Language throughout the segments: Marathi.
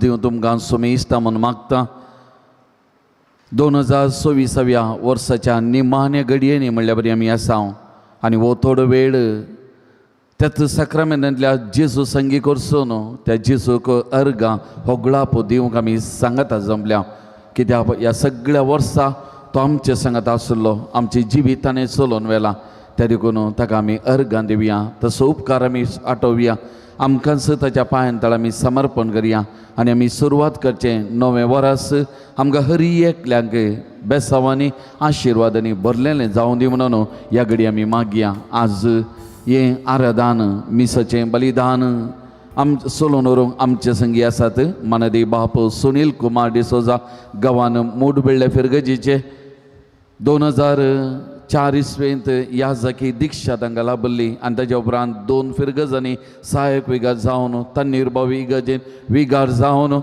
देव तुमकां सुमेस्ता म्हणून मागता. 2024व्या वर्साच्या निमाण्या घडयेनी म्हणल्या बरी आमी आसा आनी वो थोडो वेळ त्याच सक्रामेंतांतल्या जेजू संगी करसून त्या जेजूक अर्गां होगळाप दिवंक आमी सांगता जमल्या. कित्याक ह्या सगळ्या वर्सां तो आमचे सांगत आसलो, आमची जिवितांनी चलोवन व्हेला. त्या देखून ताका आमी अर्गां दिवया, तसो उपकार आमी आठोवया. आमकांच ताच्या पांयां तळ आमी समर्पण करया आनी आमी सुरवात करचें नवें वर्स आमकां हर एकल्यांक बेसांवांनी आशिर्वादांनी भरलेलें जावं दी म्हणून ह्या घडी आमी मागया. आज हें आराधन मिसाचें बलिदान सोलोवन व्हरूंक आमचे संगी आसात मानदी बाप सुनील कुमार डिसोजा गांवान मूडबिल्ले फिरगजीचे 2004 इस्वेंत याजकी दिक्षा तांकां लाभल्ली आनी ताच्या उपरांत 2 फिरगजांनी सहाय्यक विगार जावन तन्निर्भाव इगर्जेन विगार जावन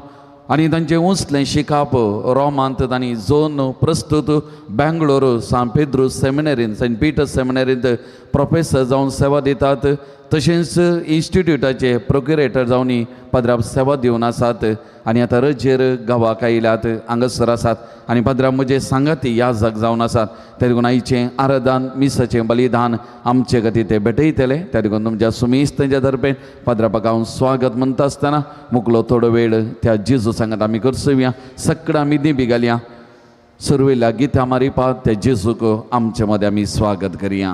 आनी तांचें उंचलें शिकाप रोमांत तांणी जोन प्रस्तुत बेंगळूरू सान पेद्रू सेमिनरींत सेंट पिटर्स सेमिनरींत प्रोफेसर जावन सेवा दितात. तशेंच इन्स्टिट्यूटाचे प्रोक्युरेटर जावन पदरां सेवा दिवन आसात आनी आतां रजेर गांवाक आयल्यात, हांगासर आसात आनी पदरां म्हजे सांगाती याजक जावन आसात. त्या देखून आयचें आराधन मिसाचें बलिदान आमचे खातीर ते भेटयतले. त्या देखून तुमच्या सुमेस्तांच्या तर्फेन पदरापाक हांव स्वागत म्हणटा आसतना मुकलो थोडो वेळ त्या जेजू सांगात आमी करसुया. सकाळ आमी दिबी घालया. सुरवेल्या गितां मारिपाक त्या जेजूक आमचे मदें आमी स्वागत करया.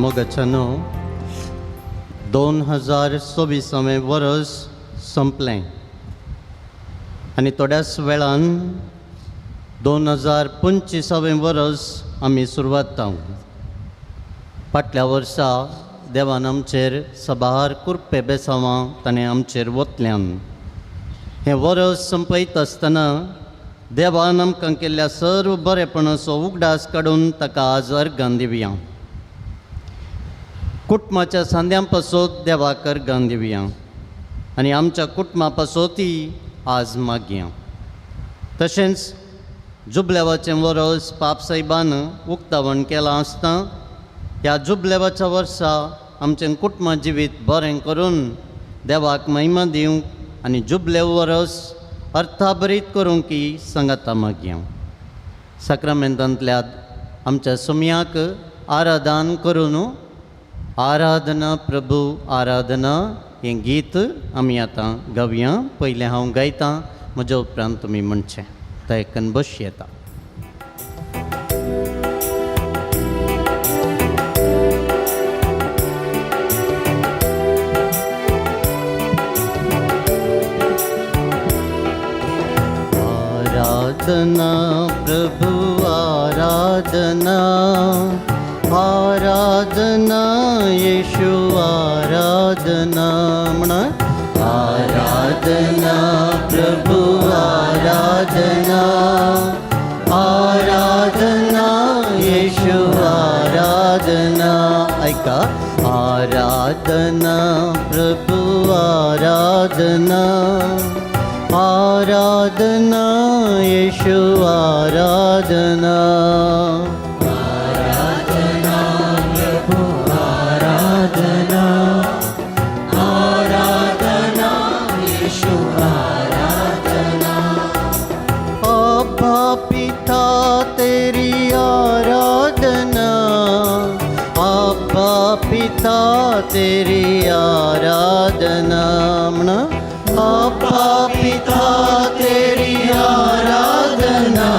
मोगाच्यानो 2026वें वर्स संपलें आनी थोड्याच वेळान 2025वें वर्स आमी सुरवात जावं. फाटल्या वर्सा देवान आमचेर सबार कुरपे बेसांवां ताणें आमचेर वतल्यान हें वर्स संपयत आसतना देवान आमकां केल्ल्या सर्व बरेपणाचो उगडास काडून ताका आज अर्गां दिवया. कुटुंबाच्या सांद्यां पासत देवाक अर्गां दिवया आनी आमच्या कुटुंबा पासोती आज मागया. तशेंच जुबलेवाचें वर्स पापसाहेबान उक्तावण केलां आसता ह्या जुबलेवाच्या वर्सा आमचें कुटुंब जिवीत बरें करून देवाक महिमा दिवंक आनी जुबले वर्स अर्थाभरीत करूंक ही सांगाता मागया. साक्रामेंतांतल्या आमच्या सुमयाक आराधन करून आराधना प्रभू आराधना हें गीत आमी आतां गावया. पयलें हांव गायतां, म्हज्या उपरांत तुमी म्हणचें. त्या एकान बस येता. आराधना प्रभु आराधना आराधना येशू आराधना म्हणा. आराधना प्रभु आराधना आराधना येशू आराधना. ऐका. आराधना प्रभु आराधना आराधना येशू आराधना. आराधना प्रभु आराधना आराधना येशू आराधना. अब्बा पिता तेरी आराधना अब्बा पिता तेरी आराधना म्हणा. अब्बा पिता तेरी आराधना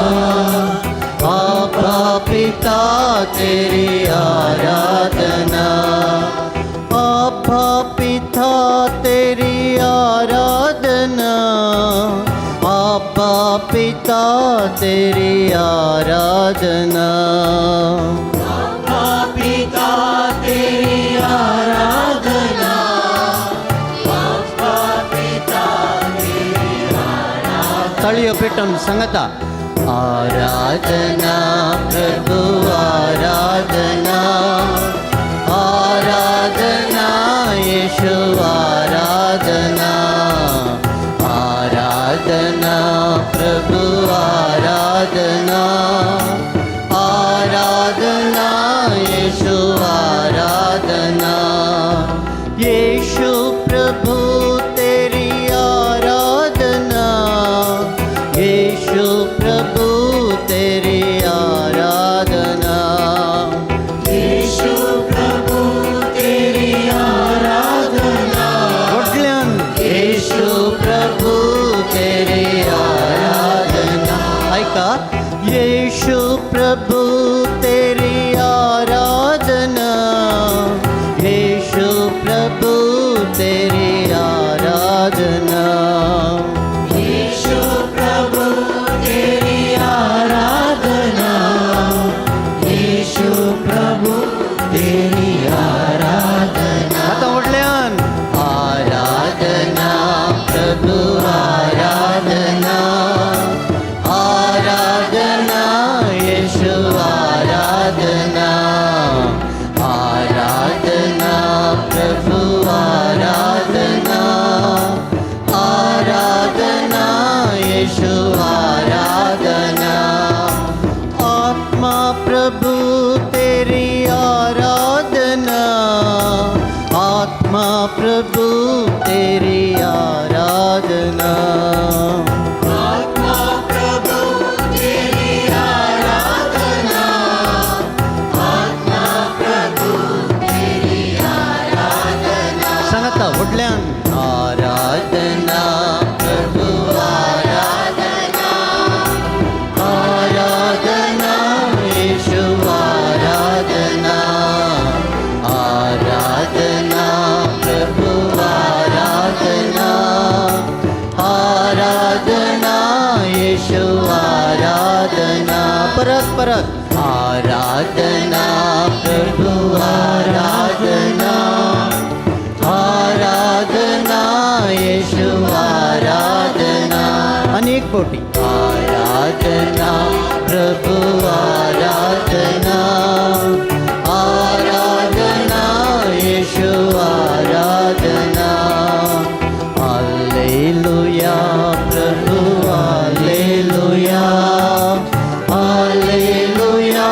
अब्बा पिता तेरी आराधना अब्बा पिता तेरी आराधना अब्बा पिता तेरी आराधना अब्बा पिता तेरी आराधना तळियो पेटून सांगता. आराधना प्रभु आराधना आराधना येशू आराधना आराधना प्रभु आराधना आराधना येशू आराधना. येशू प्रभु तेरी आराधना येशू प्रभु तेरी आराधना येशू प्रभु तेरी आराधना. वडल्यान येशू प्रभु तेरी आराधना. ऐका. येशू प्रभु तेरी आराधना येशू प्रभु तेरी आराधना येशू प्रभु तेरी आराधना येशू प्रभु तेरी आराधना. आता म्हटल्यान आराधना प्रभु आराधना आराधना येशू आराधना आराधना प्रभु आराधना आराधना येशू आराधना. आत्मा प्रभु तेरी आराधना आत्मा प्रभु तेरी आराधना आत्मा प्रभु तेरी आराधना आत्मा प्रभु तेरी आराधना. सांगता वडल्यान. आराधना प्रभु आराधना आराधना येशू आराधना आराधना प्रभु आराधना आराधना येशू आराधना. परत परत. आराधना प्रभु आराधना आराधना येशू आराधना आणि एक पोटी आराधना प्रभु आराधना आराधना येशू आराधना हालेलुया प्रभु हालेलुया हालेलुया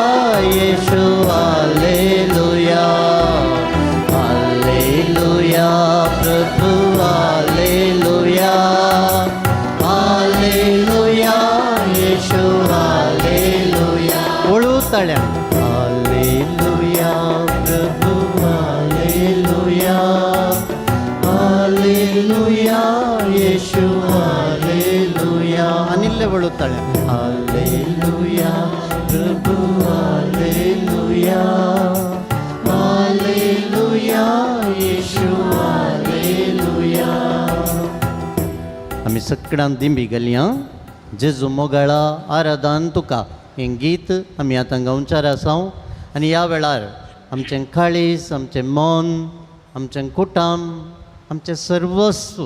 येशू हालेलुया हालेलुया प्रभु हालेलुया हालेलुया येशू हालेलुया ओळू तळ्या हालेलुया प्रभु हालेलुया हालेलुया येशू हालेलुया अनिल ओळू तळ्या हालेलुया प्रभु हालेलुया हालेलुया येशू हालेलुया आमी सगळ्यांक दिंबी गेली आं जेजू मोगाळा आराधन तुका हें गीत आमी आतां गावचार आसां आनी ह्या वेळार आमचें काळीज आमचें मन आमचें कुटुंब आमचें सर्वस्व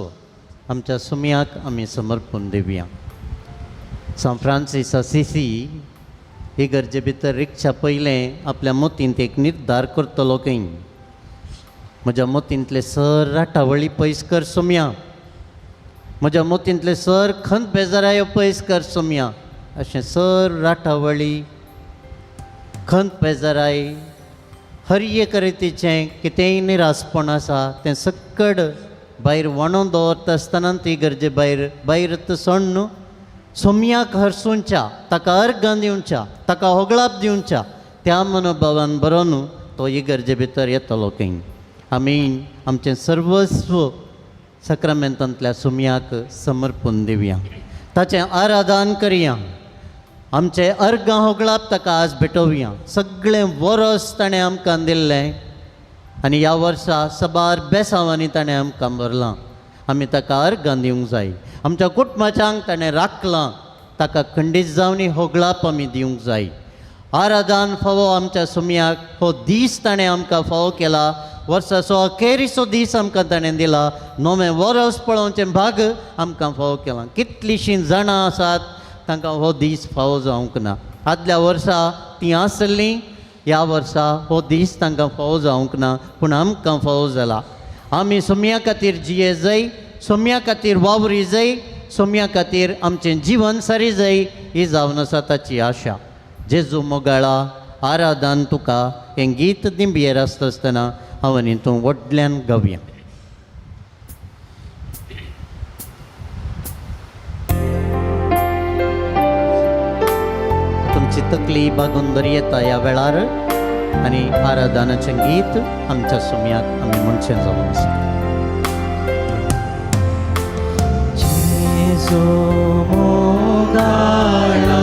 आमच्या सुमयाक आमी समर्पण दिवया सान फ्रांसीस असिसी ही गरजे भितर रिक्षा पयलें आपल्या मोतींत एक निर्धार करतलो खंय म्हज्या मोतींतले सर राटावळी पयस कर सुमया म्हज्या मोतींतले सर खंत बेजारायो पयस कर सुमया अशें सर राटावळी खंत बेजाराय हर एक रितीचें कितेंय निरासपण आसा तें सकड भायर वणोवन दवरता आसतना ती गरजे भायर सण न्हू सोमयाक हरसूंच्या ताका अर्घां दिवच्या ताका होगळाप दिवच्या त्या मनोभावान बरो न्हू तो इगर्जे भितर येतलो खंय आमी आमचें सर्वस्व सक्रामेंतांतल्या सुमयाक समर्पण दिवया ताचें आराधन करया आमचें अर्घां होगळाप ताका आज भेटोवया सगळें वरस ताणें आमकां दिल्लें आनी ह्या वर्सा सबार बेसांवांनी ताणें आमकां भरलां आमी ताका अर्घां दिवंक जाय आमच्या कुटुंबाच्यांक ताणें राखलां ताका खंडीत जावनी होगळाप आमी दिवंक जाय आराधन फावो आमच्या सुमयाक हो दीस ताणें आमकां फावो केला वर्साचो अखेरीचो दीस आमकां ताणें दिला नवें वर्स पळोवचें भाग आमकां फावो केलां कितलींशीं जाणां आसात तांकां हो दीस फावो जावंक ना आदल्या वर्सा तीं आसलीं ह्या वर्सा हो दीस तांकां फावो जावंक ना पूण आमकां फावो जाला आमी सुमया खातीर जिये जाय सुमया खातीर वावरी जाय सुमया खातीर आमचें जीवन सारी जाय ही जावन आसा ताची आशा जेजू मोगाळा आराधन तुका हें गीत दिंबयेर आसता आसतना हांव आनी तूं व्हडल्यान गावया तुमची तकली बागून येता ह्या वेळार आनी आराधनाचें गीत आमच्या सुमयाक आमी म्हणचें जावन आसा जेजू मोगाळा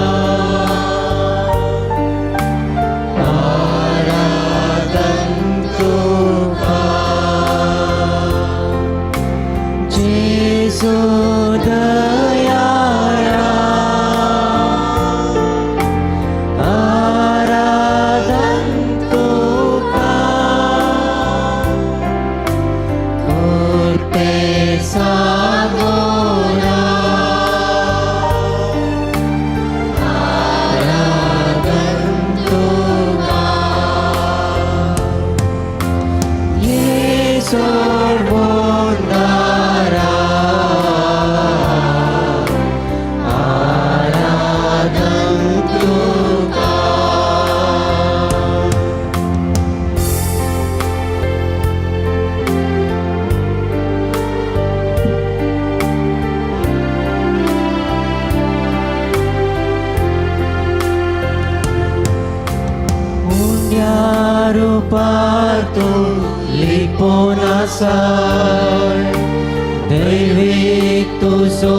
दैवीक तुजो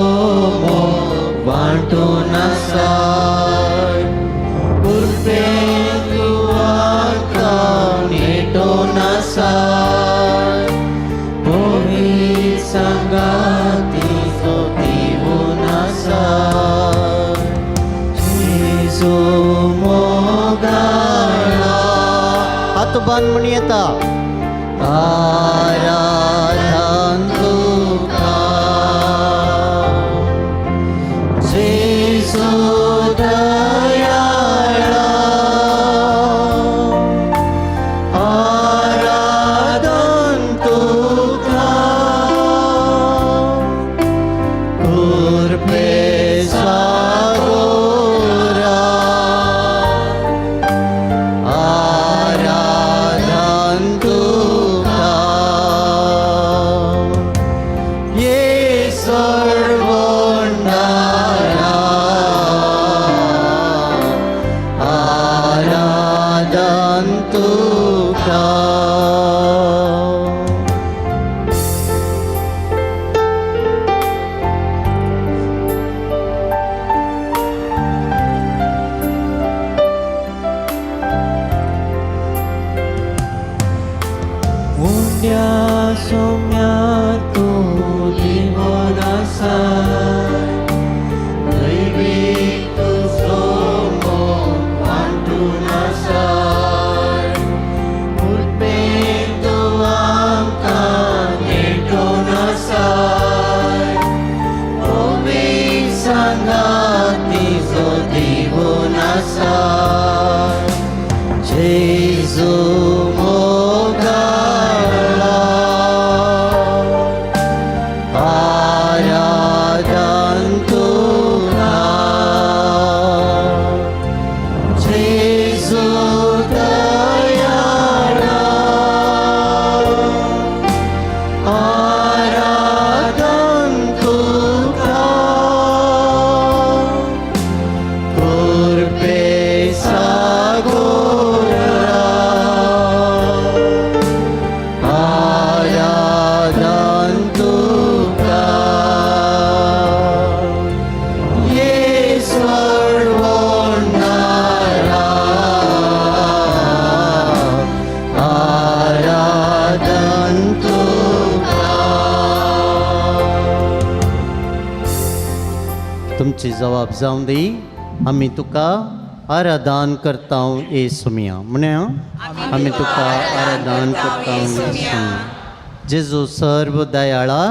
मोग वांटून आसाय कुर्बेक तुवां नेटोन आसाय पवित्र संगातीचो दिवून आसाय जेजू मोगाळा हात बांद म्हण येता आराधन तुका तिजो दिवून आसा जेजू मोगाळा आराधन तुका जेजू दयाळा आराधन तुका कृपे सागोरा आराधन तुका येशूर वंदना आराधन तुका तुमची जबाब जावं दी आमी तुका आराधन करता येसुमिया म्हणया आमी तुका आराधन करता येसुमिया जेजू सर्व दयाळा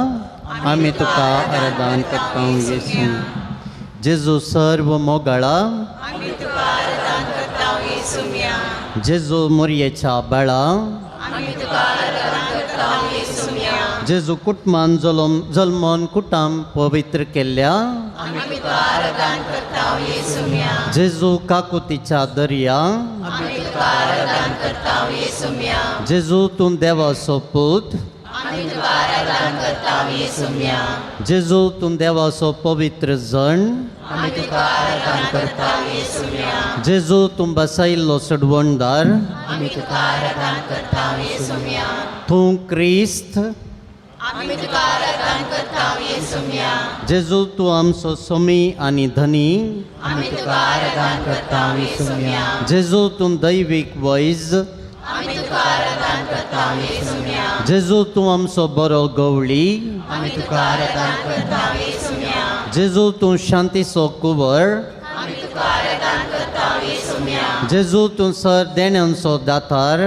आमी तुका आराधन करता येसुमिया जेजू सर्व मोगाळा जेजू मोरयेच्या बाळा जेजू कुटुंबान जल्मोन कुटाम पवित्र केल्ल्या जेजू काकुतीच्या दर्या जेजू तूं देवाचो पूत जेजू तूं देवाचो पवित्र जण जेजू तूं बसयल्लो सडवणदार तूं क्रिस्त जेजू तूं आमचो स्वामी आनी धनी जेजू तूं दैवीक वैज जेजू तूं आमचो बरो गवळी जेजू तूं शांतीचो कुंवर जेजू तूं सर देण्यांचो दातार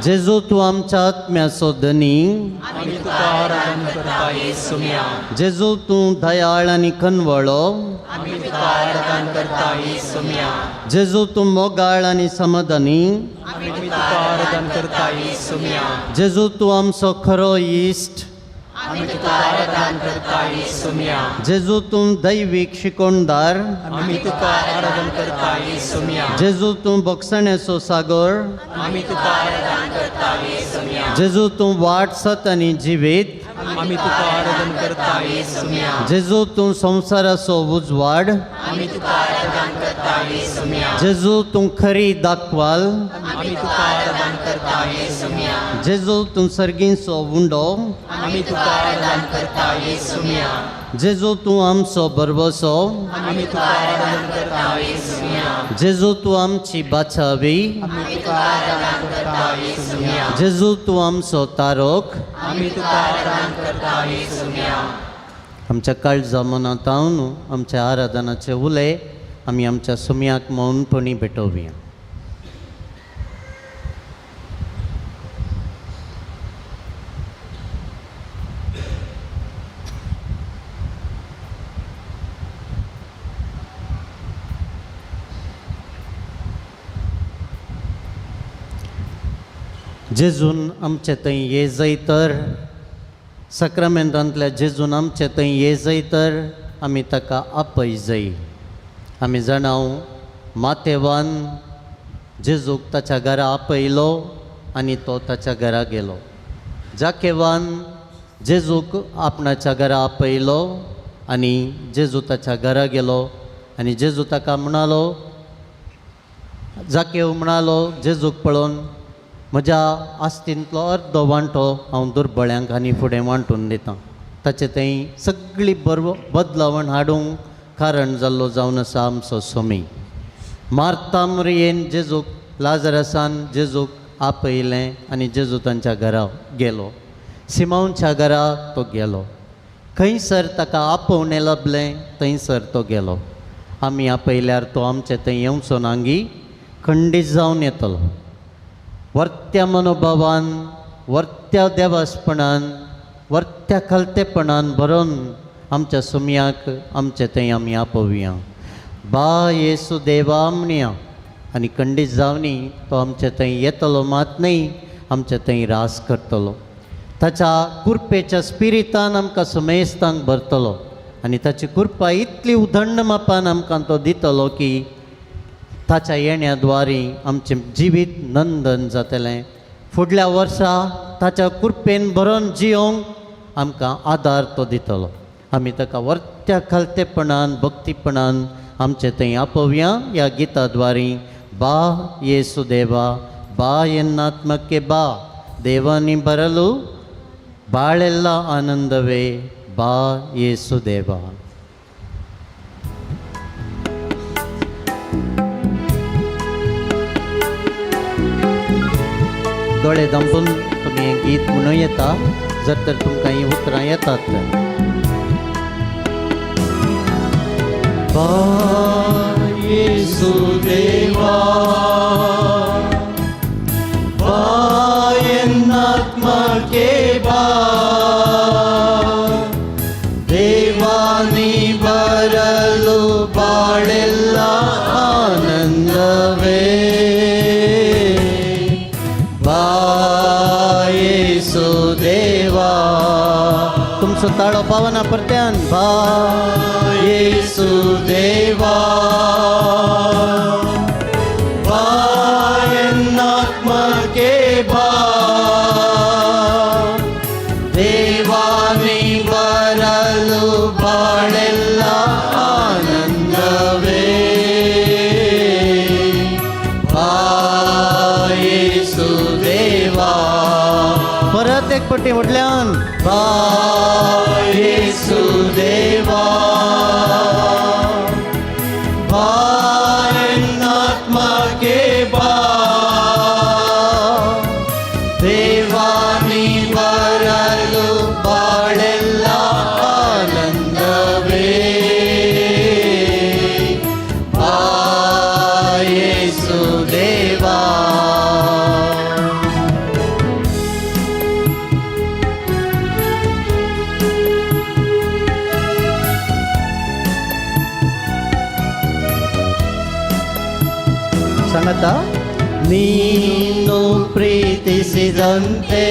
जेजू तूं आमच्या आत्म्याचो धनी जेजू तूं दयाळ आनी कनवळो जेजू तूं मोगाळ आनी समाधानी जेजू तूं आमचो खरो इश्ट जेजू तूं दैवीक शिकोणदार जेजू तूं बक्षण्याचो सागर जेजू तूं वाट सत आनी जिवीत जेजू तूं संवसाराचो उजवाड जेजू तूं खरी दाखवाल जेजू तूं सर्गींचो उंडो जेजू तूं आमचो बरवसो जेजू तूं आमची बाचावी जेजू तूं आमचो तारोक आमच्या काळजा मनांत न्हू आमच्या आराधनाचे उले आमी आमच्या सुमयाक मौनपणी भेटोवया. जेजून आमचे थंय येजय तर सक्रामेंतांतल्या जेजून आमचे थंय येजय तर आमी ताका आपयजय. आमी जाणाव माथेवान जेजूक ताच्या घरा आपयलो आनी तो ताच्या घरा गेलो. जाकेवान जेजूक आपणाच्या घरा आपयलो आनी जेजू ताच्या घरा गेलो आनी जेजू ताका म्हणालो जाकेव म्हणालो जेजूक पळोवन म्हज्या आस्तींतलो अर्दो वांटो हांव दुर्बळ्यांक आनी फुडें वांटून दितां. ताचे थंय सगळी बदलावण हाडूंक कारण जाल्लो जावन आसा आमचो स्वामी. मार्ता मरियेन जेजूक लाजरासान जेजूक आपयलें आनी जेजू तांच्या घरा गेलो. सिमोनच्या घरा तो गेलो. खंयसर ताका आपोवणें लभलें थंयसर तो गेलो. आमी आपयल्यार तो आमचे थंय येवचो नांगी खंडीत जावन येतलो. वर्त्या मनोभावान वर्त्या देवासपणान वर्त्या खलतेपणान भरोवन आमच्या सुमयाक आमचे थंय आमी आपोवया. बा येसू देवा म्हणया आनी खंडीत जावनी तो आमचे थंय येतलो मात न्ही, आमचे थंय रास करतलो. ताच्या कुरपेच्या स्पिरितान आमकां सुमेस्तांक भरतलो आनी ताची कुरपा इतली उदंड मापान आमकां तो दितलो की ताच्या येण्या द्वारे आमचें जिवीत नंदन जातलें. फुडल्या वर्सा ताच्या कुरपेन बरोवन जियोंक आमकां आदार तो दितलो. आमी ताका वर्त्या खालतेपणान भक्तीपणान आमचे थंय आपोवया ह्या गिता द्वारे. बा येसू देवा, ಬಾ ಎನ್ನಾತ್ಮಕ್ಕೆ ಬಾ, ದೇವನಿ ಬರಲು ಬಾಳೆಲ್ಲ ಆನಂದವೇ, ಬಾ ಯೇಸು ದೇವ. दोळे दांपून तुम्ही हें गीत म्हणूं येता जर तर तुमकां ही उतरां येतात. बा येसू देवा, बा ಎನ್ನಾತ್ಮಕ್ಕೆ ಬಾ, ದೇವಾನಿ ಬರಲು ಬಾಳೆಲ್ಲ ಆನಂದವೇ, बा येसू देवा. तुमचो ताळो पावना परत्यान. बा येसू देवा, बा ಎನ್ನಾತ್ಮಕ್ಕೆ ಬಾ, ದೇವಾನಿ ಬರಲು ಬಾಳೆಲ್ಲ ಆನಂದವೇ, बा येसू देवा. परत एक पट्टी म्हटल्यान. बा येसू देवा, बा ಎನ್ನಾತ್ಮಕ್ಕೆ ಬಾ, ದೇವಾನಿ ಬರಲು ಬಾಳೆಲ್ಲ ಆನಂದವೇ, ಬಾ येसू देवा. ಸಂಗತ ನೀನು ಪ್ರೀತಿಸಿದಂತೆ,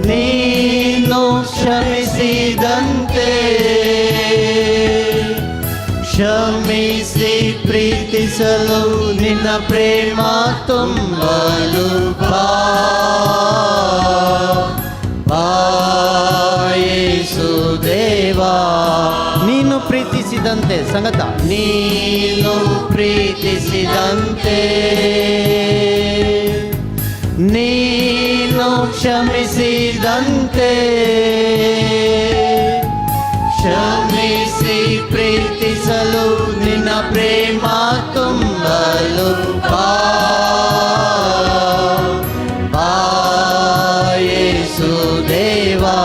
ನೀನು ಕ್ಷಮಿಸಿದಂತೆ, ಕ್ಷಮಿಸಿ ಪ್ರೀತಿಸಲು ನಿನ್ನ ಪ್ರೇಮ ತುಂಬಲು ಬಾ, ಬಾ येसू ದೇವಾ. ನೀನು ಪ್ರೀತಿಸಿದಂತೆ ಸಂಗತ, ನೀನು ಪ್ರೀತಿಸಿದಂತೆ, ನೀನು ಕ್ಷಮಿಸಿದಂತೆ, ಕ್ಷಮಿಸಿ ಪ್ರೀತಿಸಲು ನಿನ್ನ ಪ್ರೇಮ ತುಂಬಲು ಬಾ, ಬಾ येसू ದೇವಾ.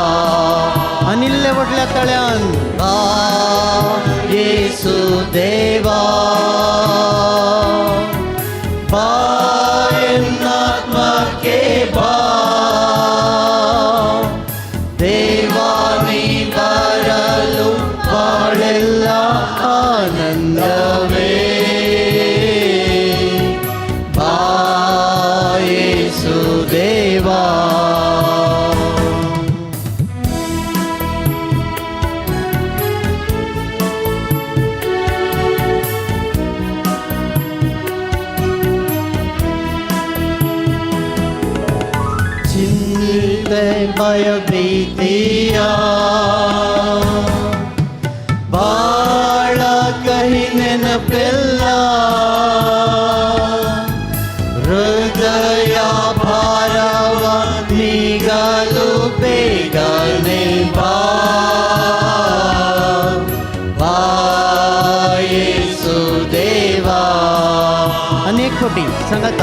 अनिल्ले वडल्या तळ्यान. बा येसू देवा, बा ಎನ್ನಾತ್ಮಕ್ಕೆ ಬಾ, ದೇವಾನಿ ಬರಲು ಬಾಳೆಲ್ಲ ಆನಂದವೇ, ಬಾ येसू ದೇವಾ. ಚಿಂತೆ ಭಯ ಭೀತಿಯ ಬಾಳ ಕಹಿ ನೆನಪೆಲ್ಲ, ಹೃದಯ ಭಾರವ ನೀಗಲು ಬೇಗನೆ ಬಾ, ಬಾ येसू ದೇವಾ. अनेक कोटी संगत.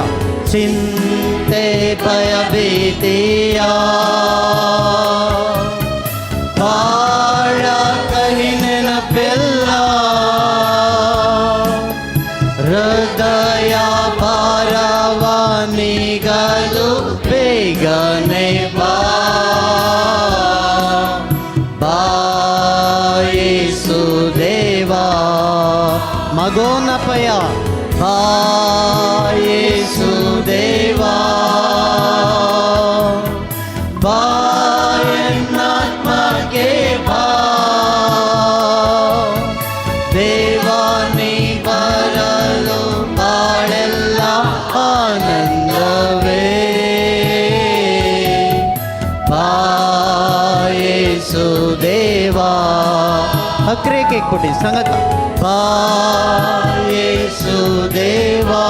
चिंते भय भीतिय ಬಾಳ ಕಹಿ ನೆನಪೆಲ್ಲ, ಹೃದಯ ಭಾರವ ನೀಗಲು ಬೇಗನೆ ಬಾ, येसुदेवा बा ಎನ್ನಾತ್ಮಕ್ಕೆ ಬಾ ದೇವಾನಿ ಬರಲು ಬಾಳೆಲ್ಲ ಆನಂದವೇ ಬಾ येसुदेवा अकरे एक कोटी सांगत बा येसुदेवा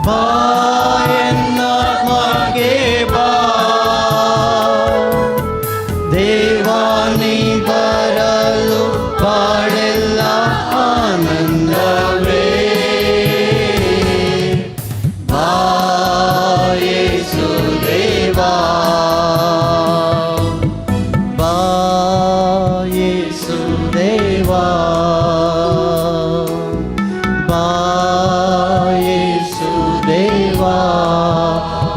बा ಎನ್ನಾತ್ಮಕ್ಕೆ ಬಾ ದೇವಾನಿ ಬರಲು ಬಾಳೆಲ್ಲ ಆನಂದವೇ ಬಾ येसुदेवा ಬಾ येसुदेवा ಬಾ येसुदेवा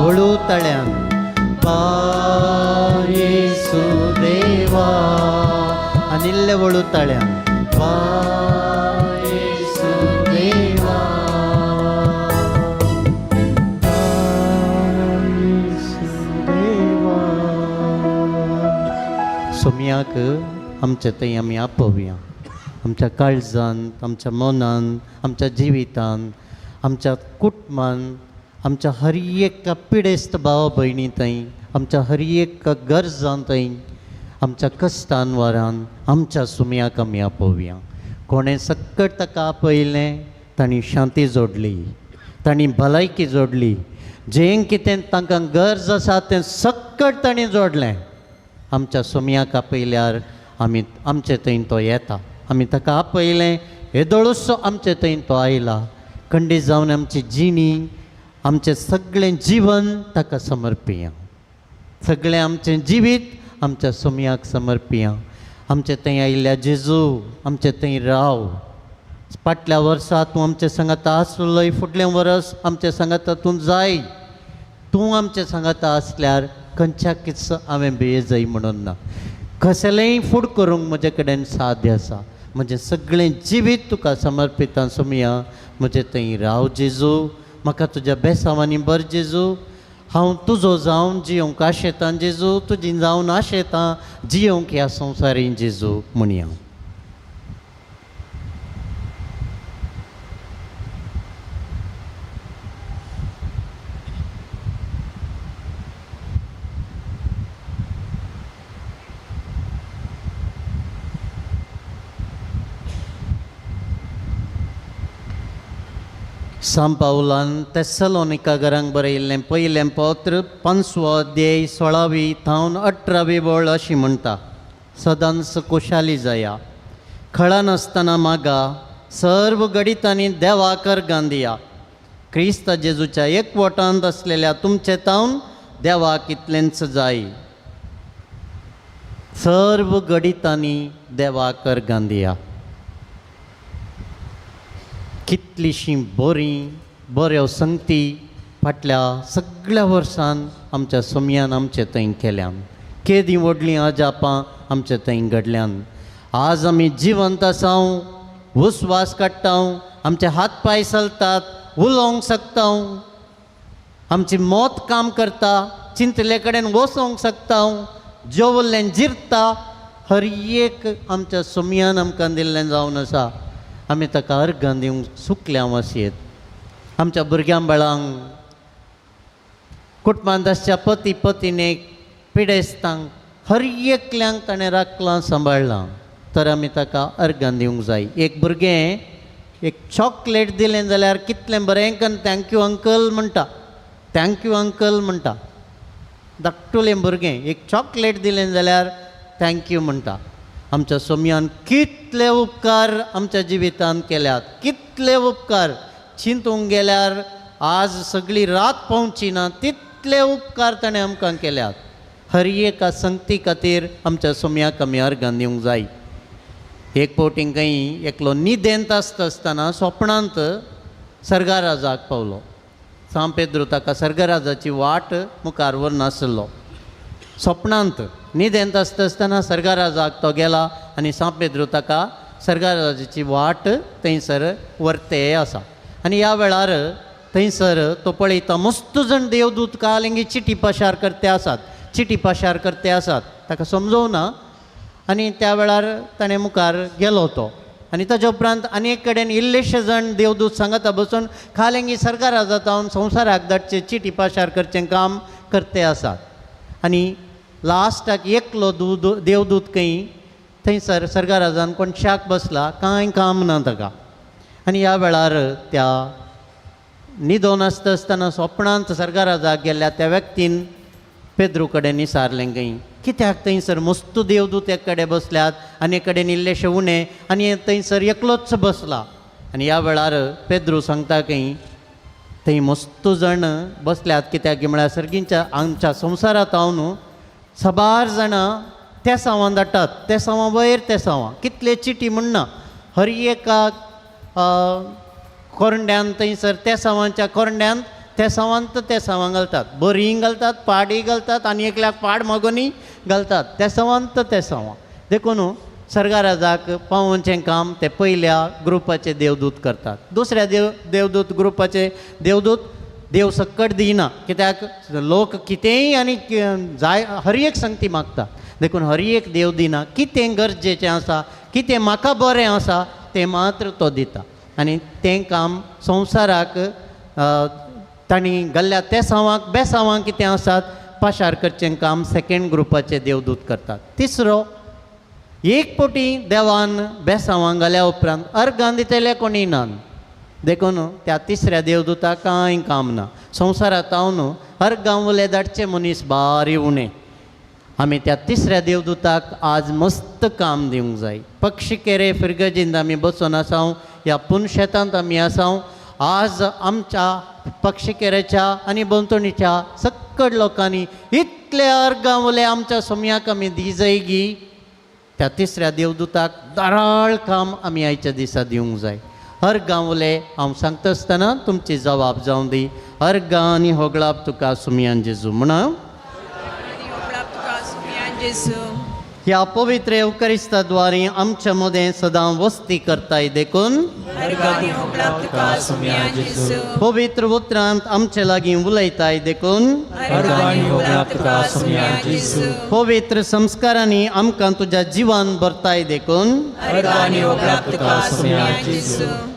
ಒಳು ತಳ್ಯಾನ್ ಬಾ येसुदेवा ಅನಿಲ್ಲೆ ಒಳು ತಳ್ಯಾನ್ ಬಾ येसुदेवा ಬಾ येसुदेवा सोम्याक आमच्या थंय आमी आपोवया आमच्या काळजांत आमच्या मनांत आमच्या जिवितांत आमच्या कुटुंबांत आमच्या हर एका पिडेस्त भाव भयणी थंय आमच्या हर एका गरजां थंय आमच्या कश्टान वरान आमच्या सुमयाक आमी आपोवया कोणें सक्कट ताका आपयलें तांणी शांती जोडली तांणी भलायकी जोडली जें कितें तांकां गरज आसा तें सक्कट तांणी जोडलें आमच्या सुमयाक आपयल्यार आमी आमचे थंय तो येता आमी ताका आपयलें येदोळूसो आमचे थंय तो आयला खंडीत जावन आमची जिणी आमचें सगळें जीवन ताका समर्पिया सगळें आमचें जिवीत आमच्या सुमयाक समर्पिया आमचे थंय आयिल्ल्या जेजू आमचे थंय राव फाटल्या वर्सा तूं आमचे सांगाता आसलोय फुडलें वर्स आमचे सांगाता तूं जाय तूं आमचे सांगाता आसल्यार खंयच्याच हांवें बेजाय म्हणून ना कसलेंय फूड करूंक म्हजे कडेन साध्य आसा म्हजें सगळें जिवीत तुका समर्पिता सुमया म्हजे थंय राव जेजू म्हाका तुज्या बेसांवांनी बर जेजू हांव तुजो जावन जियोंक आशेतां जेजू तुजी जावन आशेतां जियोंक ह्या संवसारीन जेजू म्हणया सान पावलान तेसलोनिकांक बरयल्लें पयलें पत्र 5वो अध्याय 16वी थावन 18वी बोळ अशी म्हणटा सदांच कुशाली जाया खळा नासतना मागा सर्व गडितांनी देवाकर गांदिया क्रिस्त जेजूच्या एकवटांत असलेल्या तुमचे तावन देवाक इतलेंच जाय सर्व गडितांनी देवाकर गांदिया कितलीशीं बऱ्यो संगती फाटल्या सगळ्या वर्सान आमच्या सुमयान आमचे थंय केल्यान केदी व्हडलीं अजापां आमचे थंय घडल्यान आज आमी जिवंत आसाव उस्वास काडटाव आमचे हात पाय चलतात उलोवंक शकता आमची मोत काम करता चिंतले कडेन वचोंक शकता जेवल्लें जिरता हर एक आमच्या सुमयान आमकां दिल्लें जावन आसा आमी ताका अर्घां दिवंक सुकल्या वसयेत आमच्या भुरग्यां बाळांक कुटुंबांत आसच्या पती पत्नीक पिडेस्तांक हर एकल्यांक ताणें राखलां सांबाळलां तर आमी ताका अर्घां दिवंक जाय एक भुरगें एक चॉकलेट दिलें जाल्यार कितलें बरें करून थँक्यू अंकल म्हणटा थँक्यू अंकल म्हणटा धाकटुलें भुरगें एक चॉकलेट दिलें जाल्यार थँक्यू म्हणटा आमच्या सुमयान कितले उपकार आमच्या जिवितांत केल्यात कितले उपकार चिंतूंक गेल्यार आज सगळी रात पावची ना तितले उपकार ताणें आमकां केल्यात हर एका संगती खातीर आमच्या सुमयाक आमी अर्घां दिवंक जाय एक फावटीं खंय एकलो न्हिदेंत आसतना स्वप्नांत सर्गराजाक पावलो सान पेद्रू ताका सर्गराजाची वाट मुखार व्हरनासलो स्वप्नांत न्हिदेंत आसतना सर्गराजाक तो गेला आनी सान पेद्रू ताका सर्गाराजाची वाट थंयसर व्हरते आसा आनी ह्या वेळार थंयसर तो पळयता मस्त जाण देवदूत कालिंगी चिटी पाशार करते आसात ताका समजोवना आनी त्या वेळार ताणें मुखार गेलो तो आनी ताच्या उपरांत आनी एक कडेन इल्लेशे जाण देवदूत सांगता बसून खालिंगी सर्गाराजात हांव संवसाराक धाडचे चिटी पाशार करचें काम करते आसात आनी लास्टाक एकलो देवदूत खंय थंयसर सर्गाराजान कोण शाक बसला कांय काम ना ताका आनी ह्या वेळार त्या न्हिदोन आसतना स्वप्नांत सर्गाराजाक गेल्ल्या त्या व्यक्तीन पेद्रू कडेन विचारलें खंय कित्याक थंयसर मस्त देवदूत एक कडेन बसल्यात आनी एक कडेन इल्लेशे उणें आनी थंयसर एकलोच बसला आनी ह्या वेळार पेद्रू सांगता खंय थंय मस्त जाण बसल्यात कित्याक म्हळ्यार सर्गींच्या आमच्या संवसारांत हांव न्हू सबार जाणां त्या सावां धाडटात त्या सावां वयर त्या सावां कितले चिटी म्हणना हर एका कोरंड्यान थंयसर त्या सावांच्या कोरंड्यान त्या सावांत त्या सावां घालतात बरीं घालतात पाडी घालतात आनी एकल्याक पाड मागोनी घालतात त्या सावांत त्या सावां देखून सर्गाराजाक पावोवचें काम ते पयल्या ग्रुपाचे देवदूत करतात दुसऱ्या देवदूत ग्रुपाचे देवदूत देव सक्कट दिना कित्याक लोक कितेंय आनी जाय हर एक संगती मागता देखून हर एक देव दिना कितें गरजेचें आसा कितें म्हाका बरें आसा तें मात्र तो दिता आनी तें काम संवसाराक तांणी घाल्ल्या त्या सावांक बेसावांक कितें आसात पाशार करचें काम सेकेंड ग्रुपाचे देवदूत करतात तिसरो एक पोटी देवान बेसावांक घाल्या उपरांत अर्गां दितले कोणी ना देखून त्या तिसऱ्या देवदूताक कांय काम ना संवसारांत हांव न्हू अर्गां उले धाडचे मनीस बारी उणें आमी त्या तिसऱ्या देवदूताक आज मस्त काम दिवंक जाय पक्षी केरे फिरगजींत आमी बसून आसाव ह्या पुनशेतांत आमी आसाव आज आमच्या पक्षी केरेच्या आनी बोंतणीच्या सक्कड लोकांनी इतले अर्गां उले आमच्या समयाक आमी दी जाय गी त्या तिसऱ्या देवदूताक दाराळ काम आमी आयच्या दिसा दिवंक जाय अर्गां उले हांव सांगता आसतना तुमची जबाब जावं दी अर्गां आनी होगळाप तुका सुमयान जेजू म्हणा ह्या पवित्र एवकरिस्ताद्वारे आमच्या मदें सदां वस्ती करताय देखून पवित्र उतरांत आमचे लागीं उलयताय देखून पवित्र संस्कारांनी आमकां तुज्या जिवान भरताय देखून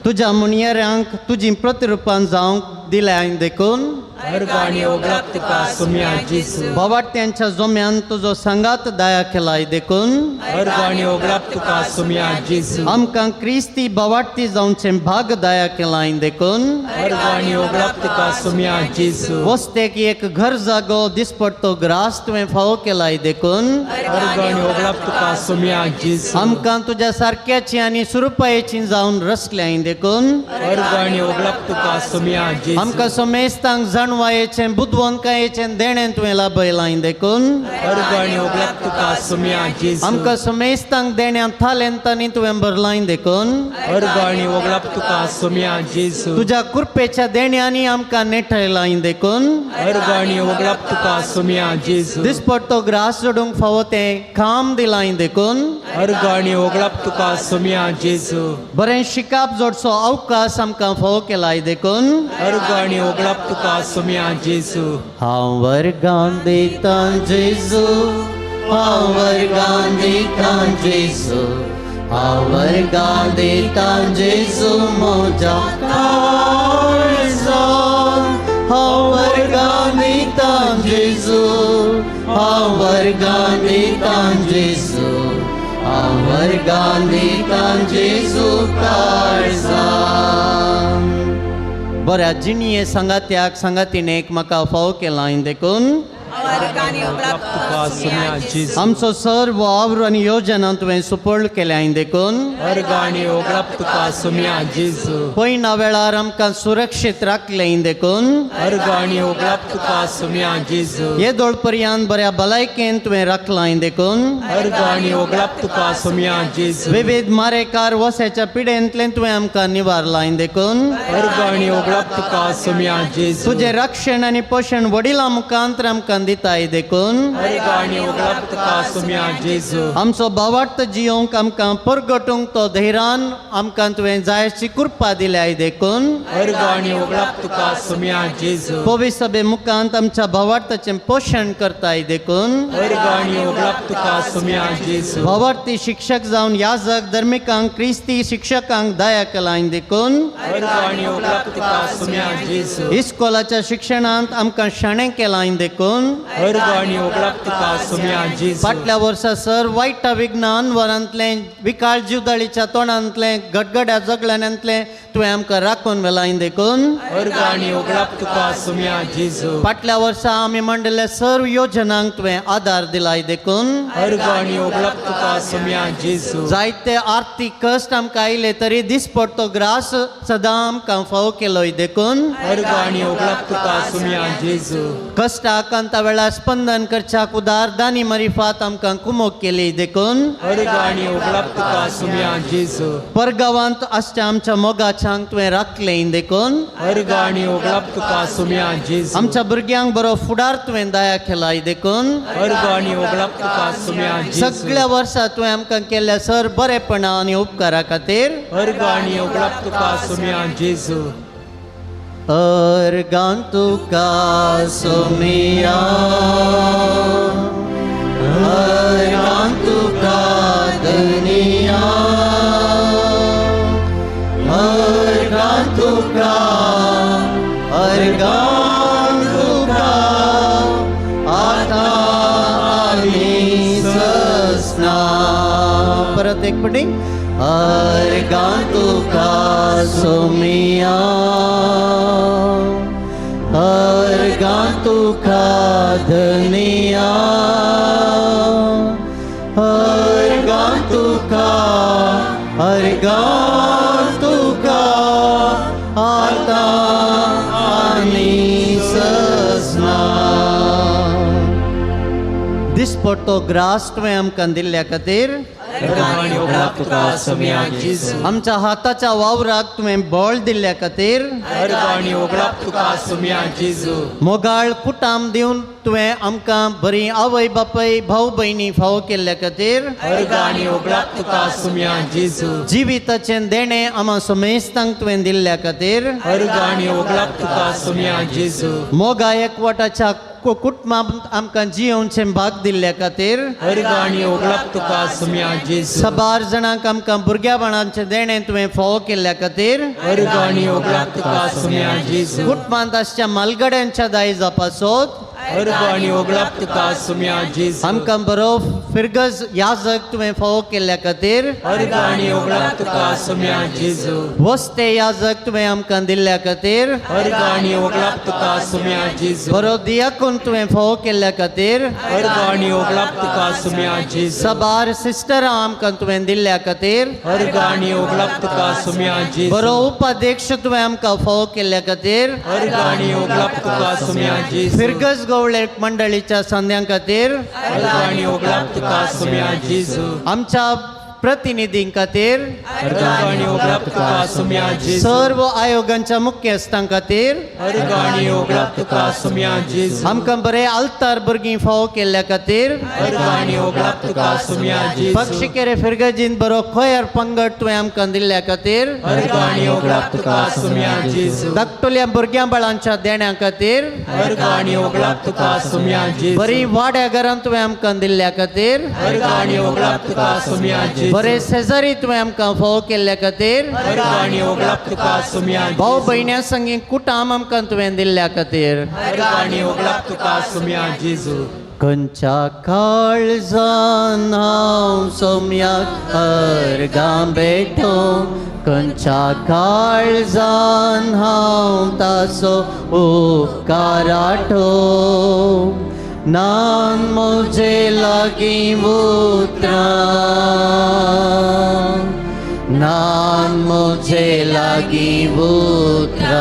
तुज्या मुणयेऱ्यांक तुजी प्रतिरुपां जावंक दिल्याय देखून बावाट्यांच्या जोम्यान तुजो सांगात दया केलाय देखून आमकां क्रिस्ती बावाट्टी जावचें भाग दया केलाय देखून वस्तेक एक घर जागो दिसपडटो ग्रास तुवें फावो केलाय देखून आमकां तुज्या सारक्याची आनी सुरपायेची जावन रचल्याय देखून आमकां सोमेस्तांक जाणवायेचें बुदवंकायेचें देणें तुवें लाभयलाय देखून आमकां सोमेस्तांक देण्यां थालेंतांनी तुवें भरलाय देखून तुज्या कृपेच्या देण्यांनी आमकां नेठयलाय देखून दिसपडटो ग्रास जोडूंक फावो तें काम दिलाय देखून बरें शिकाप जोडचो अवकाश आमकां फावो केलाय देखून हांव वर्गां दितां जेजू हांव वर्गां दितां जेजू हांव वर्गां दितां जेजू म्हज्या काळजान हांव वर्गां दितां जेजू हांव वर्गां दितां जेजू हांव वर्गां दितां जेजू काळजान बऱ्या जिणये सांगात्याक सांगातीनेक म्हाका फावो केलाय देखून आमचो सर्व वावर आनी योजना तुवें सुपर्ण केल्याय देखून पयना वेळार आमकां सुरक्षीत राखलें देखून येदोळ पर्यंत बऱ्या भलायकेन तुवें राखलाय देखून विविध मारेकार वस्याच्या पिडेंतल्यान तुवें आमकां निवारलाय देखून तुजें रक्षण आनी पोशण वडिलां मुखांतर आमकां आमकां दिताय देखून अर्गाणी ओगळाक तुका सुम्या जेजू आमचो भावार्थ जियोंक आमकां परगटूंक तो धैर्यान आमकां तुवें जाय अशी कृपा दिल्याय देखून अर्गाणी ओगळाक तुका सुम्या जेजू पवित्र सभे मुखांत आमच्या भावार्थाचें पोशण करताय देखून अर्गाणी ओगळाक तुका सुम्या जेजू भावार्थी शिक्षक जावन याजक धर्मिकांक क्रिस्ती शिक्षकांक दया केलाय देखून अर्गाणी ओगळाक तुका सुम्या जेजू इस्कोलाच्या शिक्षणांत आमकां शाणें केलाय देखून अर्गाणी ओगळाक तुका सुम्या जेजू फाटल्या वर्सा सर वायट विज्ञान वरांतलें विकाळ जीवदाळीच्या तोंडांतलें गडगड्या जगल्यांतलें तुवें आमकां राखून व्हेलाय देखून अर्गाणी ओगळाक तुका सुम्या जेजू फाटल्या वर्सा आमी मांडिल्ल्या सर्व योजनांक तुवें आदार दिलाय देखून अर्गाणी ओगळाक तुका सुम्या जेजू जायते आर्थीक कश्ट आमकां आयले तरी दिसपडतो ग्रास सदां आमकां फावो केलोय देखून अर्गाणी ओगळाक तुका सुम्या जेजू कश्टाक अंता वेळार स्पंदन करच्याक उदार दानी मरिफात आमकां कुमोग केली देखून अर्गाणी ओगळाक तुका सुम्या जेजू परगांवांत आसच्या आमच्या मोगाच्यांक तुवें राखलें देखून अर्गाणी ओगळाक तुका सुम्या जेजू आमच्या भुरग्यांक बरो फुडार तुवें दया केलाय देखून अर्गाणी ओगळाक तुका सुम्या जेजू सगळ्या वर्सां तुवें आमकां केल्ल्या सर बरेपणा आनी उपकारा खातीर अर्गाणी ओगळाक तुका सुम्या जेजू अर्गां तुका सुमिया अर्गां तुका दुनिया अर्गां तुका आता आनी ससना परत एक पटी अर्गां तुका सुमिया अर्गां तुका दुनिया अर्गां तुका आता आनी ससना दिसपडतो ग्रास तुवें आमकां दिल्ल्या खातीर अर्गाणी ओगळाक तुका सुम्या जेजू आमच्या हाताच्या वावराक तुवें बळ दिल्ल्या खातीर अर्गाणी ओगळाक तुका सुम्या जेजू मोगाळ कुटाम दिवन तुवें आमकां बरी आवय बापय भाऊ भयणी फावो केल्ल्या खातीर अर्गाणी ओगळाक तुका सुम्या जेजू जिविताचें देणें आम्हा समेस्तांक तुवें दिल्ल्या खातीर अर्गाणी ओगळाक तुका सुम्या जेजू मोगा एकवटाच्या कुटुंबांत आमकां जियोवचें भाग दिल्ल्या खातीर अर्गाणी ओगळाक तुका सुम्या जेजू सबार जाणांक आमकां भुरग्यापणाचें देणें तुवें फावो केल्ल्या खातीर अर्गाणी ओगळाक तुका सुम्या जेजू कुटुंबांत आसच्या मालगड्यांच्या दायजा पासत अर्गाणी ओगळाक तुका सुम्या जेजू आमकां बरो फिरगज याजक तुवें फावो केल्ल्या खातीर अर्गाणी ओगळाक तुका सुम्या जेजू वस्ते याजक तुवें आमकां दिल्ल्या खातीर अर्गाणी ओगळाक तुका सुम्या जेजू बरो दियाकून तुवें फावो केल्ल्या खातीर अर्गाणी ओगळाक तुका सुम्या जेजू सबार सिस्टरां आमकां तुवें दिल्ल्या खातीर अर्गाणी ओगळाक तुका सुम्या जेजू बरो उपाध्यक्ष तुवें आमकां फावो केल्ल्या खातीर अर्गाणी ओगळाक तुका सुम्या जेजू फिरगज गवळे मंडळीच्या संद्यां खातीर अर्गाणी ओगळाक तुका सुम्या जेजू आमच्या प्रतिनिधीं खातीर अर्गाणी ओगळाक तुका सुम्या जेजू सर्व आयोगांच्या मुख्यस्थां खातीर अर्गाणी ओगळाक तुका सुम्या जेजू आमकां बरे आल्तार भुरगीं फावो केल्ल्या खातीर अर्गाणी ओगळाक तुका सुम्या जेजू पक्षिकेरे फिरगजीन बरो खोयर पंगड तुवें आमकां दिल्ल्या खातीर अर्गाणी ओगळाक तुका सुम्या जेजू धाकटुल्या भुरग्यां बाळांच्या देण्या खातीर अर्गाणी ओगळाक तुका सुम्या जेजू बरी वाड्या घरांत तुवें आमकां दिल्ल्या खातीर अर्गाणी ओगळाक तुका सुम्या जेजू बरे शेजारी तुवें आमकां फावो केल्ल्या खातीर अर्गाणी ओगळाक तुका सुम्या भाऊ भयण्या संगी कुटाम आमकां तुवें दिल्ल्या खातीर अर्गाणी ओगळाक तुका सुम्या जेजू खंयच्या काळजान हांव सोम्याक अर्गां भेटो खंयच्या काळजान हांव ताचो उपकार आठो नान म्हजे लागीं उतरां नान म्हजे लागीं उतरां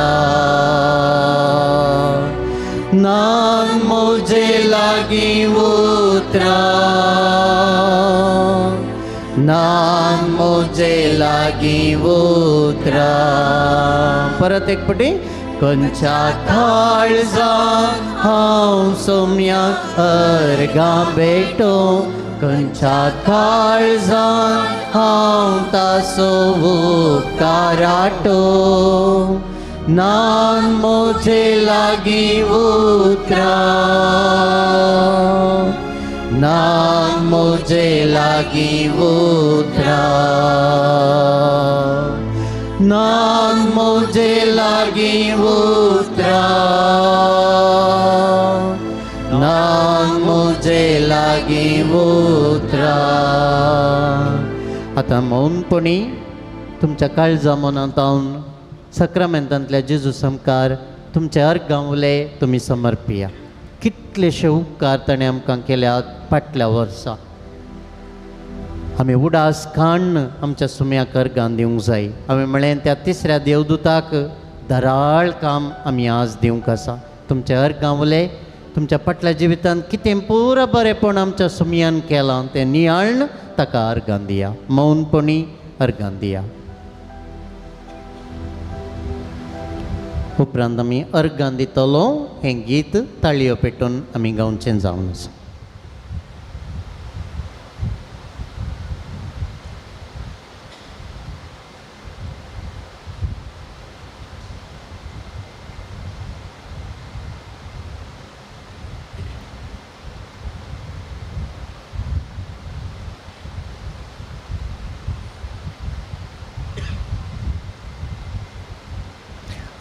नान म्हजे लागीं उतरां नान म्हजे लागीं उतरां परत एक पटी खंयच्या काळजान हांव सोम्याक अर्गां भेटो खंयच्या काळजान हांव ताचो उपकाराटो नान मोजे लागीं उतरा नान मोजे लागीं उतरा नान मोजे लागीं उतरा नान मोजे लागीं उतरा आतां मौनपणी तुमच्या काळजा मनांत हांव सक्रामेंतांतल्या जेजू समकार तुमचे अर्गांवले तुमी समर्पिया कितलेशे उपकार ताणें आमकां केल्यात फाटल्या वर्सा आमी उडास खाण आमच्या सुम्याक अर्गां दिवंक जाय हांवें म्हळें त्या तिसऱ्या देवदूताक धराळ काम आमी आज दिवंक आसा तुमचे अर्गांवले तुमच्या फाटल्या जिवितांत कितें पुरो बरेंपण आमच्या सुमयान केलां तें नियाळन ताका अर्गां दिया मौनपणी अर्गां दिया उपरांत आमी अर्गां दितलो हें गीत ताळयो पेटोवन आमी गावचें जावन आसा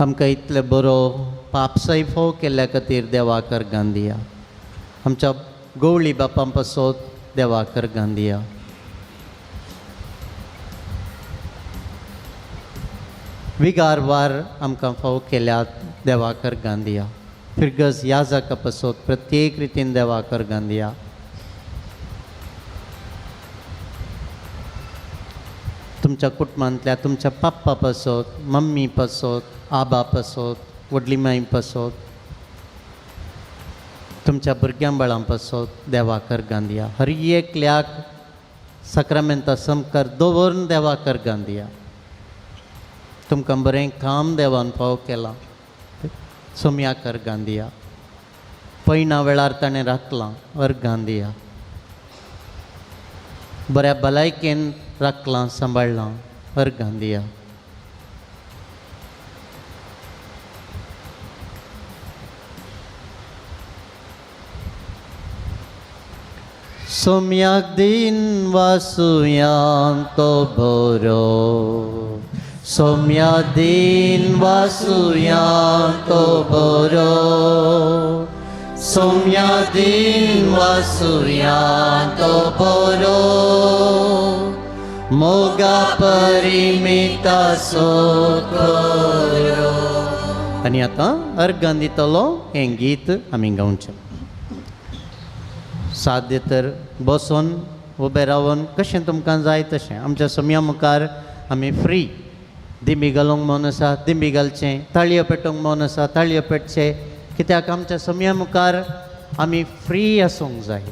आमकां इतले बरो पापसाय फोव केल्ल्या खातीर देवाक अर्गां दिया आमच्या गवळी बापां पासत देवाक अर्गां दिया विगार वार आमकां फाव केल्यात देवाक अर्गां दिया फिरगस याजाका पासत प्रत्येक रितीन देवाक अर्गां दिया तुमच्या कुटुंबांतल्या तुमच्या पप्पा पासत मम्मी पासत आबा पासत व्हडली माय पासत तुमच्या भुरग्यां बाळां पासत देवाक अर्गां दिया हर एकल्याक सक्रामेंता समकार दवरून देवाक अर्गां दिया तुमकां बरें काम देवान फाव केलां सोम्याक अर्गां दिया पैना वेळार ताणें राखलां अर्गां दिया बऱ्या भलायकेन राखलां सांबाळलां अर्गां दिया सोम्याक दिन वासुयां तो बरो सोम्या दिन वासुयां तो बरो सोम्या दिन वासुयां तो बरो मोगा परिमिता सोकरो आनी आतां अर्गां दितलो हें गीत आमी गावचें साध्य तर बसून उबें रावन कशें तुमकां जाय तशें आमच्या सोम्या मुखार आमी फ्री दिमी घालूंक मन आसा दिमी घालचें ताळयो पेटोवंक मन आसा ताळयो पेटचें कित्याक आमच्या सोम्या मुखार आमी फ्री आसूंक जाय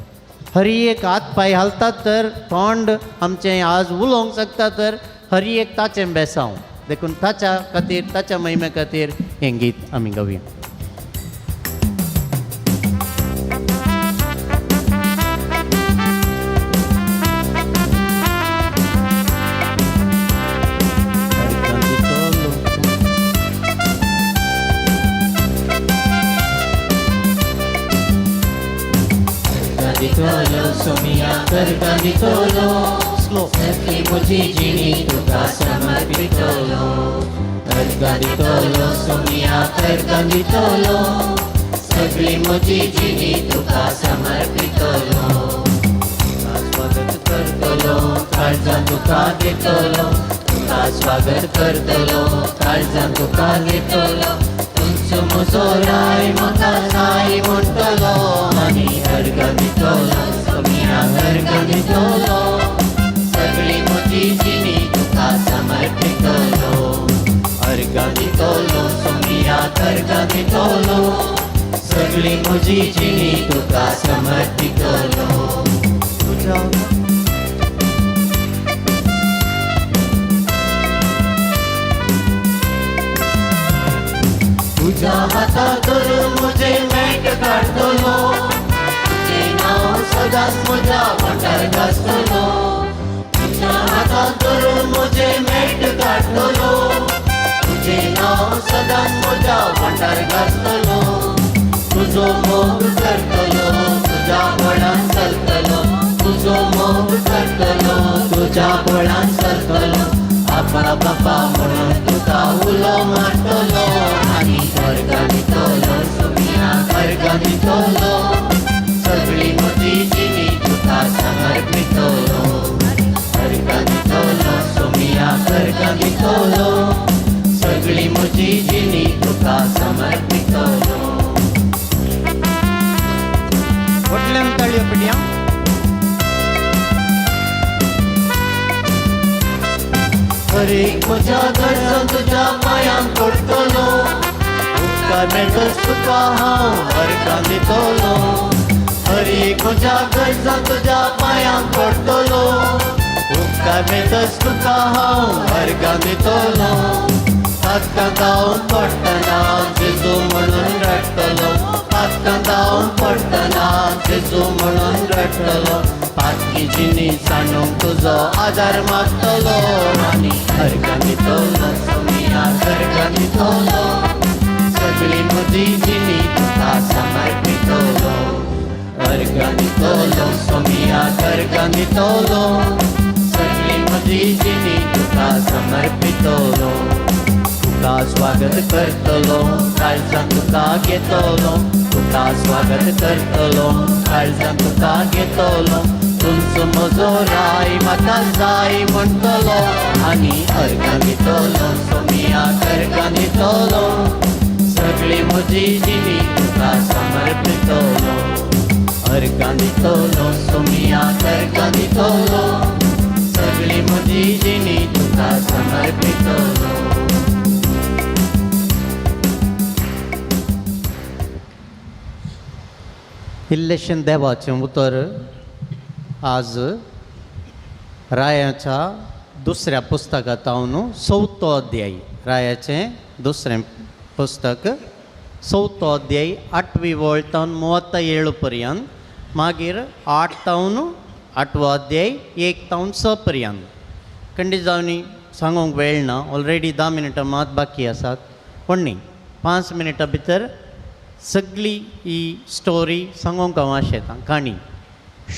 हर एक हात पांय हालतात तर तोंड आमचें आज उलोवंक शकता तर हर एक ताचें बेसांव देखून ताच्या खातीर ताच्या महिमे खातीर हें गीत आमी गावया अर्गां दितलो सगळी म्हजी जिणी तुका समर्पितलो अर्गां दितलो सोम्याक अर्गां दितलो सगळी म्हजी जिणी तुका समर्पितलो स्वागत करतलो काळजां तुका दितलो तुका स्वागत करतलो काळजां तुका दितलो तुमचो म्हजो राय म्हाका जाय म्हणटलो आनी अर्गां दितलो सोम्याक अर्गां दितलो सगळी म्हजी जिणी तुका समर्पितलो अर्गां दितलो सोम्याक अर्गां दितलो सगळी म्हजी जिणी तुका समर्पितलो तुझ्या सदांच म्हज्या वांटार घालतलो तुज्या हातांत धरून म्हजें मेट काडटलो तुजें नांव सदांच म्हज्या वांटार घालतलो तुजो मोग करतलो तुज्या बळान चलतलो तुजो मोग करतलो तुज्या बळान चलतलो आपा बापा म्हणून तुका उलो मारतलो आनी स्वर्गां दितलो सुमिया स्वर्गां दितलो सगळी म्हजी जिणी तुका समर्पितलो स्वर्गां दितलो सुमिया स्वर्गां दितलो सगळी म्हजी जिणी तुका समर्पितलो. व्हडल्यान ताळयो पिड्या. हर एक म्हज्या गरजां तुज्या पांयां पडटलो उपकार मेळटस तुका हांव वर्गां दितलो हर एक म्हज्या गरजां तुज्या पांयां पडटलो उपकार मेळटस तुका हांव वर्गां दितलो हातकां धांवन पडटना जेजू म्हणून रडटलो हातकां धांवन पडटना जेजू म्हणून रडटलो पातकी जिणी सांडूंक तुजो आदार मागतलो आनी अर्गां दितलो सुमिया अर्गां दितलो सगळी म्हजी जिणी तुका समर्पितलो अर्गां दितलो सुमिया अर्गां दितलो सगळी म्हजी जिणी तुका समर्पितलो तुका स्वागत करतलो काळजां तुका घेतलो तुका स्वागत करतलो काळजां तुका घेतलो तुमचो म्हजो राय म्हाका जाय म्हणटलो आनी अर्गां दितलो सुमिया अर्गां दितलो सगळी म्हजी जिणी तुका समर्पितलो अर्गां दितलो सुमिया अर्गां दितलो सगळी म्हजी जिणी तुका समर्पितलो. इल्लेशें देवाचें उतर आज रायाच्या दुसऱ्या पुस्तकांत हांव न्हू 4थो अध्याय रायाचें दुसरें पुस्तक 4थो अध्याय 8वी वळतावन 37 पर्यंत मागीर 8 तावन 8वो अध्याय 1 तावन 6 पर्यंत खंडी जावनी सांगूंक वेळ ना ऑलरेडी 10 मिनटां मात बाकी आसात पण न्ही 5 मिनटां भितर सगळी ही स्टोरी सांगूंक हांव आशेतां. काणी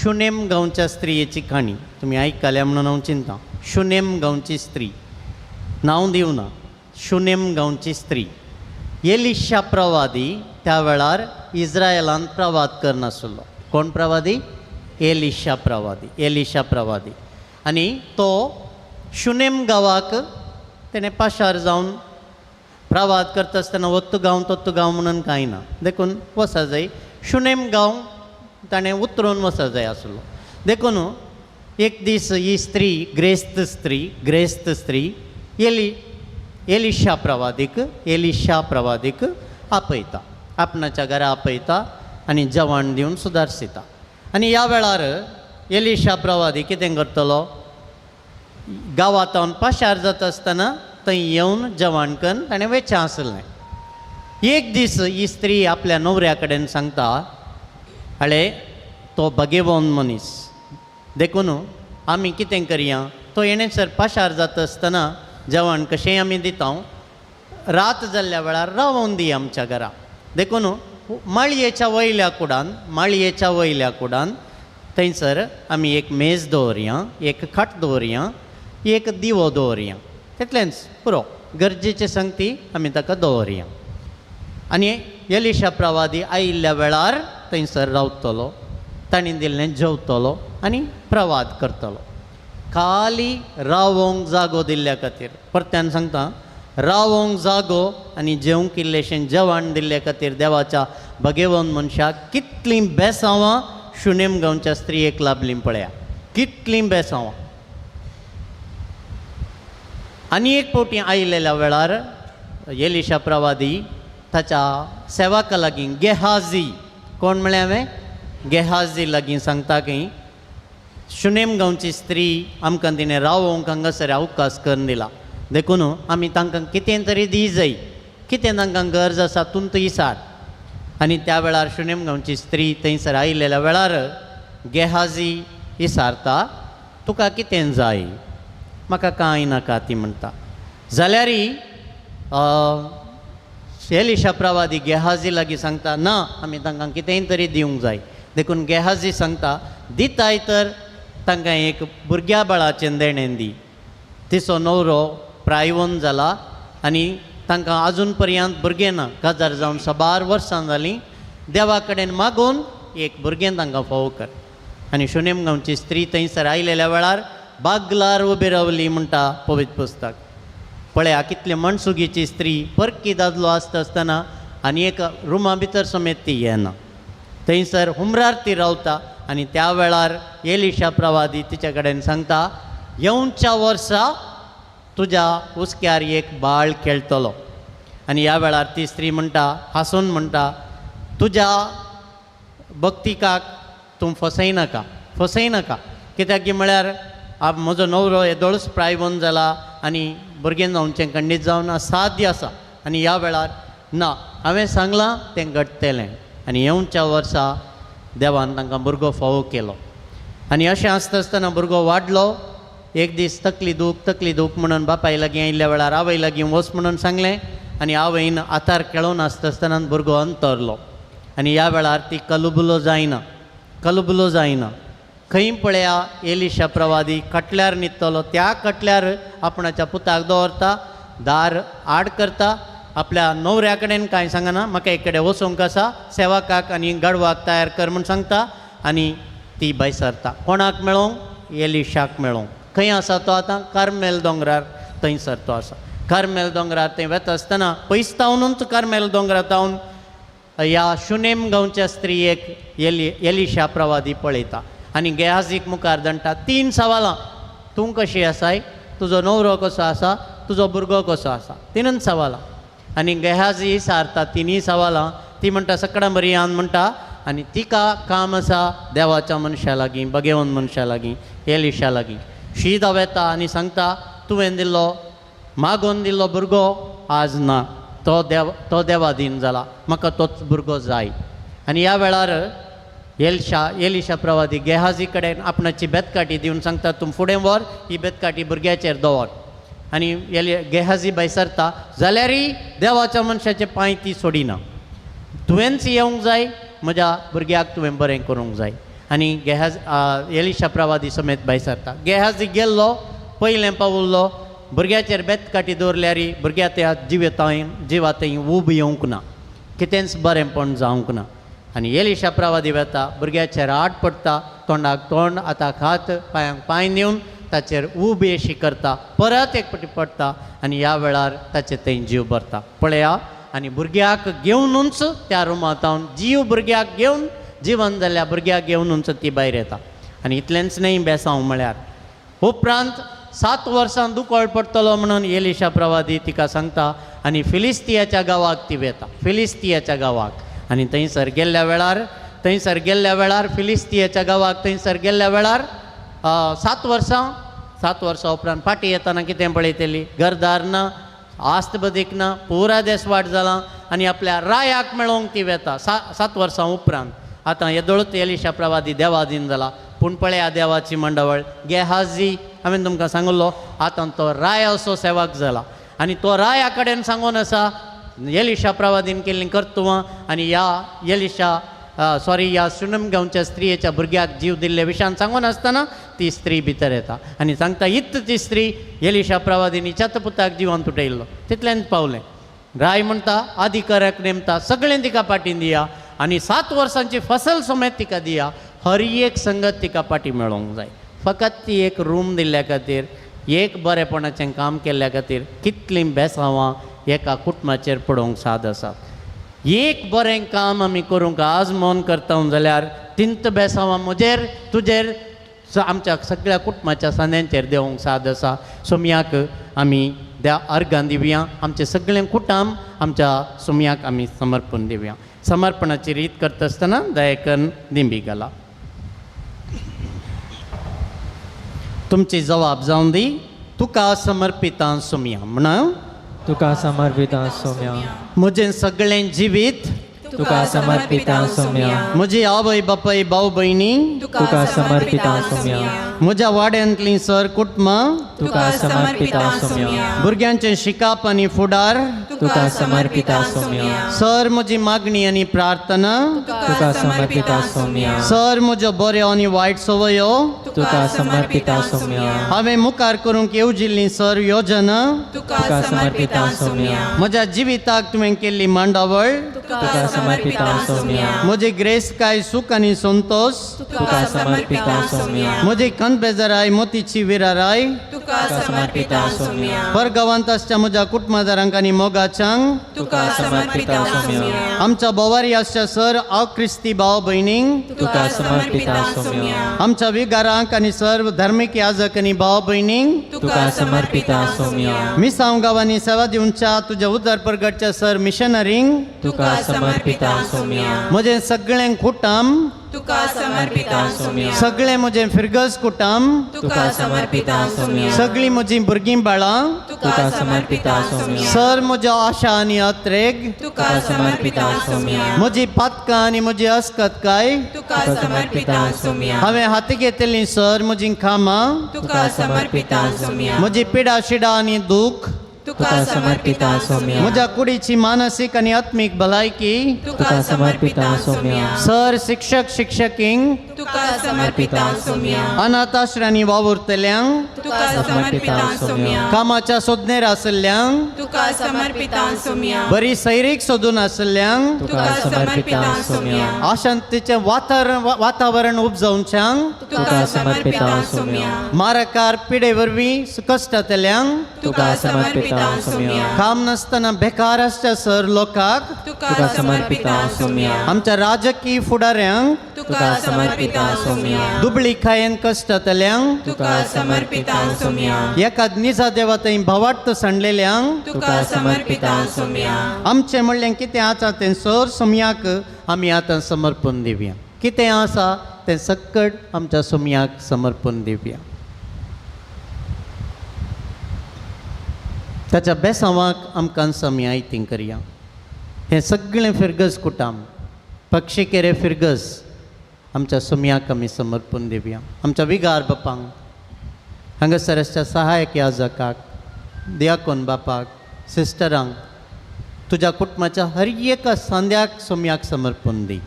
शुनेम गांवच्या स्त्रियेची काणी तुमी आयकल्या म्हणून हांव चिंता. शुनेम गांवची स्त्री नांव दिवं ना शुनेम गांवची स्त्री. एलिशा प्रवादी त्या वेळार इज्रायलांत प्रवाद करनासलो. कोण प्रवादी? एलिशा प्रवादी. एलिशा प्रवादी आनी तो शुनेम गांवाक तेणें पाशार जावन प्रवाद करता आसतना वत्तू गांव म्हणून कांय ना देखून वसा जाय. शुनेम गांव ताणें उतरून वसा जाय आसलो देखून एक दीस ही स्त्री ग्रेस्त स्त्री एलिशा प्रवादीक आपयता आपणाच्या घरा आपयता आनी जेवण दिवन सुदारसिता. आनी ह्या वेळार एलिशा प्रवादी कितें करतलो गांवांत पाशार जाता आसतना थंय येवन जेवण करून ताणें वेचें आसलें. एक दीस ही स्त्री आपल्या न्हवऱ्या कडेन सांगता हळे तो भगेवोन मनीस देखून आमी कितें करया तो येणेसर पाशार जाता आसतना जेवण कशेंय आमी दिता रात जाल्ल्या वेळार रावोवन दी आमच्या घरा. देखून माळयेच्या वयल्या कुडान थंयसर आमी एक मेज दवरया एक खाट दवरया एक दिवो दवरया तितलेंच पुरो गरजेचे संगती आमी ताका दवरया. आनी एलिशा प्रवादी आयिल्ल्या वेळार थंयसर रावतलो तांणी दिल्लें जेवतलो आनी प्रवाद करतलो. खाली रावोंक जागो दिल्ल्या खातीर परत्यान सांगता रावोंक जागो आनी जेवंक इल्लेशें जेवण दिल्ले खातीर देवाच्या भगेवन मनशाक कितलीं बेसांवां शुनेम गांवच्या स्त्रियेक लाभलीं पळया. कितलीं बेसांवां. आनी एक फावटी आयिल्ल्या वेळार एलिशा प्रवादी ताच्या सेवाका लागीं गेहाजी कोण म्हळें हांवें गेहाजी लागीं सांगता की शुनेम गांवची स्त्री आमकां तिणें रावोंक हांगासर अवकाश करून दिला देखून आमी तांकां कितें तरी दी जाय कितें तांकां गरज आसा तुमकां इसार. आनी त्या वेळार शुनेम गांवची स्त्री थंयसर आयिल्ल्या वेळार गेहाजी इसारता तुका कितें जाय म्हाका कांय नाका ती म्हणटा जाल्यार एलिशा प्रवादी गेहाजी लागीं सांगता ना आमी तांकां कितेंय तरी दिवंक जाय देखून गेहाजी सांगता दिताय तर तांकां एक भुरग्या बाळाचें देणें दी तिचो न्हवरो प्रायवून जाला आनी तांकां आजून पर्यंत भुरगें ना काजार जावन 12 वर्सां जालीं देवा कडेन मागून एक भुरगें तांकां फावो कर आनी शुनेम गांवची स्त्री थंयसर आयलेल्या वेळार बागलार उबी रावली म्हणटा पवित्र पुस्तक पळया कितले मणसुगीची स्त्री परकी दादलो आसता आसतना आनी एक रुमा भितर समेत ती येना थंयसर हुमरार ती रावता आनी त्या वेळार एलिशा प्रवादी तिचे कडेन सांगता येवच्या वर्सा तुज्या उस्क्यार एक बाळ खेळटलो आनी ह्या वेळार ती स्त्री म्हणटा हांसून म्हणटा तुज्या भक्तिकाक तूं फसयनाका कित्याक की म्हळ्यार म्हजो न्हवरो येदोळूच प्रायवून जाला आनी भुरगें जावचें खंडीत जावन साध्य आसा आनी ह्या वेळार ना हांवें सांगलां तें घडटलें आनी येवच्या वर्सा देवान तांकां भुरगो फावो केलो आनी अशें आसता आसतना भुरगो वाडलो एक दीस तकली दूख म्हणून बापाय लागीं आयिल्ल्या वेळार आवय लागीं वच म्हणून सांगलें आनी आवयन आतार खेळून आसता आसतना भुरगो अंतरलो आनी ह्या वेळार ती कलुबुलो जायना खंय पळया एलिशा प्रवादी कटल्यार न्हिदतलो त्या कटल्यार आपणाच्या पुताक दवरता दार आड करता आपल्या न्हवऱ्या कडेन कांय सांगना म्हाका एक कडेन वचूंक आसा सेवकाक आनी गाडवाक तयार कर म्हूण सांगता आनी ती भायर सरता कोणाक मेळोंक एलिशाक मेळोंक खंय आसा तो आतां कार्मेल दोंगरार थंयसर तो आसा कार्मेल दोंगरार थंय वता आसतना पयस तावनूच कार्मेल दोंगरार तावन ह्या शुनेम गांवच्या स्त्रीयेक एलिशा प्रवादी पळयता आनी गेहाजीक मुखार धाडटा 3 सवालां तूं कशी आसाय तुजो न्हवरो कसो आसा तुजो भुरगो कसो आसा 3 सवालां आनी गेहाजी सारता 3 सवालां ती म्हणटा सकडा बरी आन म्हणटा आनी तिका काम आसा देवाच्या मनशा लागीं भगेवन मनशा लागीं एलिशा लागीं शीत येता आनी सांगता तुवें दिल्लो मागोवन दिल्लो भुरगो आज ना तो देवाधीन जाला म्हाका तोच भुरगो जाय आनी ह्या वेळार एलिशा प्रवादी गेहाजी कडेन आपणाची बेतकाटी दिवन सांगता तूं फुडें व्हर ही बेतकाटी भुरग्याचेर दवर आनी गेहाजी भायर सरता जाल्यारय देवाच्या मनशाचे पांय ती सोडिना तुवेंच येवंक जाय म्हज्या भुरग्याक तुवें बरें करूंक जाय आनी एलिशा प्रवादी समेत भायर सरता गेहाजी गेल्लो पयलें पावुल्लो भुरग्याचेर बेतकाटी दवरल्यार भुरग्या त्या जिवातय उब येवंक ना कितेंच बरेंपण जावंक ना आनी एलिशा प्रवादी वेता भुरग्याचेर आड पडटा तोंडाक तोंड आताक हात पांयांक पांय दिवन ताचेर उब येशी करता परत एक फावटी पडटा आनी ह्या वेळार ताचे थंय जीव भरता पळया आनी भुरग्याक घेवनूच त्या रुमांतावन जीव भुरग्याक घेवन जिवन जाल्या भुरग्याक घेवनूच ती भायर येता आनी इतलेंच न्हय बेसांव म्हळ्यार उपरांत 7 वर्सां दुकोळ पडटलो म्हणून एलिशा प्रवादी तिका सांगता आनी फिलिस्तियाच्या गांवाक ती वेता फिलिस्तियाच्या गांवाक आनी थंयसर गेल्ल्या वेळार फिलिस्तियाच्या गांवाक थंयसर गेल्ल्या वेळार 7 वर्सां उपरांत फाटीं येताना कितें पळयतली घरदार ना आस्त बदीक ना पुरा देसवाट जाला आनी आपल्या रायाक मेळोवंक ती वेता 7 वर्सां उपरांत आतां येदोळूच एलिशा प्रवादी देवाधीन जाला पूण पळया देवाची मंडवळ गेहाजी हांवें तुमकां सांगलो आतां तो राय असो सेवक जाला आनी तो राया कडेन सांगून आसा एलिशा प्रवादीन केल्लीं कर्तुवां आनी ह्या शुनेम गांवच्या स्त्रियेच्या भुरग्याक जीव दिल्ले विशयान सांगून आसतना ती स्त्री भितर येता आनी सांगता ती स्त्री एलिशा प्रवादीनीच्याच पुताक जिवान तुटयल्लो तितलेंच पावलें राय म्हणटा अधिकाऱ्याक नेमता सगळें तिका पाटीन दिया आनी 7 वर्सांची फसल समेत तिका दिया हर एक संगत तिका पाटी मेळोवंक जाय फकत ती एक रूम दिल्ल्या खातीर एक बरेपणाचें काम केल्ल्या खातीर कितलीं बेसांवां एका कुटुंबाचेर पडोवंक साद आसा एक बरें काम आमी करूंक आज मन करता जाल्यार तिंत बेसांवां म्हजेर तुजेर आमच्या सगळ्या कुटुंबाच्या सांद्यांचेर देवंक साद आसा सोमयाक आमी अर्गां दिवया आमचें सगळें कुटुंब आमच्या सोमयाक आमी समर्पण दिवया समर्पणाची रीत करता आसतना दयेकन दिंबी घाला तुमची जबाब जावन दी तुका समर्पिता सोमया म्हणा तुका समर्पिता सोम्या म्हजें सगळें जिवीत तुका समर्पिता सोम्या म्हजी आवय बापाय भाव भयणी तुका समर्पिता सोम्या म्हज्या वाड्यांतलीं सर कुटुंबां तुका समर्पिता सोम्या भुरग्यांचे शिकाप आनी फुडार तुका समर्पिता सोम्या सर म्हजी मागणी आनी प्रार्थना तुका समर्पिता सोम्या सर म्हज्यो बऱ्यो आनी वायट संवयो तुका समर्पिता सोम्या हांवें मुखार करूंक येवजिल्ली सर योजना तुका समर्पिता सोम्या म्हज्या जिविताक तुवें केल्ली मांडावळ तुका समर्पिता सोम्या म्हजी ग्रेसकाय सूख आनी संतोष तुका समर्पिता सोम्या म्हजी खंत बेजाराय मोतीची विराराय तुका समर्पिता सोम्या परगांवांत आसच्या म्हज्या कुटुंबादारांक आनी मोगाच्यांक तुका समर्पिता सोम्या आमच्या बोवारी आसच्या सर हांव क्रिस्ती भाव भयणींक तुका समर्पिता सोम्या आमच्या विगारांक आनी सर्व धार्मीक याजक आनी भाव भयणींक तुका समर्पिता सोम्या मिसांव गांवांनी सेवा दिवच्या तुज्या उदर परगटच्या सर मिशनरींक तुका समर्पिता सोम्या म्हजें सगळें कुटुंब तुका समर्पिता सोम्या सगळें म्हजें फिरगस कुटुंब तुका समर्पिता सोम्या सगळीं म्हजीं भुरगीं बाळां तुका समर्पिता सोम्या सर म्हज्यो आशा आनी अत्रेग तुका समर्पिता सोम्या म्हजी पातकां आनी म्हजी अस्कतकाय तुका समर्पिता सोम्या हांवें हाती घेतिल्लीं सर म्हजीं कामां तुका समर्पिता सोम्या म्हजी पिडा शिडा आनी दूख तुका समर्पिता सोम्या म्हज्या कुडीची मानसीक आनी आत्मीक भलायकी तुका समर्पिता सोम्या सर शिक्षक शिक्षकींक तुका समर्पिता सोम्या अनाथ आश्रयांनी वावुरतल्यांक तुका समर्पिता सोम्या कामाच्या सोदनेर आसल्ल्यांक तुका समर्पिता सोम्या बरी सैरीक सोदून आसल्ल्यांक तुका समर्पिता सोम्या अशांतीचें वातावरण उपजावच्यांक तुका समर्पिता सोम्या मारकार पिडे वरवीं कश्टांतल्यांक तुका समर्पिता सोम्या काम नासतना बेकार आसच्या सर लोकांक तुका समर्पिता सोम्या आमच्या राजकीय फुडाऱ्यांक तुका समर्पिता सोम्या दुबळी खायेन कश्टांतल्यांक तुका समर्पिता सोम्या एकाद निजा देवा थंय भवाट सांडलेल्यांक तुका समर्पिता सोम्या आमचें म्हणलें कितें आसा तें सर सोम्याक आमी आतां समर्पण दिवया कितें आसा तें सक्कट आमच्या सोम्याक समर्पण दिवया ताच्या बेसांवाक आमकां सोम्या इतीं करया हें सगळें फिरगस कुटुंब पक्षी केरे फिरगस आमच्या सोम्याक आमी समर्पण दिवया आमच्या विगार बापांक हांगासर आसच्या सहायक याजकाक दियाकोन बापाक सिस्टरांक तुज्या कुटुंबाच्या हर एका सांद्याक सोम्याक समर्पण दी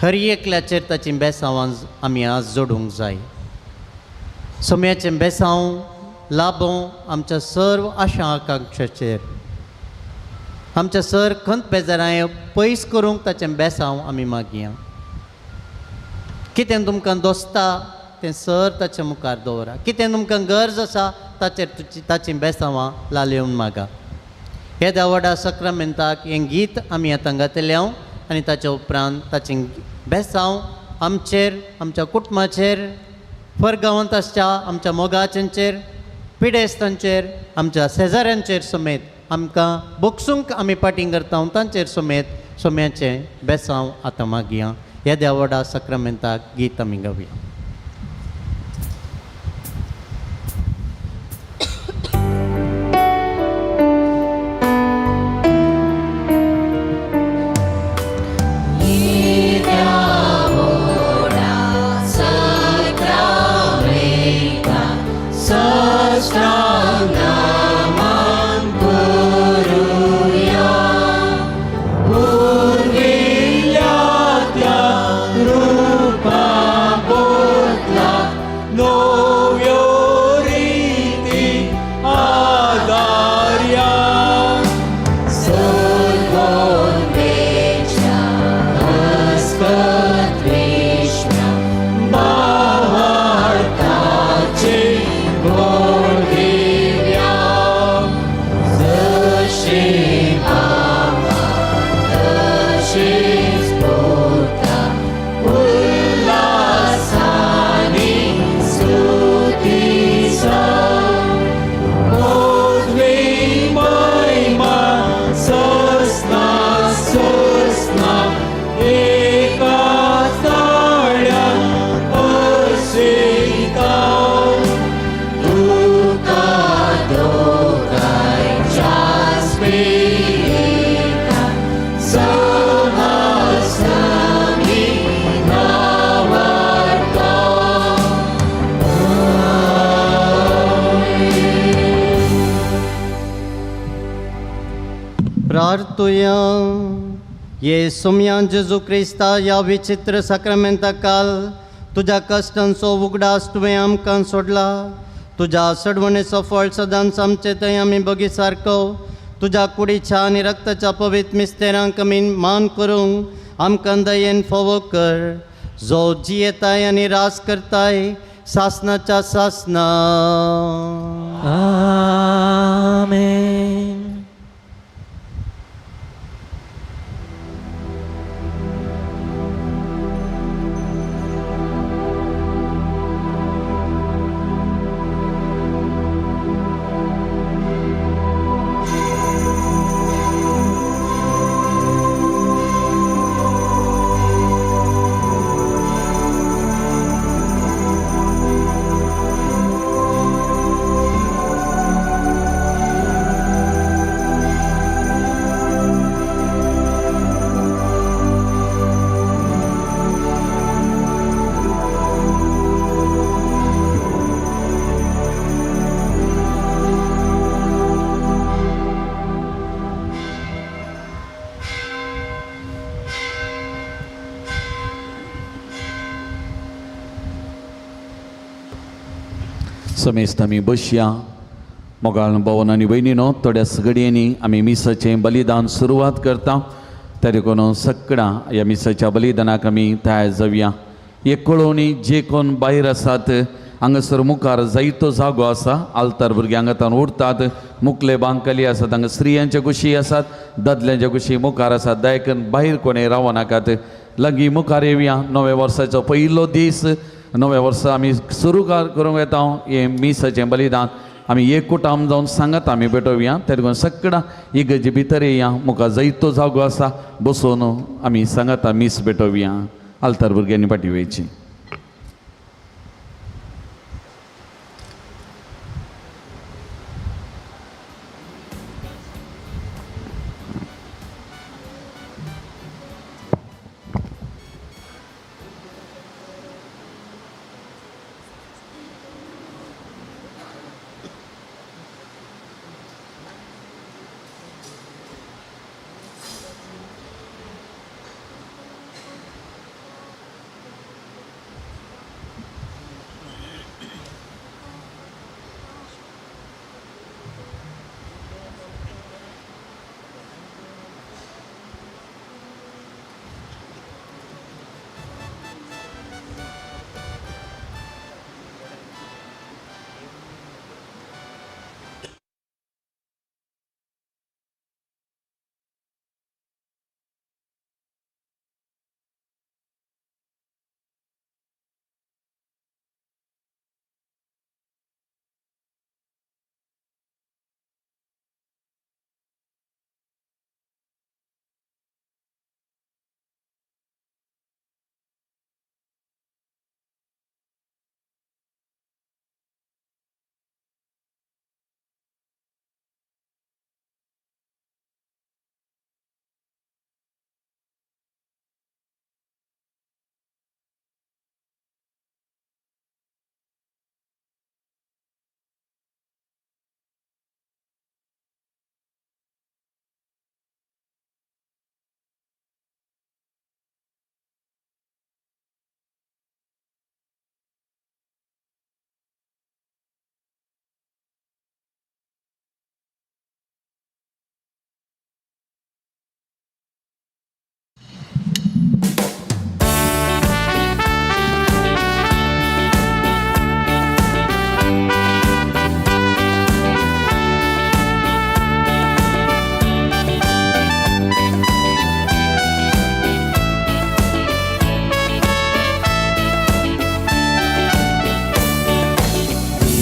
हर एकल्याचेर ताची बेसांवां आमी आज जोडूंक जाय सोम्याचें बेसांव लाभो आमच्या सर्व आशा आकांक्षाचेर आमच्या सर खंत बेजाराय पयस करूंक ताचें बेसांव आमी मागया कितें तुमकां दोसता तें सर ताच्या मुखार दवरा कितें तुमकां गरज आसा ताचेर ताचीं बेसांवां लालयेवन मागा हे देवाडा सक्रामेंताक हें गीत आमी आतां घातल्या आनी ताच्या उपरांत ताचें बेसांव आमचेर आमच्या कुटुंबाचेर परगांवांत आसच्या आमच्या मोगाच्यांचेर पिडेस्तांचेर आमच्या शेजाऱ्यांचेर समेत आमकां बोगसूंक आमी पाटींग करता तांचेर समेत सोम्याचें बेसांव आतां मागया ह्या देवाडा सक्रामेंताक गीत आमी गावया रूपा आभारतुया येसुम्या जेजू क्रिस्ता या विचित्र साक्रामेंता काल तुझ्या कश्टांचो उगडास तुवें आमकां सोडला. तुझ्या सडवणेचो फळ सदांच आमचे थंय आमी बगी सारको तुझ्या कुडीच्या आनी रक्ताच्या पवित्र मिस्तेरांक आमी मान करूंक आमकां दयेन फोवो कर. जो जियेताय आनी रास करताय सासनाच्या सासना. आमेन. समेस्त आमी बसया. मोगाळ भवन आनी भयणीनो, थोड्याच घडयेंनी आमी मिसाचें बलिदान सुरवात करता. त्या देखून सगळ्या ह्या मिसाच्या बलिदानाक आमी तयार जावया. हे कळोवणी जे कोण भायर आसात हांगासर मुखार जायतो जागो आसा. आल्तार भुरग्यांक आतां उरतात. मुखले बांकली आसात, हांगा स्त्रियांच्या कुशी आसात, दादल्यांच्या कुशी मुखार आसात. दयकन भायर कोणें रावनाकात. लागीं मुखार येवया. नव्या वर्साचो पयलो दीस, नव्या वर्सा आमी सुरू करूंक येता हें मिसाचें बलिदान. आमी एक कुटाम जावन सांगात आमी भेटोवया. त्या देखून सगळ्या इगर्जे भितर येया. मुखार जायतो जागो आसा, बसून आमी सांगाता मीस भेटोवया. आल्तार भुरग्यांनी फाटीं वयची.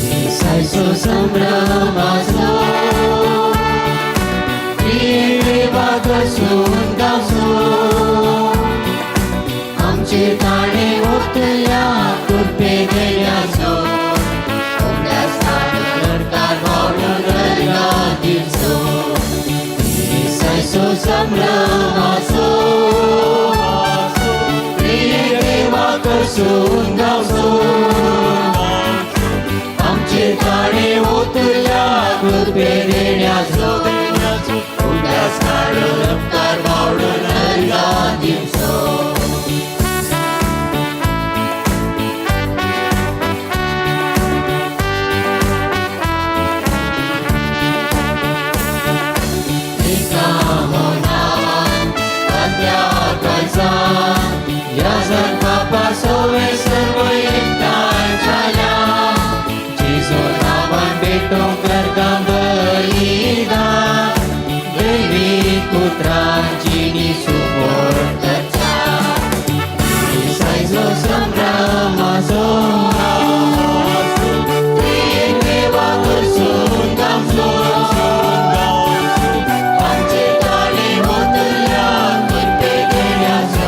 Iisus संभ्रमाचो देवा कसून गावचो आमचे ताणे ओतल्या कृपे देण्याचो सरकार वावरून दिवचो इसायचो संभ्रमाचो देवा कसून गावचो ताणे ओतल्या कृपे देण्याचो उगडास काढून उपकार वावडून नरकात दिवसो याजन पापा सोवे सर्व एकठांय झाल्या जेजो नावान भेटूंक नरकां बलिदान दैवीक पुत्रांची निसुमोर करता ईसाईचो संभ्रमाचो त्रिएक देवा कडसून गावचो आमचे ताळे होतल्या कृपे देण्याचो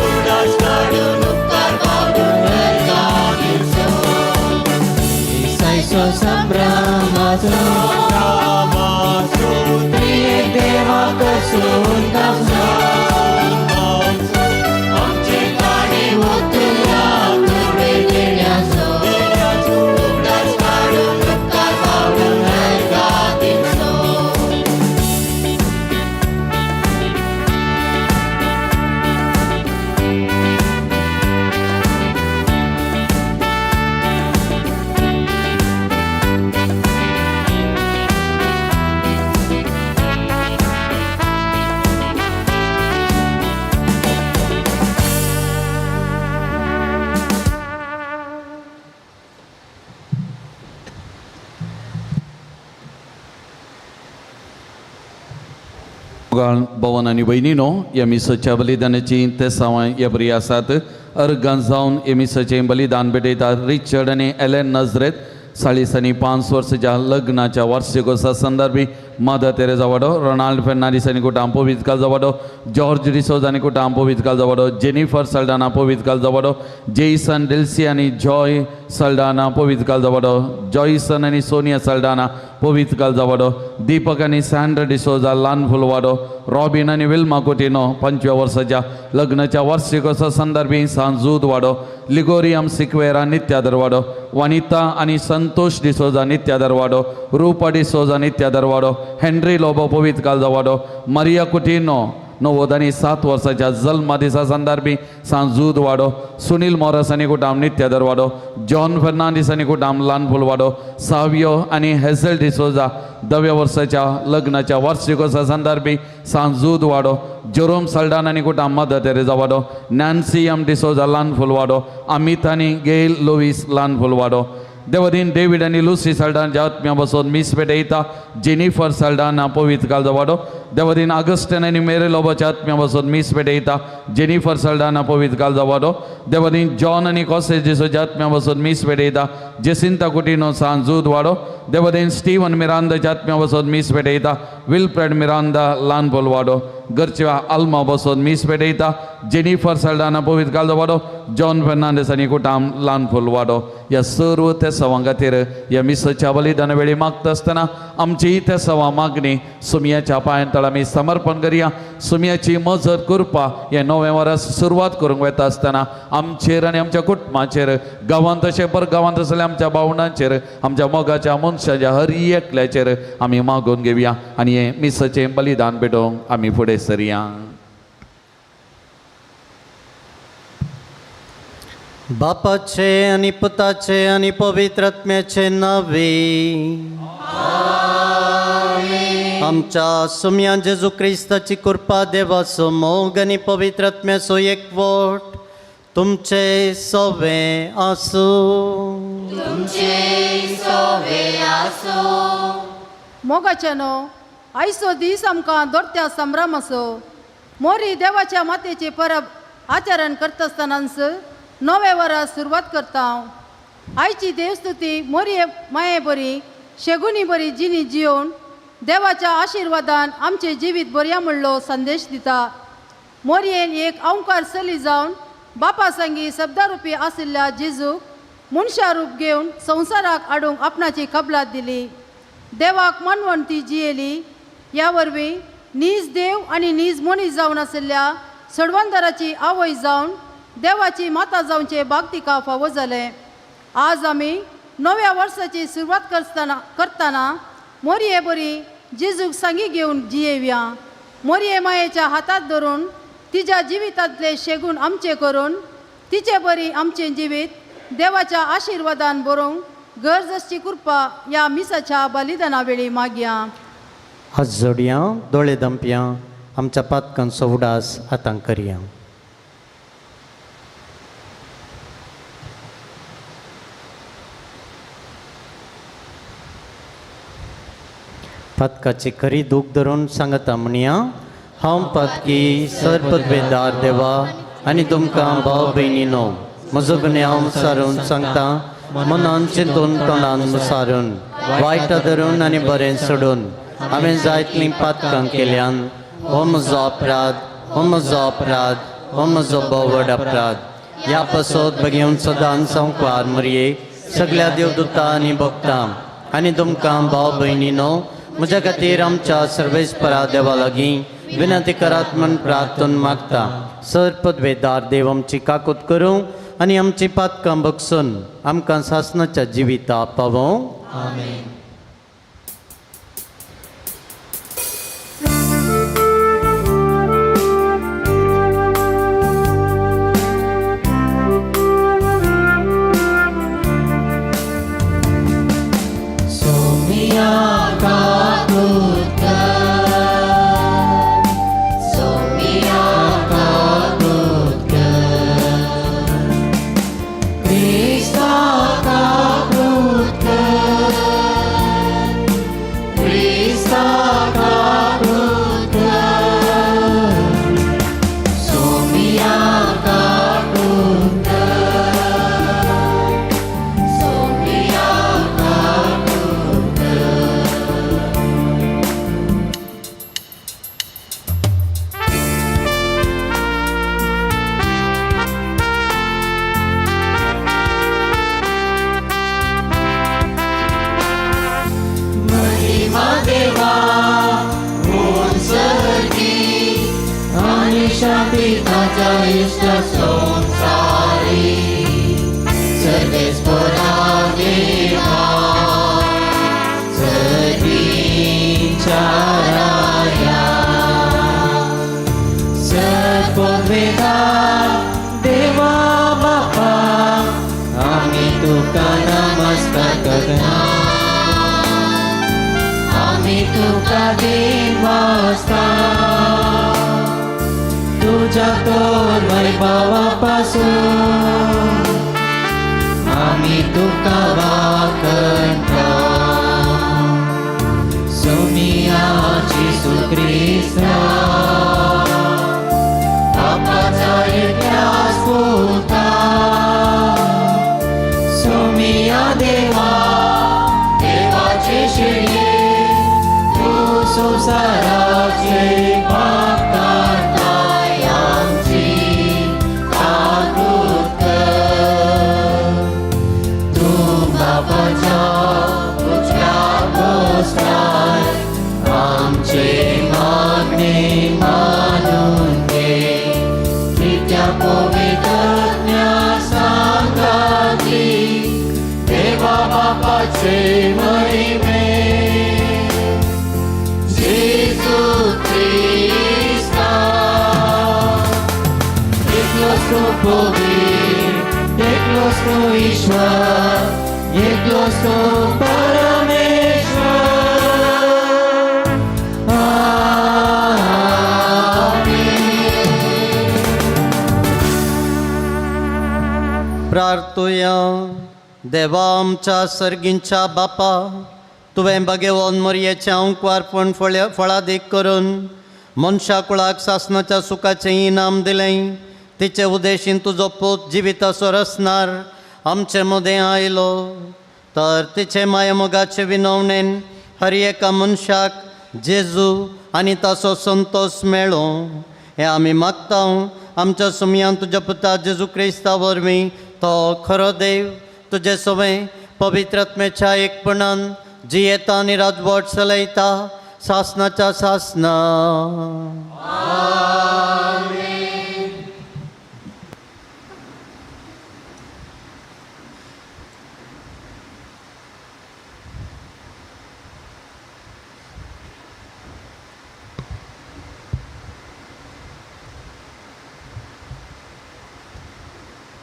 उगडास काढून उपकार वावडून नरकात दिवसो ईसाईचो संभ्रमाचो त्रिएक देवा कडसून गावचो आमचे ताळे होतल्या कृपे देण्याचो उगडास काढून उपकार वावडून नरकात दिवसो भवन आणि बहिणीनो या मिसाच्या बलिदानाची ते सावां या बरी आसात अर्गां जावन या मिसाचें बलिदान भेटयतात रिचर्ड आनी एलेन नजरेत 5 वर्साच्या लग्नाच्या वार्षिकोत्सवा संदर्भी मदर तेरेजा वाडो रोनाल्ड फेर्नांडीस आनी कुटाम पवित्र कालचा वाडो जॉर्ज डिसोज आनी कुटाम पवित्र कालचा वाडो जेनिफर सल्डाना पवित्र कालचा वाडो जेसन डेल्सी आनी जॉय सल्डाना पवित्र कालचा वाडो जॉयसन आनी सोनिया सल्डाना पवित्र कालचा वाडो दीपक आनी सॅन्ड्रा डिसोजा ल्हान फूल वाडो रॉबिन आनी विल्मा कोटिनो 25 वर्साच्या लग्नाच्या वार्षिकोत्सवा संदर्भी सांजूद वाडो लिगोरियम सिक्वेरा नित्यादर वाडो वनिता आनी संतोष डिसोजा नित्यादर वाडो रूपा डिसोजा नित्यादर वाडो हेनरी लोबो पवित्र कालचा वाडो मारिया कुटिनो 90 आनी 7 वर्साच्या जल्मा दिसा संदर्भी सांजूद वाडो सुनील मोरस आनी कुटाम नित्यादर वाडो जॉन फेर्नांडीस आनी कुटाम ल्हान फूल वाडो सावियो आनी हेझल डिसोजा 10 वर्साच्या लग्नाच्या वार्षिकोत्सवा संदर्भी सांजूद वाडो जेरोम सल्डान आनी कुटाम मदर तेरेजा वाडो नॅन्सी एम डिसोजा ल्हान फूल वाडो अमित आनी गेल लोवीस ल्हान फूल वाडो देवदीन डेविड आनी लुसी सल्डानच्या आत्म्या बसोन मीस पेटयता जेनिफर सल्डाना पवित्र कालचा वाडो देवदीन अगस्टन आनी मेरे लोबाच्या आत्म्या बसोन मीस पेटयता जेनिफर सल्डाना पवित्र कालचा वाडो देवदीन जॉन आनी कॉसेज डिसोच्या आत्म्या बसोन मीस पेटयता जेसिंता कुटिनो सांजूद वाडो देवदीन स्टीवन मिरांदाच्या आत्म्या बसोन मीस पेटयता विल्फ्रेड मिरांदा ल्हान फूल वाडो घरच्या आल्मा बसोन मीस पेटयता जेनिफर सल्डाना पवित्र कालचा वाडो जॉन फेर्नांडीस आनी कुटाम ल्हान फूल वाडो ह्या सर्व त्या सवां खातीर ह्या मिसाच्या बलिदाना वेळी मागता आसतना आमची त्या सवां मागणी सुमयाच्या पांयां तळ आमी समर्पण करया सुमयाची मजत करपा हे नवें वर्स सुरवात करूंक वता आसतना आमचेर आनी आमच्या कुटुंबाचेर गांवांत तशें परगांवांत आसलेल्या आमच्या भावंडांचेर आमच्या मोगाच्या मनशाच्या हर एकल्याचेर आमी मागून घेवया आनी हें मिसाचें बलिदान भेटोवंक आमी फुडें सरया. बापाचे आणि पुताचे आणि पवित्रात्म्याचे नावे आमच्या सुम्या जेजू क्रिस्ताची कृपा देवाचो मोग आणि पवित्रात्म्याचो एकवट तुमचे सवे आसूं. मोगाच्यानो आयचो दीस आमकां दोरत्या संभ्रम असो मोरी देवाच्या मातेची परब आचरण करता आसतनाच नवे वरास सुरवात करता. आयची देवस्तुती मोरी माये बरी शेगुनी बरी जिनी जियोन देवाच्या आशिर्वादान आमचे जिवीत बऱ्या म्हणलो संदेश दिता. मोरयेन एक ओंकार चली जावन बापा संगी शब्दारुपी आशिल्ल्या जेजूक मनशा रूप घेवन संवसाराक हाडूंक आपणाची कबलात दिली. देवाक मनवंती जियेली. ह्या वरवीं नीज देव आनी नीज मनीस जावन आशिल्ल्या सडवंदराची आवय जावन देवाची माता जावचे भाग तिका फावो जालें. आज आमी नव्या वर्साची सुरवात करतना मोरये बरी जेजूक सांगी घेऊन जियेवया. मोरये मायेच्या हातात धरून तिच्या जिवितातले शेगून आमचे करून तिचे बरी आमचे जिवीत देवाच्या आशीर्वादान बरोवंक गरजची कृपा या मिसाच्या बलिदाना वेळी मागया. हात जोडया, दोळे दंपया, आमच्या पातकांचो उडास आतां करया. पातकाची खरी दूख धरून सांगता म्हणया, हांव पातकी सरपदवेदार देवा आनी तुमकां भाव भयणीनो, म्हजो गुन्यांव सारून सांगता, मनान चिंतून तोंडान मुसारून वायटा धरून आनी बरें सोडून हांवें जायतलीं पातकां केल्यान हो म्हजो अपराध, हो म्हजो अपराध, हो म्हजो बोवड अपराध. ह्या पासत बेगीन सदां संवकार मरये सगळ्या देवदूतां आनी भक्तां आनी तुमकां भाव भयणीनो, म्हज्या खातीर आमच्या सर्वेस्परा देवा लागीं विनंती करात म्हण प्रार्थून मागता. सरपदवेदार देव आमची काकूत करूं आनी आमची पातकां बगसून आमकां सासणाच्या जिविता पावों. आमेन. देवा बापा, आम्ही तुका नमस्कार करता, आम्ही तुका देवास्ता, तुझ्या तोर वैभवापासून आम्ही तुका वाकणता. सोमियाची सुख्रिस्ता पापाचा इतिहास बोलता. सोमिया देवा, देवाचे शेळये, तू संसाराचे पाप काढताय आमची काकूत कर. तू बापाच्या उजव्या बसलाय, आमचे मागणे मानून घे. त्या पवित्रज्ञा सांगाती देवा बापाचे महिमे. जेजू ख्रिस्ता, एकलोच तो पवित्र, एकलोच तो ईश्वर, एकलोच तो परमेश्वर. प्रार्थुया. देवा आमच्या सर्गींच्या बापा, तुवें भगेवन मोरयेचें अंकवारपण फळादीक करून मनशा कुळाक सासणाच्या सुखाचें इनाम दिलें. तिचे उदेशीन तुजो पूत जिविताचो रचणार आमचे मदें आयलो, तर तिचे मायमोगाचे विनवणेन हर एका मनशाक जेजू आनी ताचो संतोष मेळो. हें आमी मागता आमच्या सुमयान तुज्या पुता जेजू क्रिस्ता वरवीं. तो खरो देव तुजे सवें पवित्रात्मेच्या एकपणान जियेता आनी राजवट चलयता सासणाच्या सासना.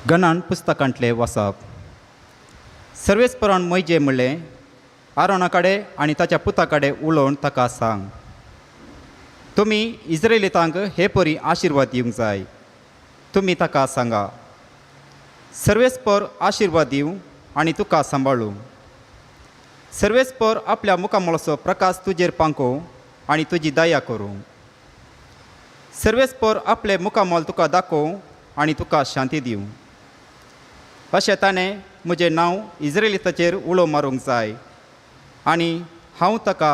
गणान पुस्तकांतले वचप. सर्वेस्परान मोइजे म्हणलें, आरोना कडेन आनी ताच्या पुता कडेन उलोवन ताका सांग, तुमी इस्रायलितांक हे परी आशिर्वाद दिवंक जाय. तुमी ताका सांगा, सर्वेस्पर आशिर्वाद दिवं आनी तुका सांबाळूं. सर्वेस्पर आपल्या मुखामळाचो प्रकाश तुजेर पांकोव आनी तुजी दया करूं. सर्वेस्पर आपले मुखामोल तुका दाखोव आनी तुका शांती दिवं. अशें ताणें म्हजें नांव इस्रायलिताचेर उलो मारूंक जाय आनी हांव ताका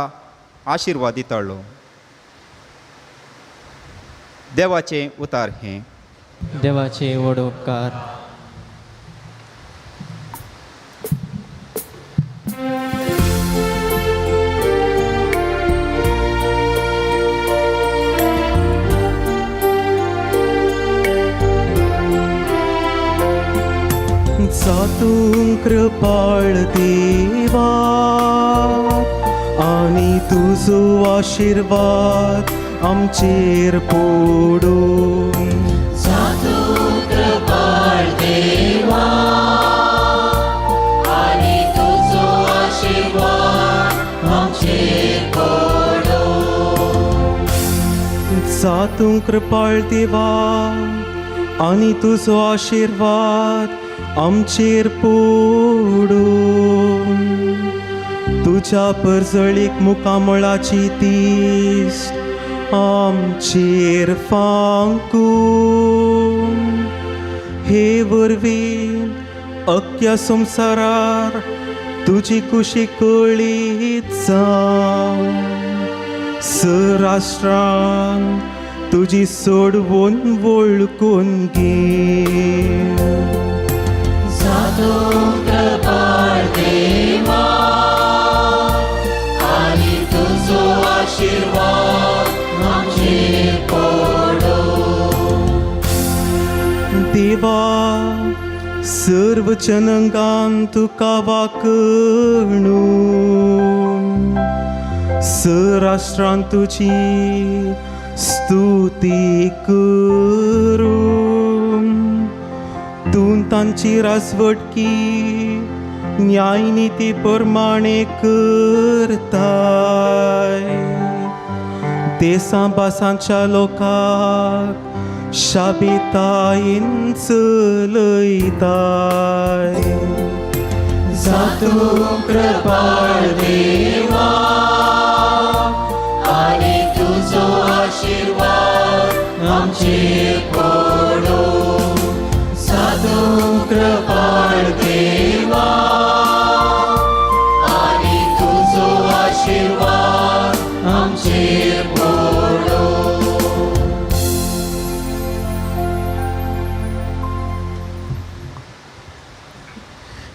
आशिर्वाद दितलो. देवाचें उतार हें. देवाचे व्हड उपकार. जातूं कृपाळ देवा आनी तुजो आशिर्वाद आमचेर पडूं. कृपाळ देवा आनी तुजो आशिर्वाद आमचेर पडो. जातूं कृपाळ देवा आनी तुजो आशिर्वाद आमचेर पडूं. तुज्या परजळीक मुखामळाची तिस्त आमचेर फांकूं. हे वरवीं अख्ख्या संवसारार तुजी खुशी कळीत जावं. राष्ट्रांक तुजी सोडवून वळखून घे. कृपाळ देवा आनी तुजो आशिर्वाद आमचेर पडो. देवा सर्व जनांगांक तुका वाखणूं. राष्ट्रांत तुजी स्तुती करूं. तूं तांची राजवटकी न्याय नीती प्रमाणे करताय. देसां भासांच्या लोकांक शाबेतायेन चलयताय. जातूं कृपाळ देवा आनी तुजो आशिर्वाद आमचेर पडो. जातूं कृपाळ देवा आनी तुजो आशिर्वाद आमचेर पडो.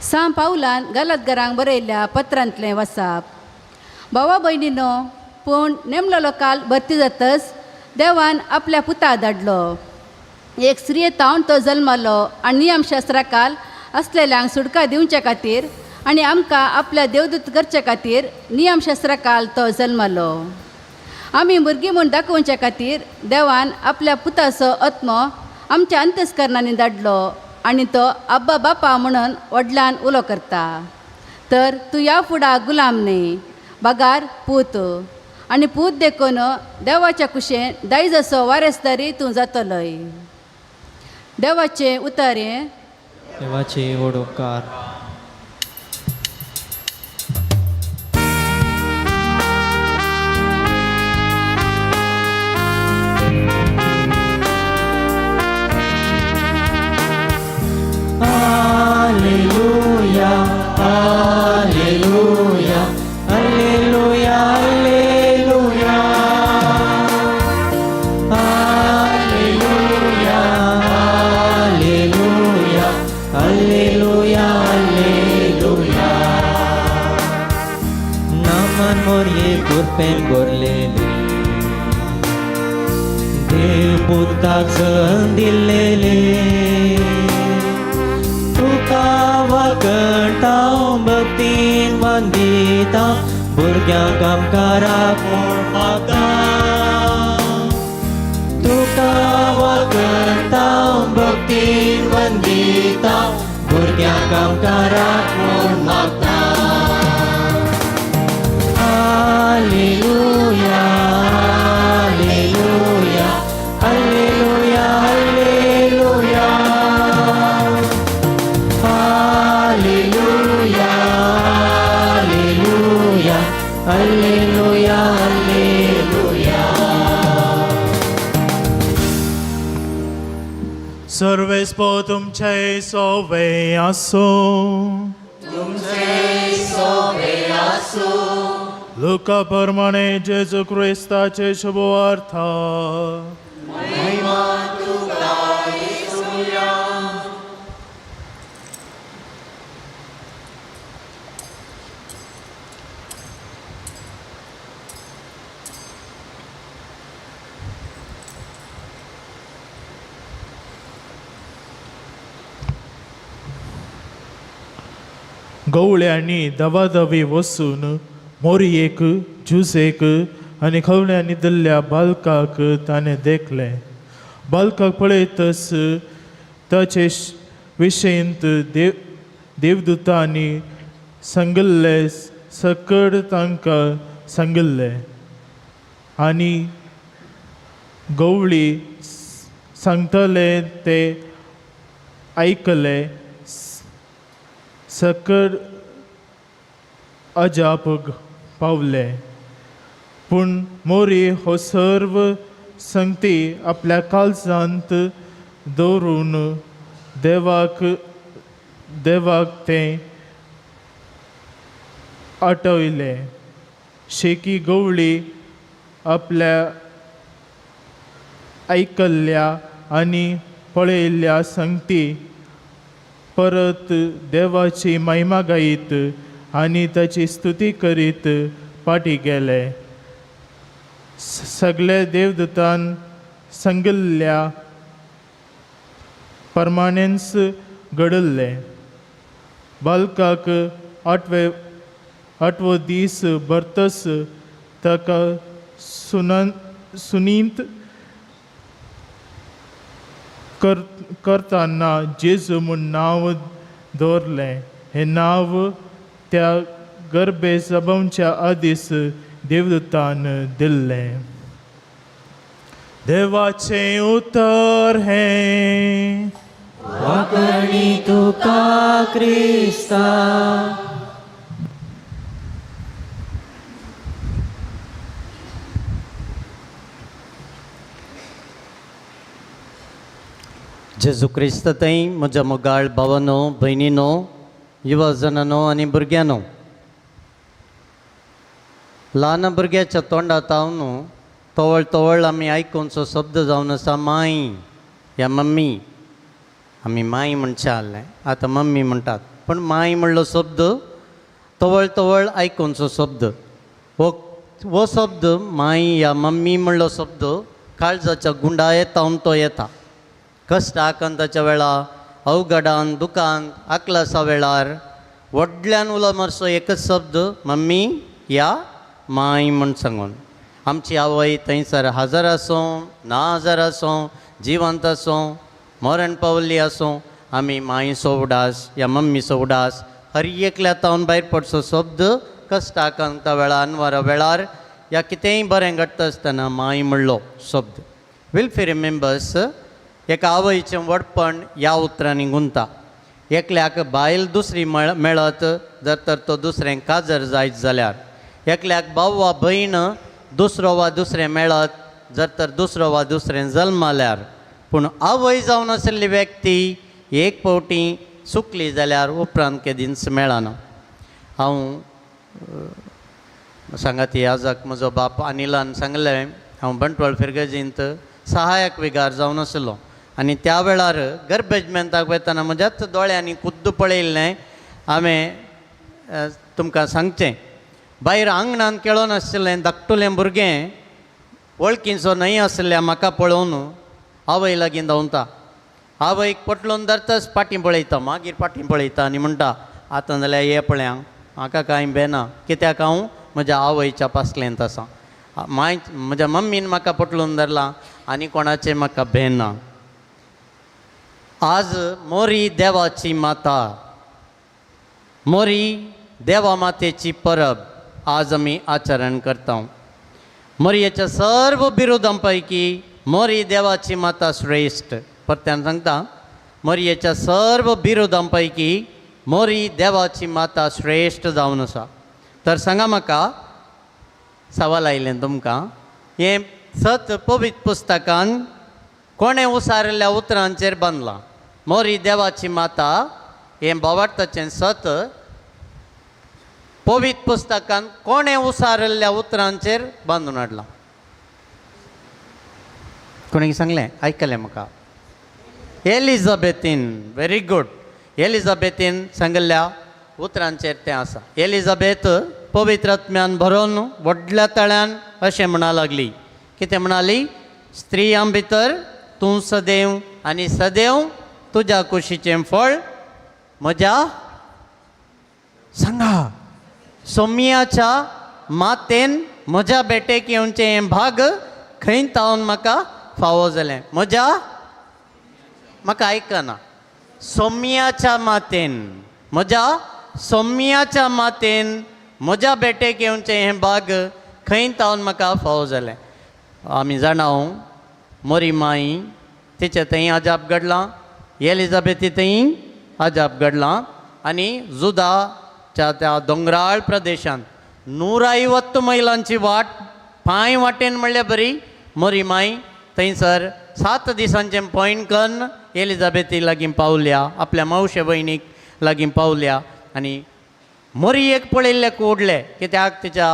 सांत पावलान गलातकारांक बरयल्ल्या पत्रांतलें वचप. भावा भयणीनो, पूण नेमलेलो काल भरती जातच देवान आपल्या पुता धाडलो. एक स्त्रिये तावन तो जल्मलो आनी नियमशास्त्रा काल असलेल्यांक सुटका दिवचे खातीर आनी आमकां आपल्या देवदूत करचे खातीर नियमशास्त्रा काल तो जल्मलो. आमी भुरगीं म्हूण दाखोवचे खातीर देवान आपल्या पुताचो आत्मो आमच्या अंतस्करणांनी धाडलो आनी तो अब्बा बापा म्हणून व्हडल्यान उलो करता. तर तूं ह्या फुडा गुलाम न्ही, बगार पूत. आनी पूत देखून देवाच्या कुशेन दायजाचो वारेसदारी तूं जातलोय. देवाचें उतर हें. देवाचे व्हड उपकार. Alleluia, alleluia, alleluia, alleluia. Alleluia, alleluia, alleluia, alleluia. नामान मोरये कुरपेन गोरलेले देव पुताक जन दिल्लेले. तुका वगळटा भक्तीन वंदिता भुरग्यांक कामकाराक म्हणपाका. तुका वगळटा भक्ती वतीन वंदिता भुरग्यांक आमकाराक म्हूण मागता hallelujah hallelujah hallelujah hallelujah hallelujah hallelujah hallelujah सर्वेस्पो तुमचे सोवे आसो लुका प्रमाणे जेजू क्रिस्ताचे शुभवार्थ गवळ्यांनी दबादबी वचून मोरयेक जुसेक आनी खवल्यांनी दिल्ल्या बालकाक ताणें देखलें बालकाक पळयतच ताचे विशयंत देवदूतांनी सांगिल्ले सकड तांकां सांगिल्लें आनी गवळी सांगतले ते आयकले सकड अजाप पावले पूण मोरी हो सर्व संगती आपल्या काळजांत दवरून देवाक ते आटयले शेकी गवळी आपल्या आयकल्ल्या आनी पळयल्ल्या संगती परत देवाची महिमा गायीत आनी ताची स्तुती करीत फाटी गेले सगळे देवदूतान सांगिल्ल्या प्रमाणेच घडले बालकाक आठवो दीस भरतस ताका सुनीत करताना जेजू म्हूण नांव दवरलें हें नांव त्या गर्भे सभांच्या आदीस देवदूतान दिल्लें देवाचें उतर हें वाकणी तुका क्रिस्ता जेजू क्रिस्त थंय म्हज्या मोगाळ भावांनो भयणीनो युवजनांनो आनी भुरग्यांनो ल्हान भुरग्याच्या तोंडांत न्हू तवळ तवळ आमी आयकूनचो शब्द जावन आसा माय या मम्मी आमी माय म्हणचे आसलें आतां मम्मी म्हणटात पण माय म्हणलो शब्द तवळ तवळ आयकूनचो शब्द हो शब्द माय या मम्मी म्हणलो शब्द काळजाच्या गुंडायेतावन तो येता कश्ट आकांताच्या वेळार अवघडान दुखान आकलासा वेळार व्हडल्यान उलो मारसो एकच शब्द मम्मी या माय म्हण सांगून आमची आवय थंयसर हजार आसूं ना हजार आसूं जिवंत आसूं मरण पावल्ली आसूं आमी मायचो उडास या मम्मीचो उडास हर एकल्यातावन भायर पडचो शब्द कश्ट आकांता वेळार अनवरा वेळार या कितेंय बरें घडटा आसतना माय म्हणलो शब्द विल रिमेंबर्स एका आवयचें व्हडपण ह्या उतरांनी गुंता एकल्याक बायल दुसरी मेळत जर तर तो दुसऱ्यांक काजर जायत जाल्यार एकल्याक भाव वा भयण दुसरो वा दुसरें मेळत जर तर दुसरो वा दुसरें जल्माल्यार पूण आवय जावन आशिल्ली व्यक्ती एक फावटी सुकली जाल्यार उपरांत केदींच मेळना हांव सांगाती आजाक म्हजो बाप अनिलान सांगलें हांव बंटवाळ फिरगजींत सहायक विगार जावन आशिल्लो आनी त्या वेळार गर्भजमेंताक वयताना म्हज्याच दोळ्यांनी खुद्द पळयल्लें हांवें तुमकां सांगचें भायर आंगणान खेळोन आशिल्लें धाकटुलें भुरगें वळखीचो न्हय आशिल्ल्या म्हाका पळोवन आवय लागीं धांवता आवयक पटलोवन धरताच फाटीं पळयता मागीर फाटीं पळयता आनी म्हणटा आतां जाल्यार हे पळय म्हाका कांय बेना कित्याक हांव म्हज्या आवयच्या पासलेंत आसा म्हज्या मम्मीन म्हाका पटलोवन धरला आनी कोणाचें म्हाका भेन ना आज मोरी देवाची माता, मोरी देवा मातेची परब आज आम्ही आचरण करता. मोरयेच्या सर्व बिरुदांपैकी मोरी देवाची माता श्रेष्ठ. परत्यान सांगता, मोरयेच्या सर्व बिरुदांपैकी मोरी देवाची माता श्रेष्ठ जावन आसा. तर सांगा म्हाका, सवाल आयलें तुमकां, हें सत पवित्र पुस्तकान कोणें उसारिल्ल्या उतरांचेर बांदलां? मोरी देवाची माता हें भावार्थाचें सत पवित्र पुस्तकान कोणें उसारिल्ल्या उतरांचेर बांदून हाडलां? कोणी सांगलें? आयकलें म्हाका? एलिझाबेथीन. Very good. एलिझाबेथीन सांगिल्ल्या उतरांचेर तें आसा. एलिझाबेथ पवित्र आत्म्यान भरोवन व्हडल्या तळ्यान अशें म्हणा लागली. कितें म्हणाली? स्त्रियां भितर तूं सदैव आनी सदैव तुज्या कुशीचें फळ म्हज्या सांगा सोम्याच्या मातेन म्हज्या बेटेक येवचें हें भाग खंय तावन म्हाका फावो जालें. म्हज्या, म्हाका आयकना, सोम्याच्या मातेन, म्हज्या सोम्याच्या मातेन म्हज्या बेटेक येवचें हें भाग खंय तावन म्हाका फावो जालें. आमी जाणाव मोरी माई तिचे थंय अजाप घडलां, एलिझाबेथी थंय अजाप घडलां, आनी जुदाच्या त्या दोंगराळ प्रदेशांत 150 मैलांची वाट पांय वाटेन म्हणल्यार बरी मोरी माई थंयसर 7 दिसांचें पॉयंट करून एलिझाबेथी लागीं पावल्या, आपल्या मावशे भयणीक लागीं पावल्या. आनी मोरयेक पळयल्ले कुडले, कित्याक तिच्या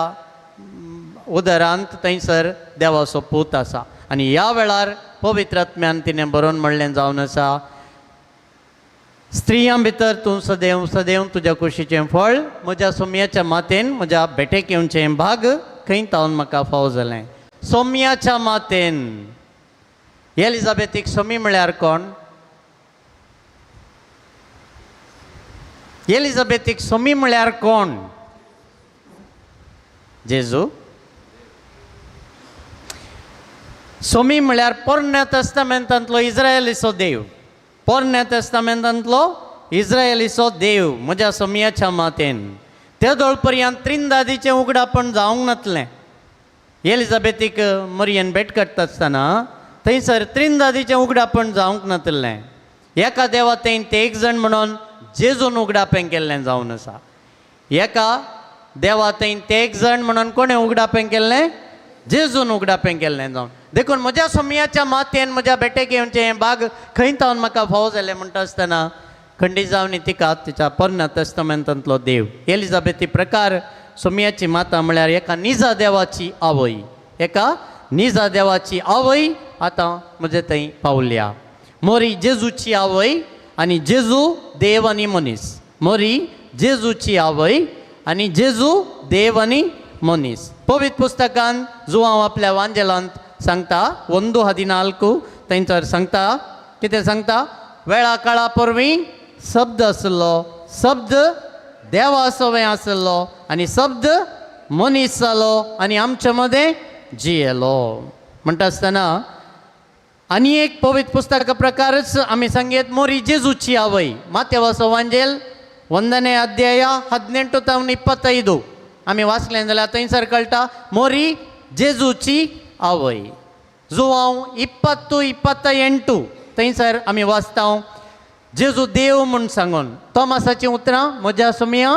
उदरांत थंयसर देवाचो पूत आसा. आनी ह्या वेळार पवित्र आत्म्यान तिणें बरोवन म्हणलें जावन आसा, स्त्रियां भितर तूं सदैव सदैव तुज्या कुशीचें फळ म्हज्या सोम्याच्या मातेन म्हज्या बेटेक येवचें भाग खंय तावन म्हाका फावो जालें. सोम्याच्या मातेन. एलिझाबेथीक सोमी म्हळ्यार कोण? एलिझाबेथीक सोमी म्हळ्यार कोण? जेजू. सोमी म्हळ्यार पोरण्या तेस्तामेंतांतलो इस्रायेलीचो देव. पोरण्या तेस्तामेंतांतलो इस्रायेलीचो देव म्हज्या सोम्याच्या मातेन. ते दोळ पर्यंत त्रिंदादीचें उगडापण जावंक नातलें. एलिझाबेथीक मोरयेन भेट करता आसतना थंयसर त्रिंदादीचें उगडापण जावंक नातलें. एका देवा थंय ते एक जण म्हणून जेजून उगडापें केल्लें जावन आसा. एका देवा थंय ते एक जण म्हणून कोणें उगडापें केल्लें? जेजून उगडापें केल्लें जावन. देखून म्हज्या सोम्याच्या मातेन म्हज्या बेटेक येवचें हें भाग खंय तावन म्हाका फावो जालें म्हणटा आसतना खंडी जावनी तिका तिच्या पोरण्या तेस्तामेंतांतलो देव. एलिझाबेथी प्रकार सोम्याची माता म्हळ्यार एका निजा देवाची आवय. एका निजा देवाची आवय आतां म्हजे थंय पावल्या. मोरी जेजूची आवय आनी जेजू देव आनी मनीस. मोरी जेजूची आवय आनी जेजू देव आनी मनीस. पवित्र पुस्तकान जो हांव आपल्या वांजेलांत सांगता 1:14 थंयसर सांगता, कितें सांगता? वेळा काळा परवीं शब्द आसलो, शब्द देवा सोवें आसलो आनी शब्द मनीस जालो आनी आमचे मदें जियेलो. म्हणटा आसतना आनी एक पवित्र पुस्तका प्रकारच आमी सांगेत मोरी जेजूची आवय. मातेवाचो वांजेल 1 अध्याय 18-25 आमी वाचलें जाल्यार थंयसर कळटा मोरी जेजूची आवय. जो हांव 20-28 थंयसर आमी वाचता जेजू देव म्हूण सांगून. तोमासाचीं उतरां म्हज्या सोम्या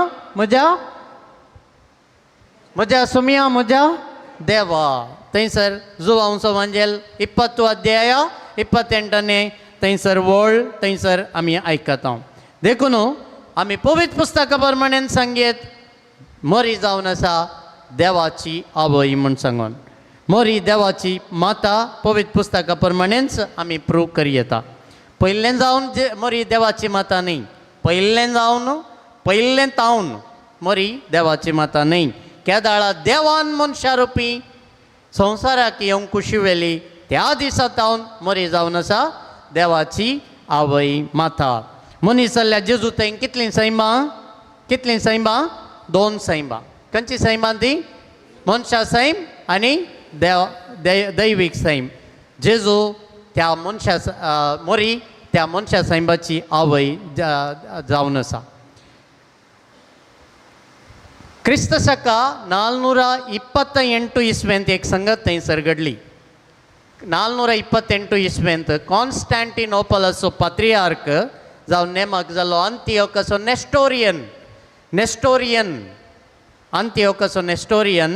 म्हज्या सोम्या म्हज्या देवा. थंयसर जो हांवचो वांजेल 20 अध्याय 28 थंयसर वळ थंयसर आमी आयकता. देखून आमी पवित्र पुस्तका प्रमाणें सांगेत मोरी जावन आसा देवाची आवय म्हूण सांगून. मोरी देवाची माता पवित्र पुस्तका प्रमाणेंच आमी प्रूव करी येता. पयलें जावन मोरी देवाची माता न्ही, पयलें तावन मोरी देवाची माता न्ही. केदाळा देवान मनशा रुपी संवसाराक येवंक कुशी वेली त्या दिसा तावन मोरी जावन आसा देवाची आवय माता. मनीस जाल्ल्या जेजू थंय कितलीं सैमां? 2 सैमां. खंयची सैमां ती? मनशा सैम आनी दैवीक सैम. जेजू त्या मनशा मोरी त्या मनशा सायबाची आवय जावन आसा. क्रिस्त शका 428 इस्वेंत एक संगत थंयसर घडली. 428 इस्वेंत कॉन्स्टँटिनोपलाचो पात्रियार्क जावन नेमक जालो अंतियोकाचो नेस्टोरियन अंतियोकाचो नेस्टोरियन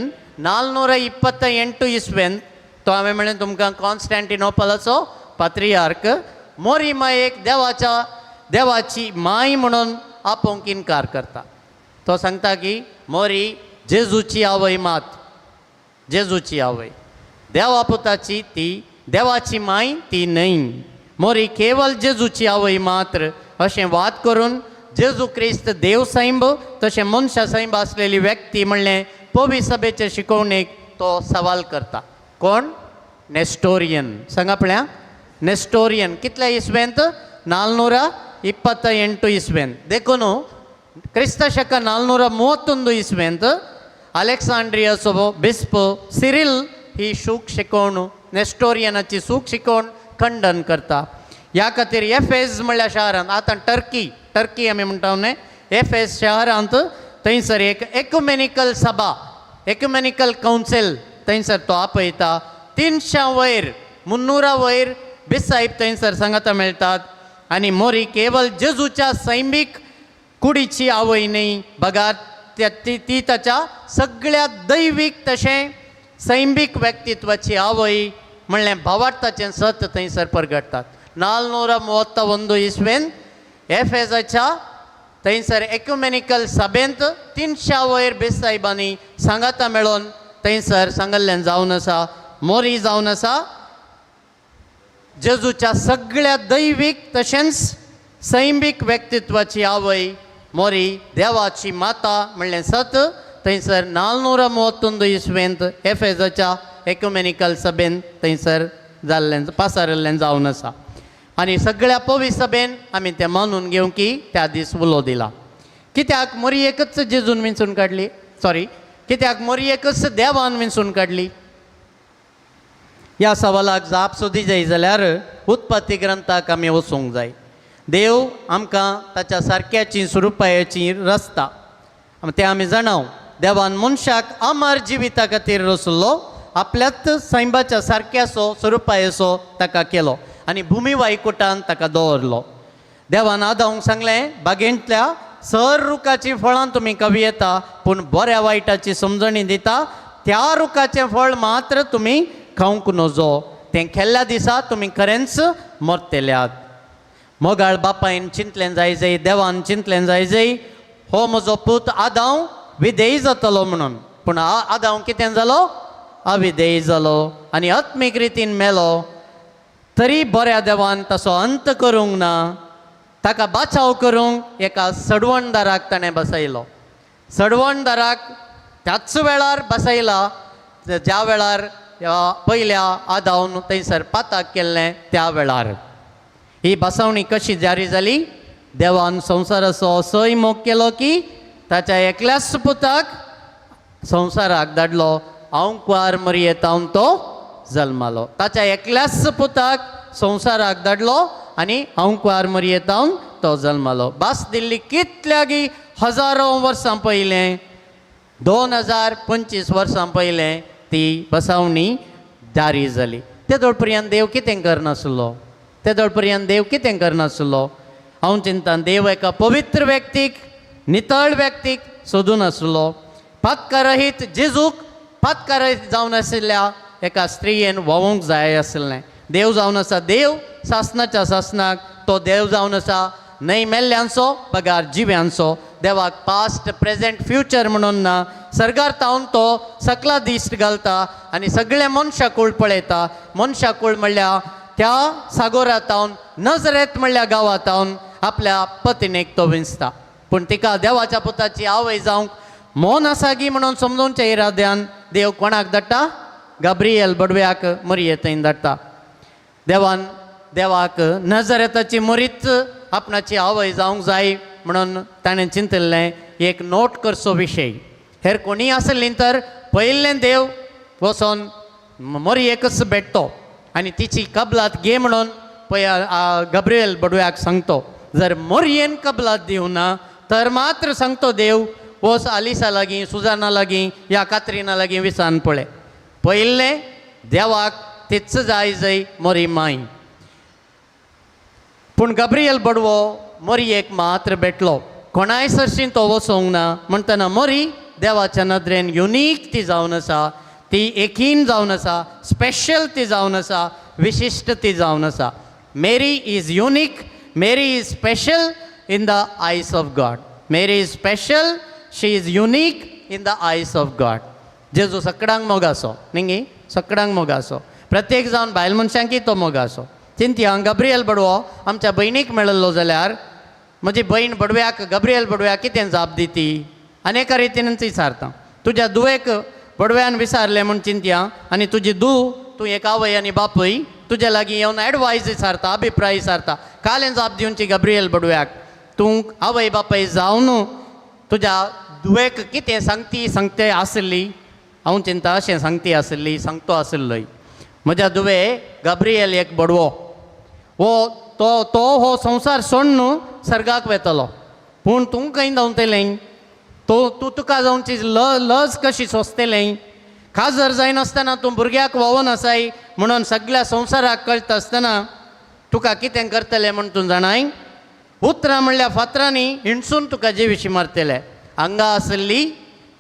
428 इस्वेंत तो हांवें म्हणलें तुमकां कॉन्स्टँटिनोपलाचो पात्रियार्क मोरिमा एक देवाची माय म्हणून आपोवंक इन्कार करता. तो सांगता की मोरी जेजूची आवय मात, जेजूची आवय, देवा पुताची ती देवाची माय ती न्हय, मोरी केवळ जेजूची आवय मात्र अशें वाद करून जेजू क्रिस्त देव सैंब तशें मनशा सैंब आसलेली व्यक्ती म्हणलें पवी सभेचे शिकवणेक तो सवाल करता. कोण? नेस्टोरियन. सांगा पळया, नेस्टोरियन. कितल्या इस्वेंत? 428 इस्वेंत. देखून क्रिस्त शका 431 इस्वेंत अलेक्सांड्रियाचो बिस्प सिरिल ही सूख शिकवण नेस्टोरियनाची सूख शिकवण खंडन करता. ह्या खातीर एफेज म्हणल्या शहरांत, आतां टर्की आमी म्हणटा न्हय, एफेज शहरांत थंयसर एक एक्युमेनिकल सभा, एक्युमेनिकल कावन्सील थंयसर तो आपयता. 300 वयर 300 वयर बिसायब थंयसर सांगाता मेळटात. आनी मोरी केवळ जेजूच्या सैमीक कुडीची आवय न्ही, बगात ती ताच्या सगळ्या दैवीक तशें सैमीक व्यक्तित्वाची आवय म्हणलें भावार्थाचें सत थंयसर परगटतात. 431 इस्वेंत एफेजाच्या थंयसर एक्युमेनिकल सभेंत 300 वयर बेसायबांनी सांगाता मेळोन थंयसर सांगल्लें जावन आसा, मोरी जावन आसा जेजूच्या सगळ्या दैवीक तशेंच सैमीक व्यक्तित्वाची आवय, मोरी देवाची माता म्हणलें सत थंयसर 431 इस्वेंत एफेजाच्या एक्युमेनिकल सभेन थंयसर जाल्लें पासारल्लें जावन आसा. आनी सगळ्या पवी सभेन आमी तें मानून घेवं की त्या दीस उलो दिला. कित्याक मोरी एकच जेजून विंचून काडली, कित्याक मोरी एकच देवान विंचून काडली? ह्या सवालाक जाप सोदी जाय जाल्यार उत्पत्ती ग्रंथाक आमी वचूंक जाय. देव आमकां ताच्या सारक्याची स्वरुपायाची रचता तें आमी जाणाव. देवान मनशाक अमर जिविता खातीर रचलो, आपल्याच सैबाच्या सारक्याचो स्वरुपायेचो ताका केलो आनी भुमी वायकुटान ताका दवरलो. देवान आदांक सांगलें, बागेंतल्या सर रुखाची फळां तुमी खावी येता, पूण बऱ्या वायटाची समजणी दिता त्या रुखाचें फळ मात्र तुमी खावंक नजो, तें केल्ल्या दिसा तुमी खरेंच मरतल्यात. मोगाळ बापायन चिंतलें जाय, देवान चिंतलें जाय, हो म्हजो पूत आदांव विधेय जातलो म्हणून, पूण आदांव कितें जालो? अविधेय जालो आनी आत्मीक रितीन मेलो. तरी बऱ्या देवान ताचो अंत करूंक ना, ताका बाचाव करूंक एका सडवणदाराक ताणें बसयलो. सडवणदाराक त्याच वेळार बसयला ज्या वेळार पयल्या आदावन थंयसर पाताक केल्लें त्या वेळार. ही बसवणी कशी जारी जाली? देवान संवसाराचो असोय मोग केलो की ताच्या एकल्याच पुताक संवसाराक धाडलो, अंकवार मरयेतावन तो जल्मालो. ताच्या एकल्याच पुताक संवसाराक धाडलो आनी अंकवार मरयेतावन तो जल्मालो. भास दिल्ली कितल्यागी हजारो वर्सां पयलें, 2025 वर्सां पयलें ती बसवणी जारी जाली. तेदोळ पर्यंत देव कितें करनासलो? तेदोळ पर्यंत देव कितें करनासलो? हांव चिंतान देव एका पवित्र व्यक्तीक, नितळ व्यक्तीक सोदून आसलो. पातकारहीत जेजूक पातकारहीत जावन आशिल्ल्या एका स्त्रियेन व्होवंक जाय आसलें. देव जावन आसा देव, सासणाच्या सासणाक तो देव जावन आसा न्हय मेल्ल्यांचो पगार जिव्यांचो. देवाक पास्ट प्रेजेंट फ्युचर म्हणून ना, सर्गार तावन तो सकला दिश्ट घालता आनी सगळे मनशाकूळ पळयता. मनशाकूळ म्हणल्या त्या सागोरातावन नजरेत म्हणल्या गांवातावन आपल्या पत्नीक तो विंचता. पूण तिका देवाच्या पुताची आवय जावंक मोन आसा गी म्हणून समजोवच्या इराद्यान देव कोणाक धाडटा? गाब्रिएल बडव्याक मरयेतैन धाडटा. देवाक नजरेताची मरीच आपणाची आवय जावंक जाय म्हणून ताणें चिंतिल्लें एक नोट करचो विशय. हेर कोणी आसली तर पयल्लें देव वचोन मरयेकच भेटतो आनी तिची कबलात घे म्हणून पळय गब्रियल बडव्याक सांगतो जर मोरयेन कबलात दिवं ना तर मात्र सांगतो देव वस आलिसा लागीं सुजाना लागीं या कात्रिना लागीं विसान पळय पयले देवाक तेच जाय मोरी माय पूण गब्रियल बडवो मोरयेक मात्र भेटलो कोणाय सरशीं तो वसोंक ना म्हणटना मोरी देवाच्या नदरेन युनीक ती जावन आसा ती एकीन जावन आसा स्पेशल ती जावन आसा विशिश्ट ती जावन आसा Mary is unique Mary is special in the eyes of God Mary is special she is unique in the eyes of God जेजू सगळ्यांक मोग आसो न्ही सगळ्यांक मोग आसो प्रत्येक जावन बायल मनशांकी तो मोग आसो चिंत्या गब्रियल बडवो आमच्या भयणीक मेळिल्लो जाल्यार म्हजी भयण बडव्याक गब्रियल बडव्याक कितें जाप दिती अनेका रितीनच विचारता तुज्या दुवेक बडव्यान विचारलें म्हूण चिंत्या आनी तुजी तूं एक आवय आनी बापूय तुज्या लागीं येवन एडवायस विचारता अभिप्राय विचारता कालें जाप दिवची गब्रियल बडव्याक तूं आवय बापूय जावन तुज्या दुवेक कितें सांगते आसली हांव चिंता अशें सांगती आसली सांगतो आसलोय म्हज्या दुवे गब्रियल एक बडवो हो तो हो संवसार सोडून न्हू सर्गाक वेतलो पूण तूं खंय धांवतलें तुका जावची लज कशी सोंसतलें खाजर जायनासतना तूं भुरग्याक वावून आसाय म्हणून सगळ्या संवसाराक कळटा आसतना तुका कितें करतलें म्हूण तूं जाणाय उतरां म्हणल्यार फातरांनी हिणसून तुका जिवीशी मारतले हांगा आसली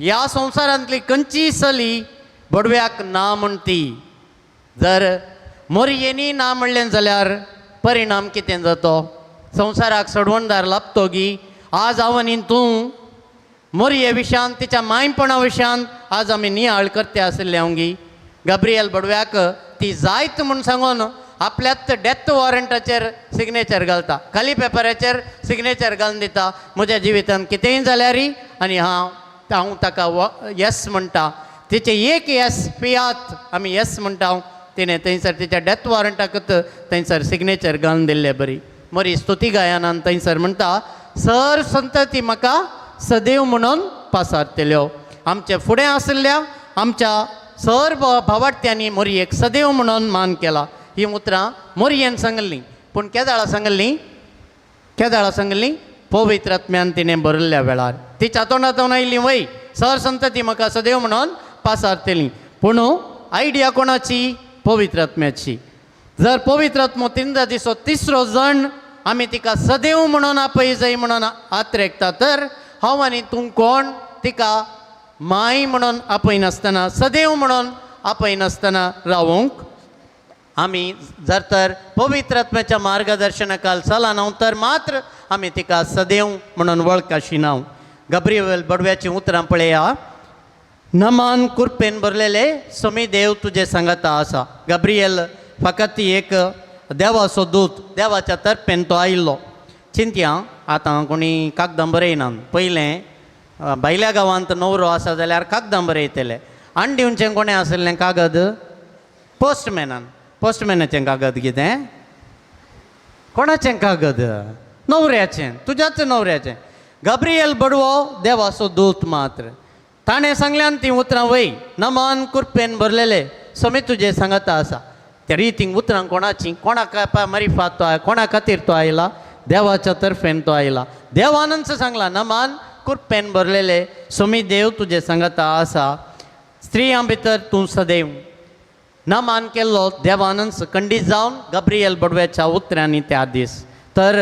ह्या संवसारांतली खंयची सली बडव्याक ना म्हणटी जर मोरयेनी ना म्हणलें जाल्यार परिणाम कितें जातो संवसाराक सडवणदार लाभतो गी आज हांव आनी तूं मोरये विशयान तिच्या मायपणा विशयान आज आमी नियाळ करते आसले हांगी गब्रियल बडव्याक ती जायत म्हूण सांगून आपल्यात डेथ वॉरंटाचेर सिग्नेचर घालता खाली पेपराचेर सिग्नेचर घालून दिता म्हज्या जिवितान कितेंय जाल्यार आनी हांव ताका येस म्हणटा तिचे एक येस पियात आमी येस म्हणटा तिणें थंयसर तिच्या डेथ वॉरंटाकूच थंयसर सिग्नेचर घालून दिल्ले बरी मोरी स्तुती गायनान थंयसर म्हणटा सर संतती म्हाका सदैव म्हणून पासारतल्यो आमचे फुडें आशिल्ल्या आमच्या सर भावार्थ्यांनी मोरयेक सदैव म्हणून मान केला ही उतरां मोरयेन सांगलीं पूण केदाळा सांगलीं पवित्र आत्म्यान तिणें बरयल्ल्या वेळार तिच्या तोंडांतून आयिल्ली वय सर संतती म्हाका सदैव म्हणून पासारतली पूण आयडिया कोणाची पवित्र आत्म्याची जर पवित्र आत्मो तिनदा दिसो तिसरो जण आमी तिका सदैव म्हणून आपय जाय म्हणून आत्रेकता तर हांव आनी तूं कोण तिका माय म्हणून आपय नासतना सदैव म्हणून आपय नासतना रावूंक आमी जर तर पवित्र आत्म्याच्या मार्गदर्शनाखाल चलना तर मात्र आमी तिका सदैव म्हणून वळखाशी नाव गब्रियल बडव्याची उतरां पळया नमान कुरपेन बरलेले समी देव तुजे सांगता आसा गब्रियल फकत ती एक देवाचो दूत देवाच्या तर्फेन तो आयिल्लो चिंत्या आतां कोणी कागदां बरयनात पयलें भायल्या गांवांत नवरो आसा जाल्यार कागदां बरयतले आनी दिवचें कोणें आसलें कागद पोस्टमॅनाचें कागद कितें कोणाचें कागद नवऱ्याचें तुज्याच नवऱ्याचें गब्रियल बडवो देवाचो दूत मात्र ताणें सांगल्यान ती उतरां वय नमान कुरपेन बरलेले समी तुजे सांगता आसा त्या रितीन उतरां कोणाची कोणा मरिफात तो कोणा खातीर तो आयला देवाच्या तर्फेन तो आयला देवानच सांगला नमान कुरपेन बरलेले समी देव तुजे सांगता आसा स्त्रियां भितर तूं सदैव न मान केल्लो देवानच खंडीत जावन गब्रियल बडव्याच्या उतरांनी त्या दीस तर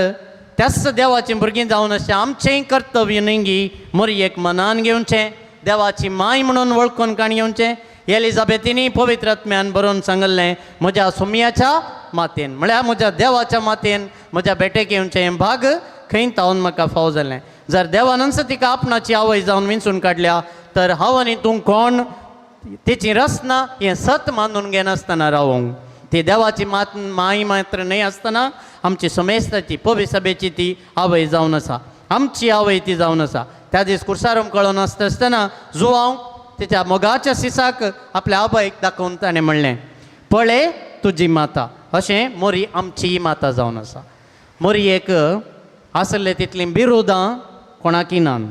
त्याच देवाचीं भुरगीं जावन अशें आमचेंय कर्तव्य न्ही मोरयेक मनान घेवचें देवाची माय म्हणून वळखून काण घेवचें एलिझाबेथीनी पवित्र आत्म्यान बरोवन सांगलें म्हज्या सुमयाच्या मातयेन म्हळ्यार म्हज्या देवाच्या मातयेन म्हज्या बेटेक येवचें हें भाग खंय तावन म्हाका फाव जालें जर देवानच तिका आपणाची आवय जावन विंचून काडल्या तर हांव आनी तूं कोण तिची रचना हें सत मानून घेनासतना रावूंक ती देवाची माय मात्र न्हय आसतना आमची समेस्ताची पवित्र सभेची ती आवय जावन आसा आमची आवय ती जावन आसा त्या दीस कुर्सारम कळोन आसतना जुवांव तिच्या मोगाच्या सिसाक आपल्या आबायक दाखोवन ताणें म्हणलें पळय तुजी माता अशें मोरी आमची माता जावन आसा मोरी एक आसले तितलीं बिरुदां कोणाकी नान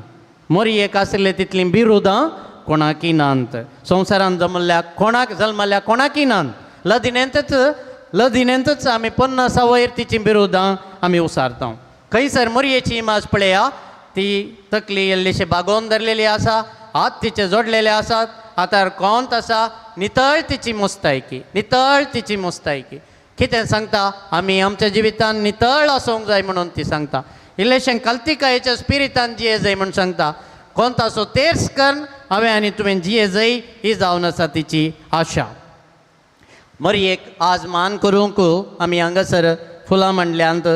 मोरी एक आसले तितलीं बिरुदां कोणाकी नांत संवसारान जमल्ल्या कोणाक जल्मल्या कोणाकी नान लदिनेंतच लदिनेंतच आमी 50 वयर तिची बिरुदां आमी उसारता खंयसर मोरयेची इमाज पळया ती तकली इल्लीशी बागोवन धरलेली आसा हात तिचे जोडलेले आसात हातार कोंत आसा नितळ तिची मुस्तायकी नितळ तिची मुस्तायकी कितें सांगता आमी आमच्या जिवितान नितळ आसूंक जाय म्हणून ती सांगता इल्लेशें कल्तिकायेच्या स्पिरितान जिये जाय म्हणून सांगता कोंताचो तेर्स करून हांवें आनी तुवें जिये जाय ही जावन आसा तिची आशा मोरयेक आज मान करूंक आमी हांगासर फुलां मांडल्यांत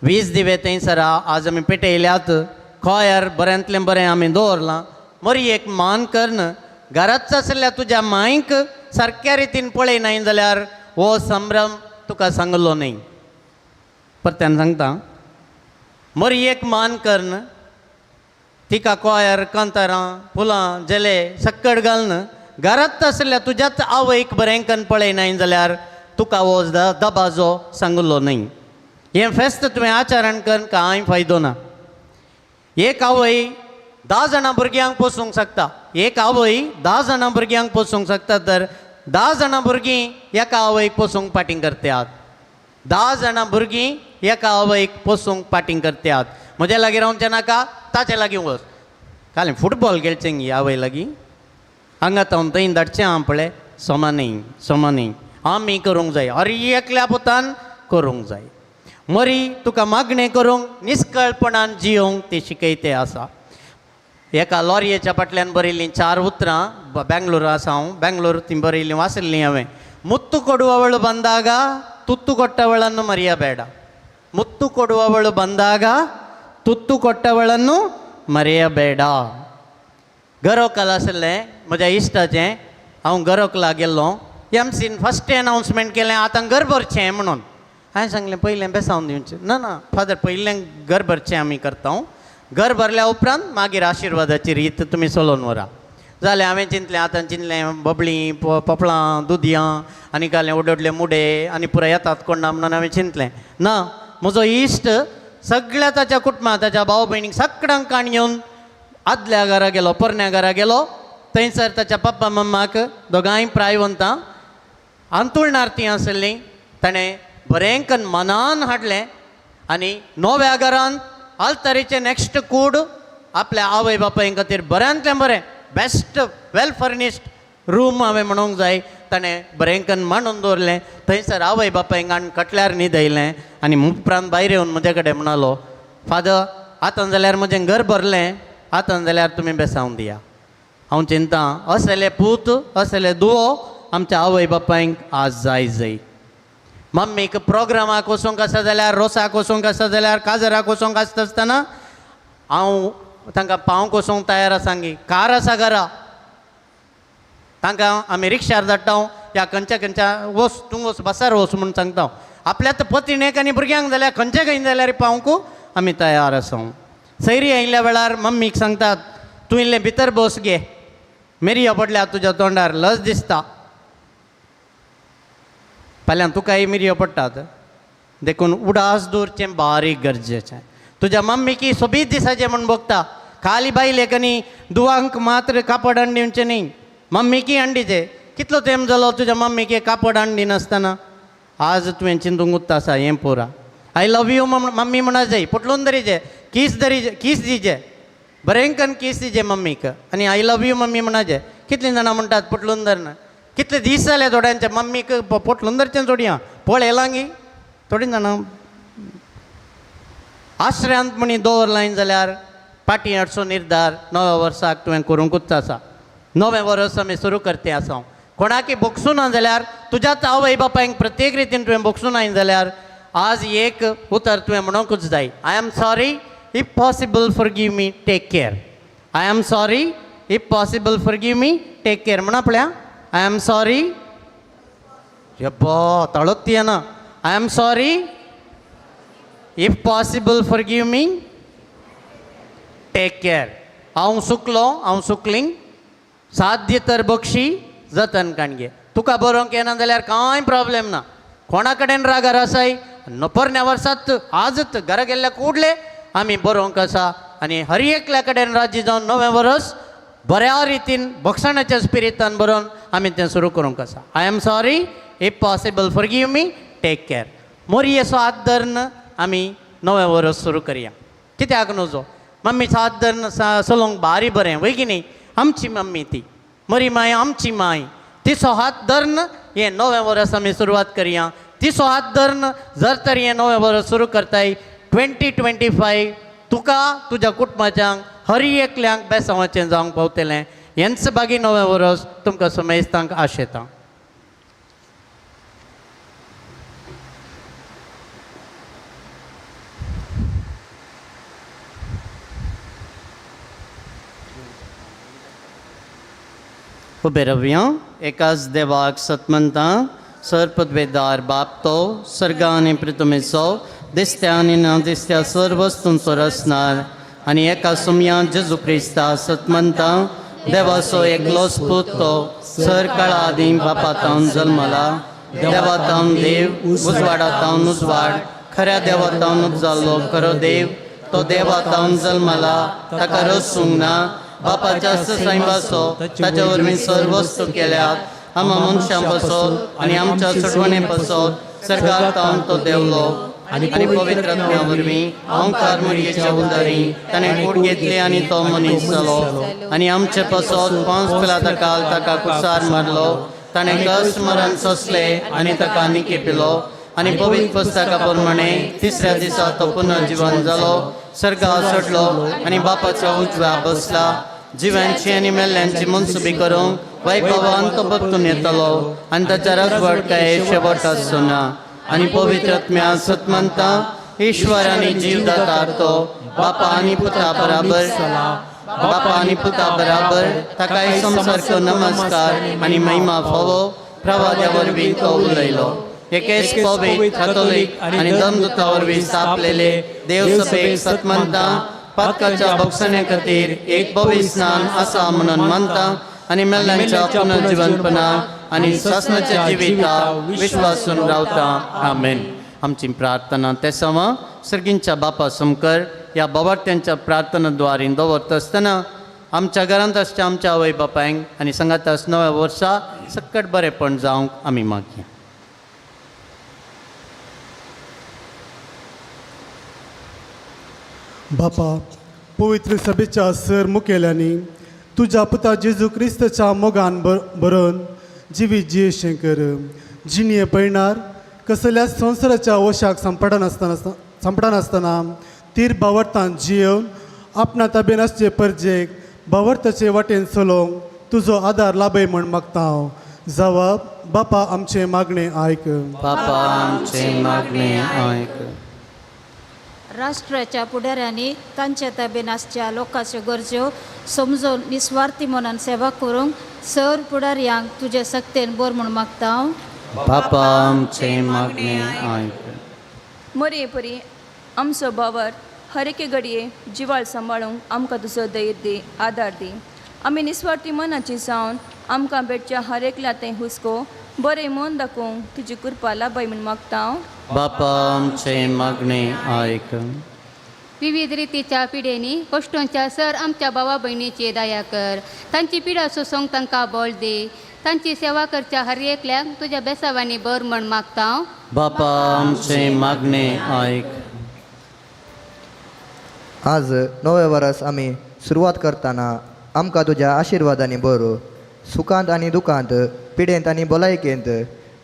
20 दिवे थंयसर आज आमी पेटयल्यात खोयर बऱ्यांतलें बरें आमी दवरलां मोरयेक मान करून घरांत आसल्या तुज्या मांयक सारक्या रितीन पळयनाय जाल्यार हो संभ्रम तुका सांगलो न्ही परत्यान सांगता मोरयेक मान करून तिका कोयर कांतारां फुलां जेले सक्कड घालून घरांत आसल्या तुज्याच आवयक बरें करून पळयनाय जाल्यार तुका हो दबाजो सांगलो न्ही हें फेस्त तुवें आचरण करून कांय फायदो ना एक आवय 10 जाणां भुरग्यांक पोसूंक शकता एक आवय 10 जाणां भुरग्यांक पोसूंक शकता तर 10 जाणां भुरगीं एका आवयक पोसूंक पाटींग करतात 10 जाणां भुरगीं एका आवयक पोसूंक पाटींग करतात म्हज्या लागीं रावचें नाका ताचे लागीं वच काल फुटबॉल खेळचें ही आवय लागीं हांगा तावन थंय धाडचें हांव पळय सोमानी आमी करूंक जाय हर एकल्या पुतान करूंक जाय मरी तुका मागणें करूंक निश्कळपणान जियोंक ते शिकयते आसा एका लॉरयेच्या फाटल्यान बरयल्लीं 4 उतरां बेंगलोर आसा हांव बेंगलोर ती बरयल्लीं वाचल्लीं हांवें मुत्तु ಕೊಡುವವಳು ಬಂದಾಗ ತುತ್ತು ಕೊಟ್ಟವಳನ್ನು ಮರೆಯಬೇಡ ಮುತ್ತು ಕೊಡುವವಳು ಬಂದಾಗ ತುತ್ತು ಕೊಟ್ಟವಳನ್ನು ಮರೆಯಬೇಡ गरोकल आसलें म्हज्या इश्टाचें हांव गरोकला गेल्लो एमसीन फस्ट अनाउन्समेंट केलें आतां घर भरचें म्हणून हांवें सांगलें पयलें बेसावन दिवचें ना फादर पयलें घर भरचें आमी करता घर भरल्या उपरांत मागीर आशिर्वादाची रीत तुमी चलोवन व्हरा जालें हांवें चिंतलें आतां चिंतलें बबळीं पोपळां दुदयां आनी काले उडोडले मुडे आनी पुराय येतात कोण ना म्हणून हांवें चिंतलें ना म्हजो इश्ट सगळ्या ताच्या कुटुंबां ताच्या भाव भयणीक सगळ्यांक काण घेवन आदल्या घरा गेलो पोरण्या घरा गेलो थंयसर ताच्या पप्पा मम्माक दोगांय प्रायवंतां अंतुळनार्ती आसलीं ताणें बरें करून मनान हाडलें आनी नव्या घरांत आल्तारीचें नॅक्स्ट कूड आपल्या आवय बापाय खातीर बऱ्यांतलें बरें बेस्ट वेल फर्निश्ड रूम हांवें म्हणूंक जाय ताणें बरें करून मांडून दवरलें थंयसर आवय बापायक आनी कटल्यार न्हिदयलें आनी उपरांत भायर येवन म्हजे कडेन म्हणलो फादर आतां जाल्यार म्हजें घर भरलें आतां जाल्यार तुमी बेसावन दिया हांव चिंता असले पूत असले दुवो आमच्या आवय बापायक आज जाय मम्मीक प्रोग्रामाक वचूंक आसा जाल्यार रोसाक वचूंक आसा जाल्यार काजराक वचूंक आसता आसतना हांव तांकां पावंक वचूंक तयार आसा कार आसा घरा तांकां आमी रिक्षार धाडटा या खंयच्या वच तूं वच बसार वच म्हूण सांगता आपल्यात पत्नीक आनी भुरग्यांक जाल्यार खंयचे खंय जाल्यार पावंक आमी तयार आसा सैरी आयिल्ल्या वेळार मम्मीक सांगतात तूं इल्लें भितर बस गे मेरयो पडल्या तुज्या तोंडार लज दिसता फाल्यां तुकाय मिरयो पडटात देखून उडास दवरचें बारीक गरजेचें तुज्या मम्मीकी सोबीत दिसाचें म्हूण बगता खाली बायलेक आनी दुवांक मात्र कापड हाडून दिवचें न्ही मम्मीकी हाडीचे कितलो तेंप जालो तुज्या मम्मीकी कापड हाडून दिनासतना आज तुवें चिंतूंक उत्ता आसा हें पोरा आय लव यू मम्मी म्हणा जाय पटलून धरीचे किस दिजे बरें करून किस दिजे मम्मीक आनी आय लव यू मम्मी म्हणाचे कितलीं जाणां म्हणटात पटलून धरना कितले दीस जाले थोड्यांचे मम्मीक पोटलून धरचें थोड्यां पळ येलांगी थोडीं जाणां आश्रयांत म्हणी दवरलां जाल्यार पाटी हाडचो निर्धार नव्या वर्साक तुवें करूंकूच आसा नवें वर्स आमी सुरू करते आसा कोणाकी बोगसूं ना जाल्यार तुज्याच आवय बापायक प्रत्येक रितीन तुवें बोगसूं ना जाल्यार आज एक उतर तुवें म्हणूंकूच जाय I am sorry if possible forgive me take care I am sorry if possible forgive me take care म्हणा पळया आय एम सॉरी तळत येना I am sorry if possible forgive me take care हांव चुकलीं साध्य तर बक्षी जतन काणगे तुका बरोवंक येना जाल्यार कांय प्रॉब्लेम ना कोणा कडेन रागार आसाय पोरण्या वर्सात आजच घरा गेल्ल्या कुडले आमी बरोवंक आसा आनी हर एकल्या कडेन राजी जावन नवें वर्स बऱ्या रितीन भक्षणाच्या स्पिरितान बरोवन आमी तें सुरू करूंक आसा I am sorry if possible forgive me take care. मोरयेचो हात धरून आमी नवें वर्स सुरू करया. कित्याक नजो मम्मीचो हात धरून चलोवंक भारी बरें वय की न्ही. आमची मम्मी ती मोरी माय आमची माय तिचो हात धरून हें नवें वर्स आमी सुरवात करया. तिचो हात धरून जर तर हें नवें वर्स सुरू करताय 2025 तुका तुज्या कुटुंबाच्यांक हर एकल्यांक बेसांवाचें जावंक पावतलें. हेंच बागी नवें वर्स तुमकां सुमेस्तांक आशेता. उबे रवया. एकाच देवाक सतमंता सर्पद्वेदार बापतो सर्गांनी पृथ्वीचो दिसत्या आनी न दिसत्या सर्व वस्तूंचो रचणार आनी एका सुमया जेजू क्रिस्ता सतमंता देवाचो एकलोच पुतो सर काळा आदी बापातावन जल्मला. देवातावन देव उजवाडातावन उजवाड खऱ्या देवातावन जाल्लो खरो देव. तो देवातावन जल्मला ताका रसूंक ना. बापाच्या सायबाचो ताच्या वरवीं सर्व वस्तू केल्यात. आमी मनशां पासत आनी आमच्या चटवणे पासत सर्गाक तावन तो देवलो आनी पवित्र आत्म्या वरवीं ओंकार मोरयेच्या उदरी ताणें कूड घेतली आनी तो मनीस जालो. आनी आमचे पासत पांच पिलाता काल ताका कुसार मारलो. ताणें कस मरण सोंसलें आनी ताका निके पिलो. आनी पवित्र पुस्तका प्रमाणे तिसऱ्या दिसा तो पुनर्जीवन जालो. सर्गाक चडलो आनी बापाच्या उजव्या बसला. जिव्यांची आनी मेल्ल्यांची मनसुबी करूंक वैभवान तो परतून येतलो आनी ताच्या राजवट काय शेवट आसचो ना. आनी पवित्र आत्म्या सतमंता ईश्वर आनी जीवदातार तो बापा आनी पुता बराबर ताकाय संसारचो नमस्कार आनी महिमा फावो प्रवाद्या वरवीं तो उलयलो. एकेच पवित्र कॅथोलीक आनी धर्मदुता वरवीं स्थापलेले देव सभेक सतमंता पातकाच्या भक्षणे खातीर एक पवित्र स्नान आसा म्हणून मानता आनी मेल्ल्यांच्या पुनर्जीवनपणा आनी सासणाच्या जिविता विश्वासून रावता. आमेन. आमची प्रार्थना ते सवा सर्गींच्या बापा समकर ह्या बाबार्थ्यांच्या प्रार्थनाद्वारे दवरता आसतना आमच्या घरांत आसच्या आमच्या आवय बापायंक आनी सांगात आस नव्या वर्सा सकट बरेपण जावंक आमी मागया. बापा पवित्र सभेच्या सर मुखेल्यांनी तुझ्या पुता जेजू क्रिस्ताच्या मोगान बरोवन जिवीत जियेशें कर. जिणये पळणार कसल्याच संवसाराच्या वशाक संपडानासतना तीर बावर्तांत जियेवन आपणा ताब्यान आसचे परजेक बावर्ताचे वाटेन चलोवंक तुजो आदार लाभय म्हण मागता हांव. जबाब बापा आमचे मागणे आयक. बापा आमचे मागणे आयक. राष्ट्राच्या पुढाऱ्यांनी तांच्या ताब्यान आसच्या लोकांच्यो गरजो समजून निस्वार्थी मनान सेवा करूंक सर पुढाऱ्यांक तुजे सक्तेन बोर म्हूण मागता हांव. बापा आमचे मागणे आयक. मोरये परी आमचो बावर हर एके घडये जिवाळ सांबाळूंक आमकां तुजो धैर्य दी, आदार दी. आमी निस्वार्थी मनाची जावन आमकां भेटच्या हर एकल्या तें हुस्को बरें मन दाखोवंक तुजी कृपा लाभय म्हूण मागता हांव. बापा आमचे मागणे आयक. विविध रितीच्या पिडेनी कश्टांच्या सर आमच्या भावा भयणीची दया कर. तांची पिडा सोसूंक तांकां बळ दी. तांची सेवा करच्या हर एकल्याक तुज्या बेसावांनी बर म्हण मागता हांव. बापा आमचे मागणे आयक. आज नवे वर्स आमी सुरवात करतना आमकां तुज्या आशिर्वादांनी बरो सुखांत आनी दुखांत पिडेंत आनी भलायकेंत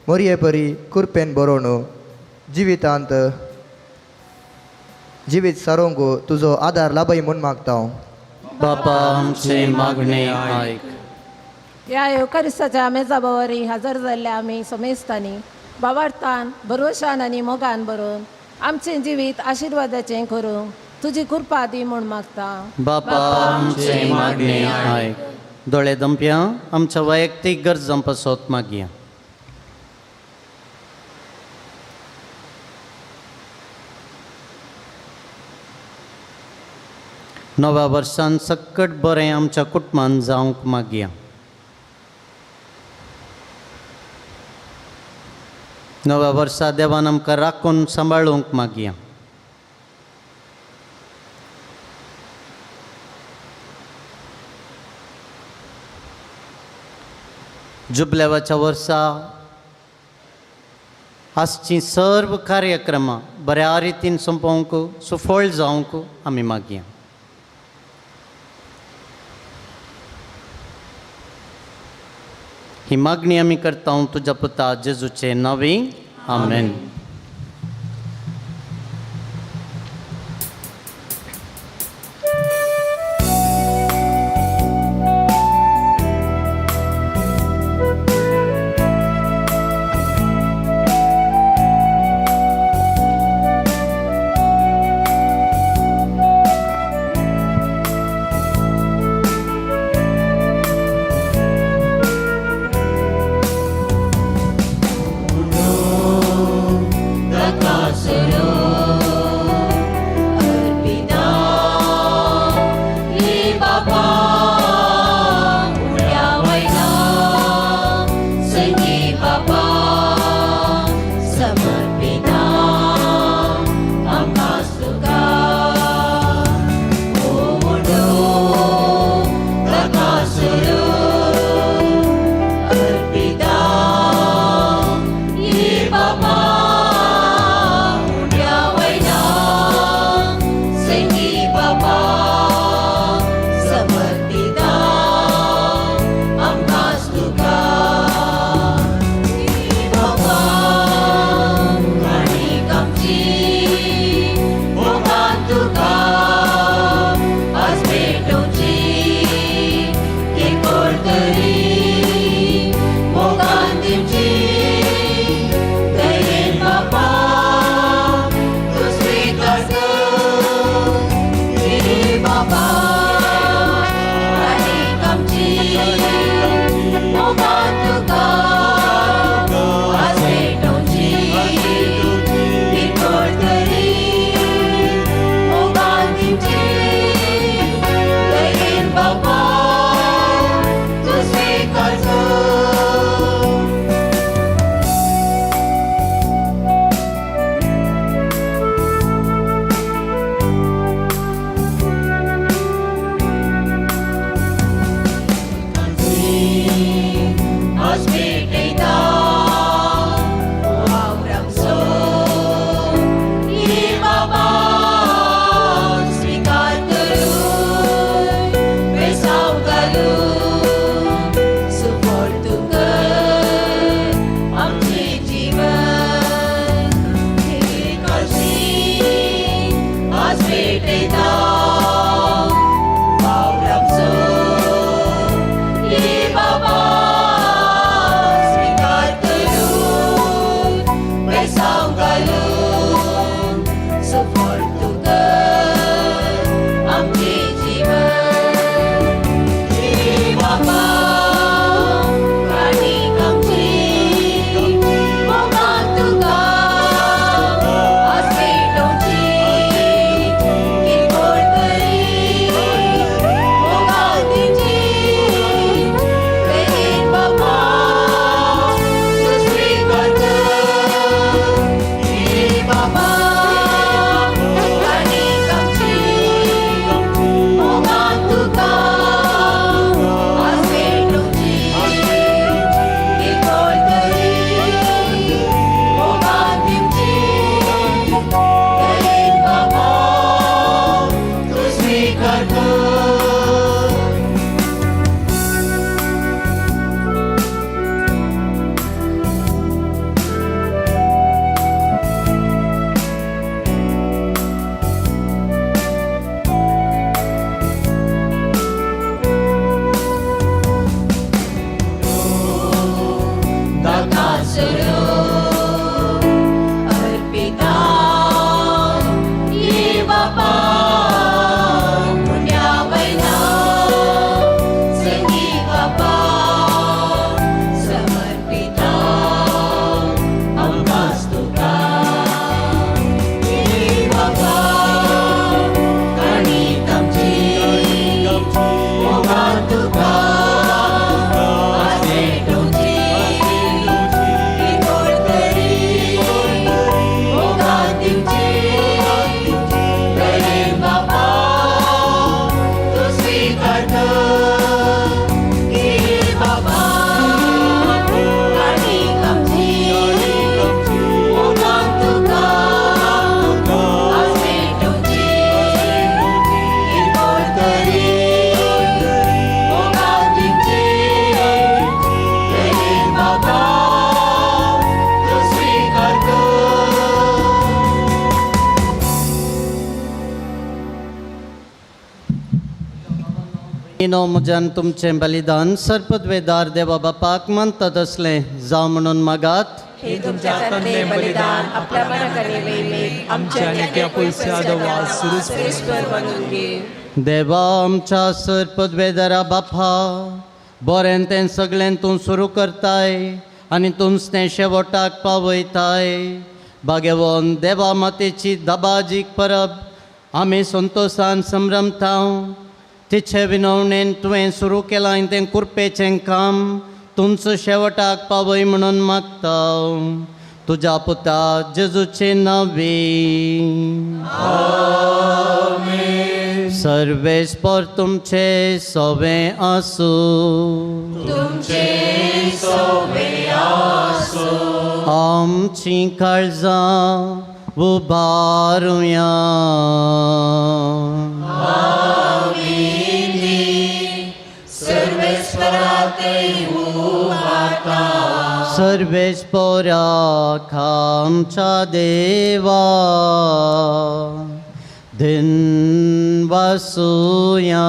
मोरये परी कुरपेन बरोवन जिवीत सारोंक तुजो आदार लाभय म्हूण मागता हांव. बापा आमचे मागणे आयक. ह्या एवकारिस्ताच्या मेजा बावरी हजर जाल्ल्या आमी समेस्तांनी बावार्थान भरवशान आनी मोगान बरोवन आमचें जिवीत आशिर्वादाचें करूंक तुजी कृपा दी म्हूण मागता. बापा आमचे मागणे आयक. दोळे दंप्या आमच्या वैयक्तीक गरजां पासत मागया. नव्या वर्सान सकट बरें आमच्या कुटुंबान जावंक मागया. नव्या वर्सा देवान आमकां राखून सांबाळूंक मागया. जुबलेवाच्या वर्सा आजची सर्व कार्यक्रमां बऱ्या रितीन संपोवंक सुफळ जावंक आमी मागया. ही मागणी आमी करता तुज्या पुता जेजूचे नांवे. आमेन. न्हू म्हज्यान तुमचें बलिदान सर्पद्वेदार देवा बापाक मानतात असलें जावं म्हणून मागात. हे तुमच्या तन्ने बलिदान आपल्या मनाकडे वेगळे आमच्या नेत्या पयशाचो वास सुरूच बनून घे. देवा आमच्या सर्पद्वेदारा बापा, बरें तें सगळें तूं सुरू करताय आनी तूंच तें शेवटाक पावयताय. भाग्यवान देवा मातेची दबाजीक परब आमी संतोशान संभ्रमतांव. तिचे विनवणेन तुवें सुरू केलां तें कुरपेचें काम तुमच शेवटाक पावय म्हणून मागता. तुज्या पुता जेजूचे नांवे. सर्वेस्पर तुमचे सवें आसूं. आमचीं काळजां उबारुया. सर्वेस्पराक आमच्या देवा दिन वासुया.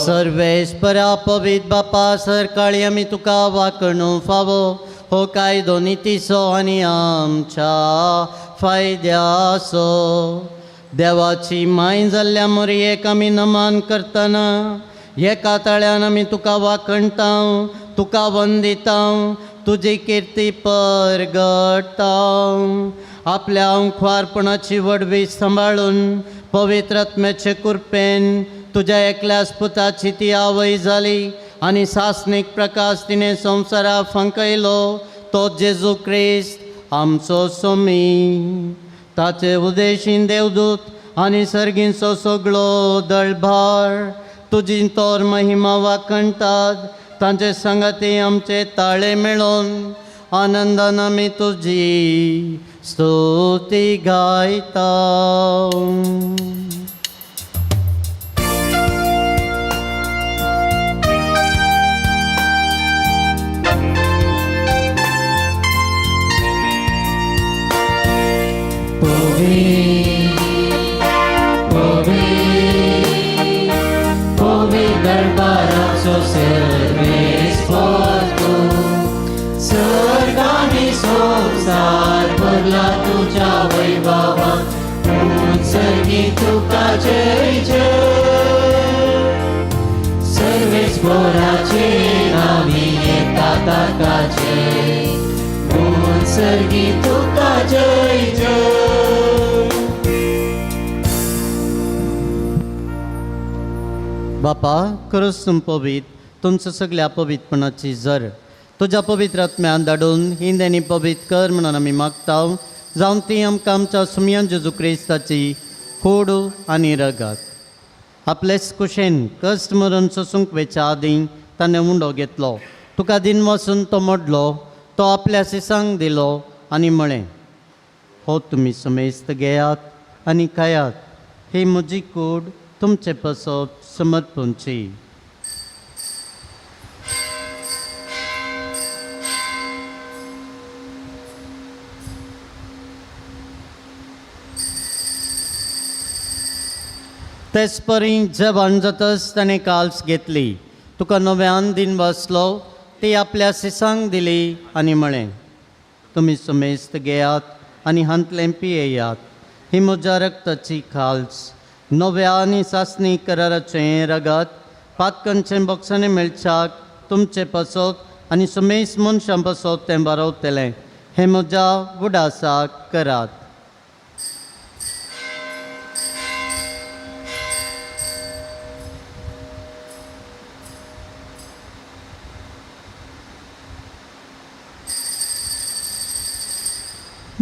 सर्वेस्परा पवित्र बापा सरकाळी आमी तुका वाकणू फावो हो कायदो नितीचो आनी आमच्या फायद्याचो. देवाची माय जाल्ल्या मोरयेक आमी नमान करतना एका ताळ्यान आमी तुका वाखणटा, तुका वंदिता, तुजी किर्ती परगटता. आपल्या खुवारपणाची वडवी सांबाळून पवित्र आत्म्याचे कुरपेन तुज्या एकल्याच पुताची ती आवय जाली आनी सासणीक प्रकाश तिणें संवसाराक फंकयलो. तो जेजू क्रिस्त आमचो सोमी. ताचे उदेशीन देवदूत आनी सर्गींचो सगळो दळभार तुजी तोर महिमा वाखणटात. तांचे संगती आमचे ताळे मेळोन आनंदान आमी तुजी स्तुती गायता. दरबाराचो सर्वेस्पर तूं. सर्गांनी संसार भरला तुज्या वैभवान. उत्सर्गी तुका जय जय. सर्वेस्पराचे आमी येता ताकाचे. उत्सर्गी तुका जय जय. बापा खरोच तुम पवित्र. तुमचं सगळ्या पवित्रपणाची जर तुज्या पवित्र आत्म्यान धाडून हिंदेनी पवित्र कर म्हणून आमी मागता. जावन ती आमकां आमच्या सुमयान जेजू क्रिस्ताची खोड आनी रगात आपलेच कुशेन कश्ट मरून सोसूंक वेच्या आदीं ताणें उंडो घेतलो. तुका दिन वचून तो मोडलो. तो आपल्या सिसांक दिलो आनी म्हळें, हो तुमी समेस्त घेयात आनी खायात. ही म्हजी कूड तुमचे पसत समर्पणची. तेच परी जेवण जातच ताणें काल्स घेतली. तुका नव्यान दिन वाचलो. ती आपल्या सिसांक दिली आनी म्हळें, तुमी समेस्त घेयात आनी हांतलें पियेयात. ही म्हज्या रक्ताची खाल्स नव्या आनी सासणी कराराचें रगत. पातकांचें बॉक्सांनी मेळच्याक तुमचें पसत आनी समेस्त मनशां पसत तें बारवतलें. हें म्हज्या उडासाक करात.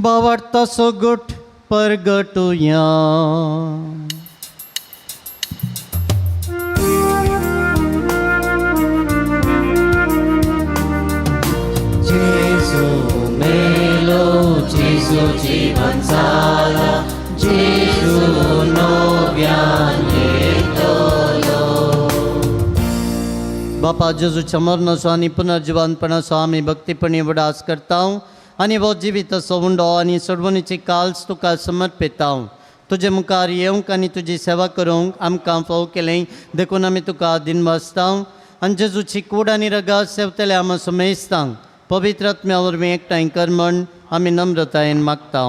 बावडतासो गुट परगटुया. जेजू मेलो, जेजू जीवन जाला. जेजू नव्यान येतलो. बापा जेजूच्या मरणाचो आनी पुनर्जिवानपणाचो आमी भक्तीपणी उडास करता. आनी हो जिविताचो उंडो आनी सोडवणीची काल्स तुका समर्पित हांव. तुजे मुखार येवंक आनी तुजी सेवा करूंक आमकां फाव केलें देखून आमी तुका दिनवासता आनी जेजूची कूड आनी रगत सेवतले आमी सुमेजता. पवित्र आत्म्या वरवीं एकठांय कर म्हण आमी नम्रतायेन मागता.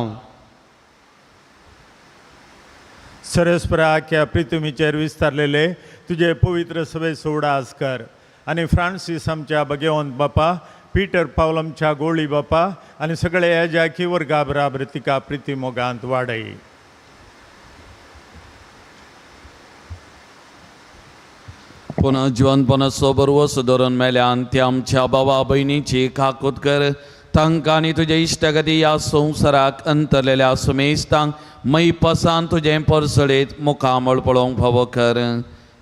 सरस्पराख्या प्रितुमीचेर विस्तारलेले तुझे पवित्र सभे सोडास कर आनी फ्रांसीस आमच्या भगवंत बापा, पीटर पावल आमच्या गोळी बापा आनी सगळे याजाकी वर्गा बराबर तिका प्रिती मोगांत वाडय. पुनः जिवनपणाचो बरवो सुदोरून मेल्यान त्या आमच्या भावा भयणीची काकूत कर. तांकां आनी तुजे इश्टगती ह्या संवसाराक अंतरलेल्या सुमेस्तांक मै पसान तुजें परसडेत मुखामळ पळोवंक फावो कर.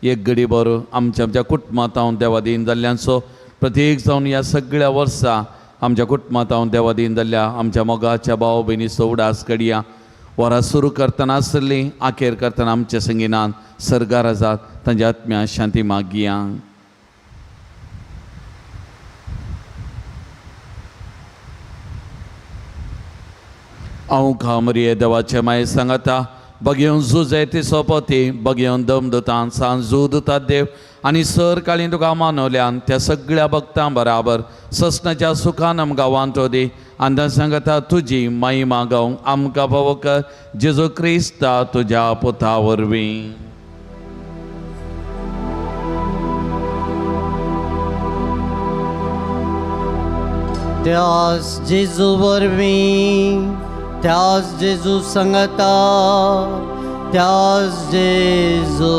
एक घडी भर आमच्या कुटुंबांत हांव देवादीन जाल्ल्यांचो प्रत्येक जावन ह्या सगळ्या वर्सां आमच्या कुटुंबांत हांव देवादीन जाल्ल्या आमच्या मोगाच्या भाव भयणीचो उडास काडया. वरां सुरू करतना आसली आखेर करतना आमच्या संगिनान सर्गार आसात तांचे आत्म्या शांती मागया. हांव खामरिये देवाचे माये सांगता बगेवन झुजे ती सोपती बगेवन दमदतान सांजूदतात देव आनी सर काळी तुका मानवल्यान त्या सगळ्या भक्तां बराबर ससनाच्या सुखान आमकां वांटो दी. आनी सांगता तुजी महिमा गावंक आमकां फावो कर जेजू क्रिस्ता तुज्या पुता वरवीं. त्यास जेजू वरवीं त्यास जेजू सांगता त्यास जेजू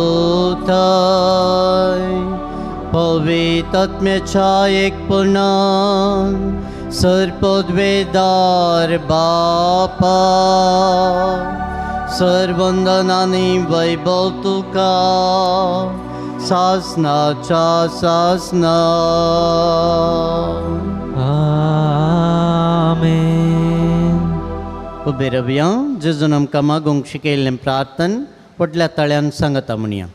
थंय पवित्र आत्म्याच्या एकपणान सरपदवेदार बापा सरवंदनांनी वैभव तुका सासनाच्या सासना. उबे रवया जेजून आमकां मागूंक शिकयल्लें प्रार्थन व्हडल्या तळ्यान सांगता म्हणया.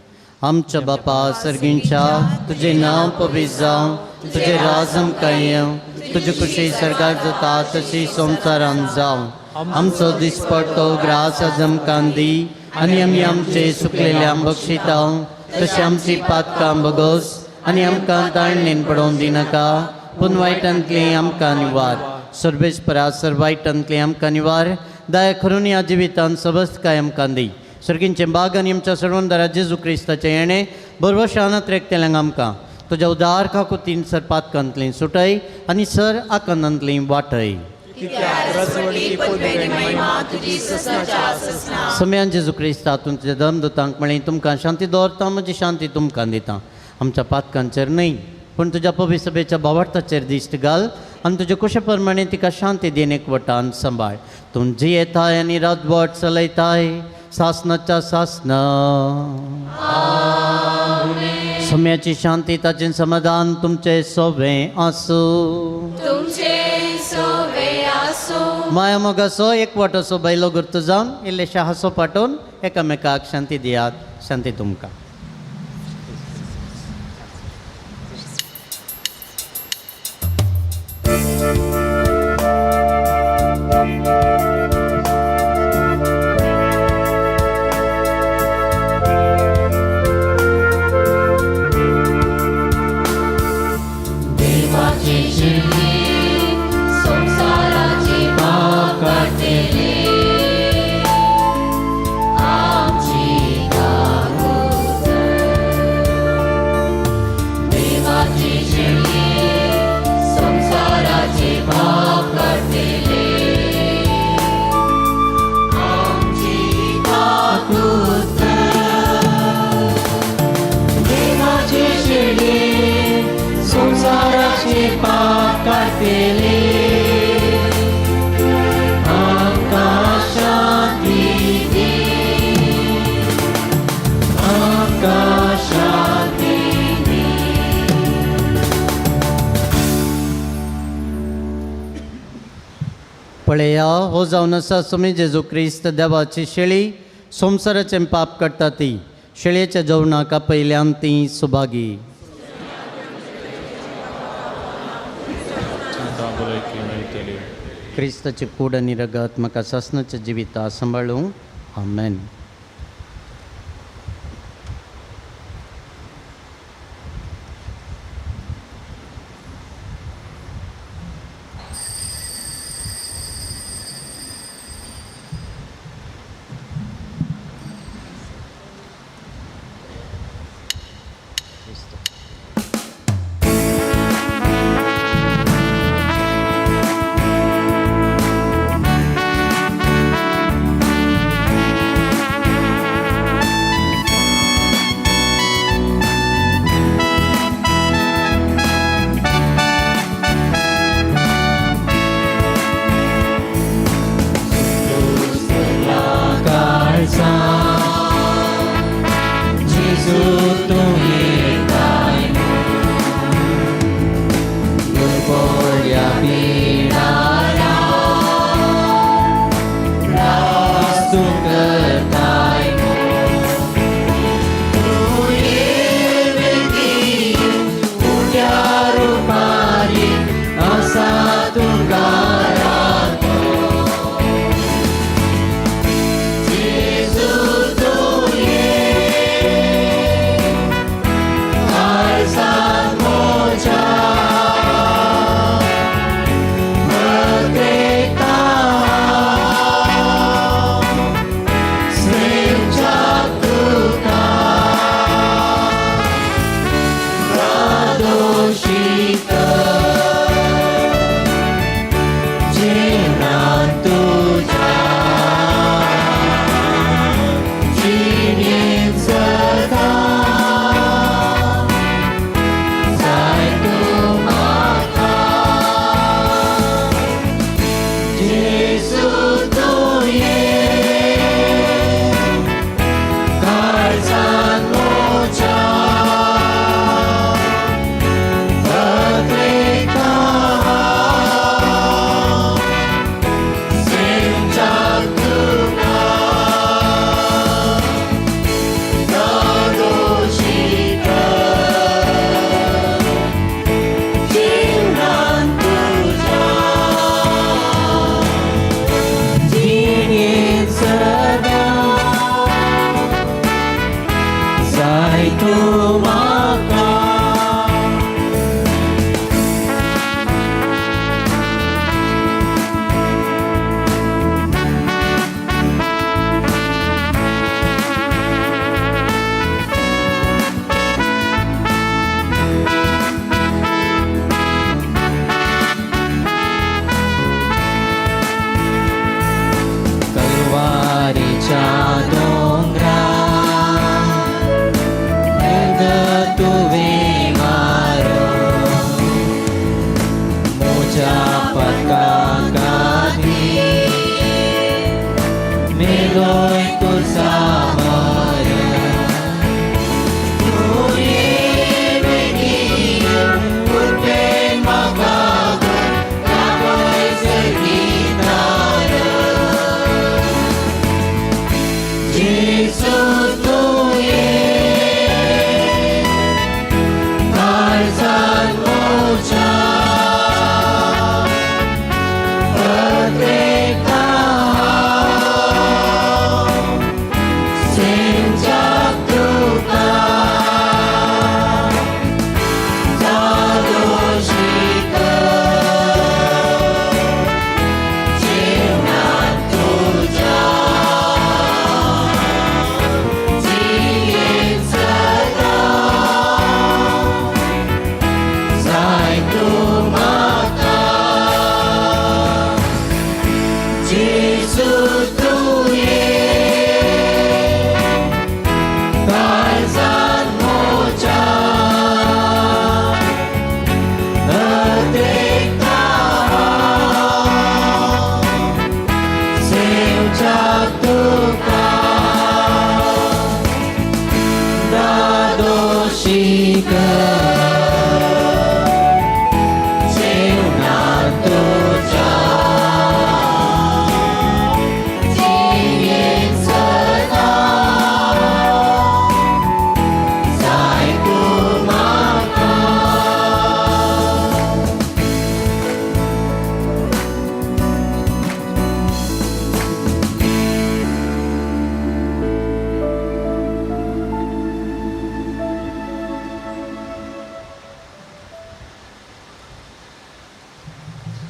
आमच्या बापा सर्गींच्या तुजें नांव पवित्र जावं, तुजें राज आमकां येवं, तुजी खुशी सर्गार जाता तशी संवसारान जावं. आमचो दिसपडटो ग्रास आज आमकां दी आनी आमी आमचे सुकलेल्यांक बक्षिता तशी आमची पातकां बगोस आनी आमकां ताळणेन पडोवन दिनाका पूण वायटांतली आमकां निवार. सर्वेस्परा सर्वायटांतली आमकां निवार. दया करून ह्या जिवितांत सबस्तकाय आमकां दी. सर्गींचे बाग आनी आमच्या सर्वंदरा जेजू क्रिस्ताचें येणें बरोबर शानांत रेखतेल्यांक आमकां तुज्या उदार काकुतीन सर पातकांतली सुटय आनी सर आकंदांतली वाटय. सम्यान जेजू क्रिस्त हातून तुज्या धर्मदूतांक म्हळें तुमकां शांती दवरता म्हजी शांती तुमकां दिता. आमच्या पातकांचेर न्हय पूण तुज्या पवित्र सभेच्या भावार्थाचेर दिश्ट घाल आनी तुजे कुशे प्रमाणे तिका शांती दिन एकवटान सांबाळ. तूं जी येताय आनी रातभर चलयताय सासनाच्या सासना. सम्याची शांती ताचें समाधान तुमचे सोबें आसूं. माया मोगाचो एकवट असो बैलो गुर्त जावन इल्लेशा हांसो पाठोवन एकामेकाक शांती दियात. शांती तुमकां. पळया हो जावन आसा सुमी जेजू क्रिस्त देवाची शेळी संवसाराचें पाप काडटा ती. शेळयेच्या जेवणाक आपयल्यान ती सुभागी. क्रिस्ताचे कूड आनी रगत म्हाका ससनाच्या जिविता सांबाळूं. आमेन.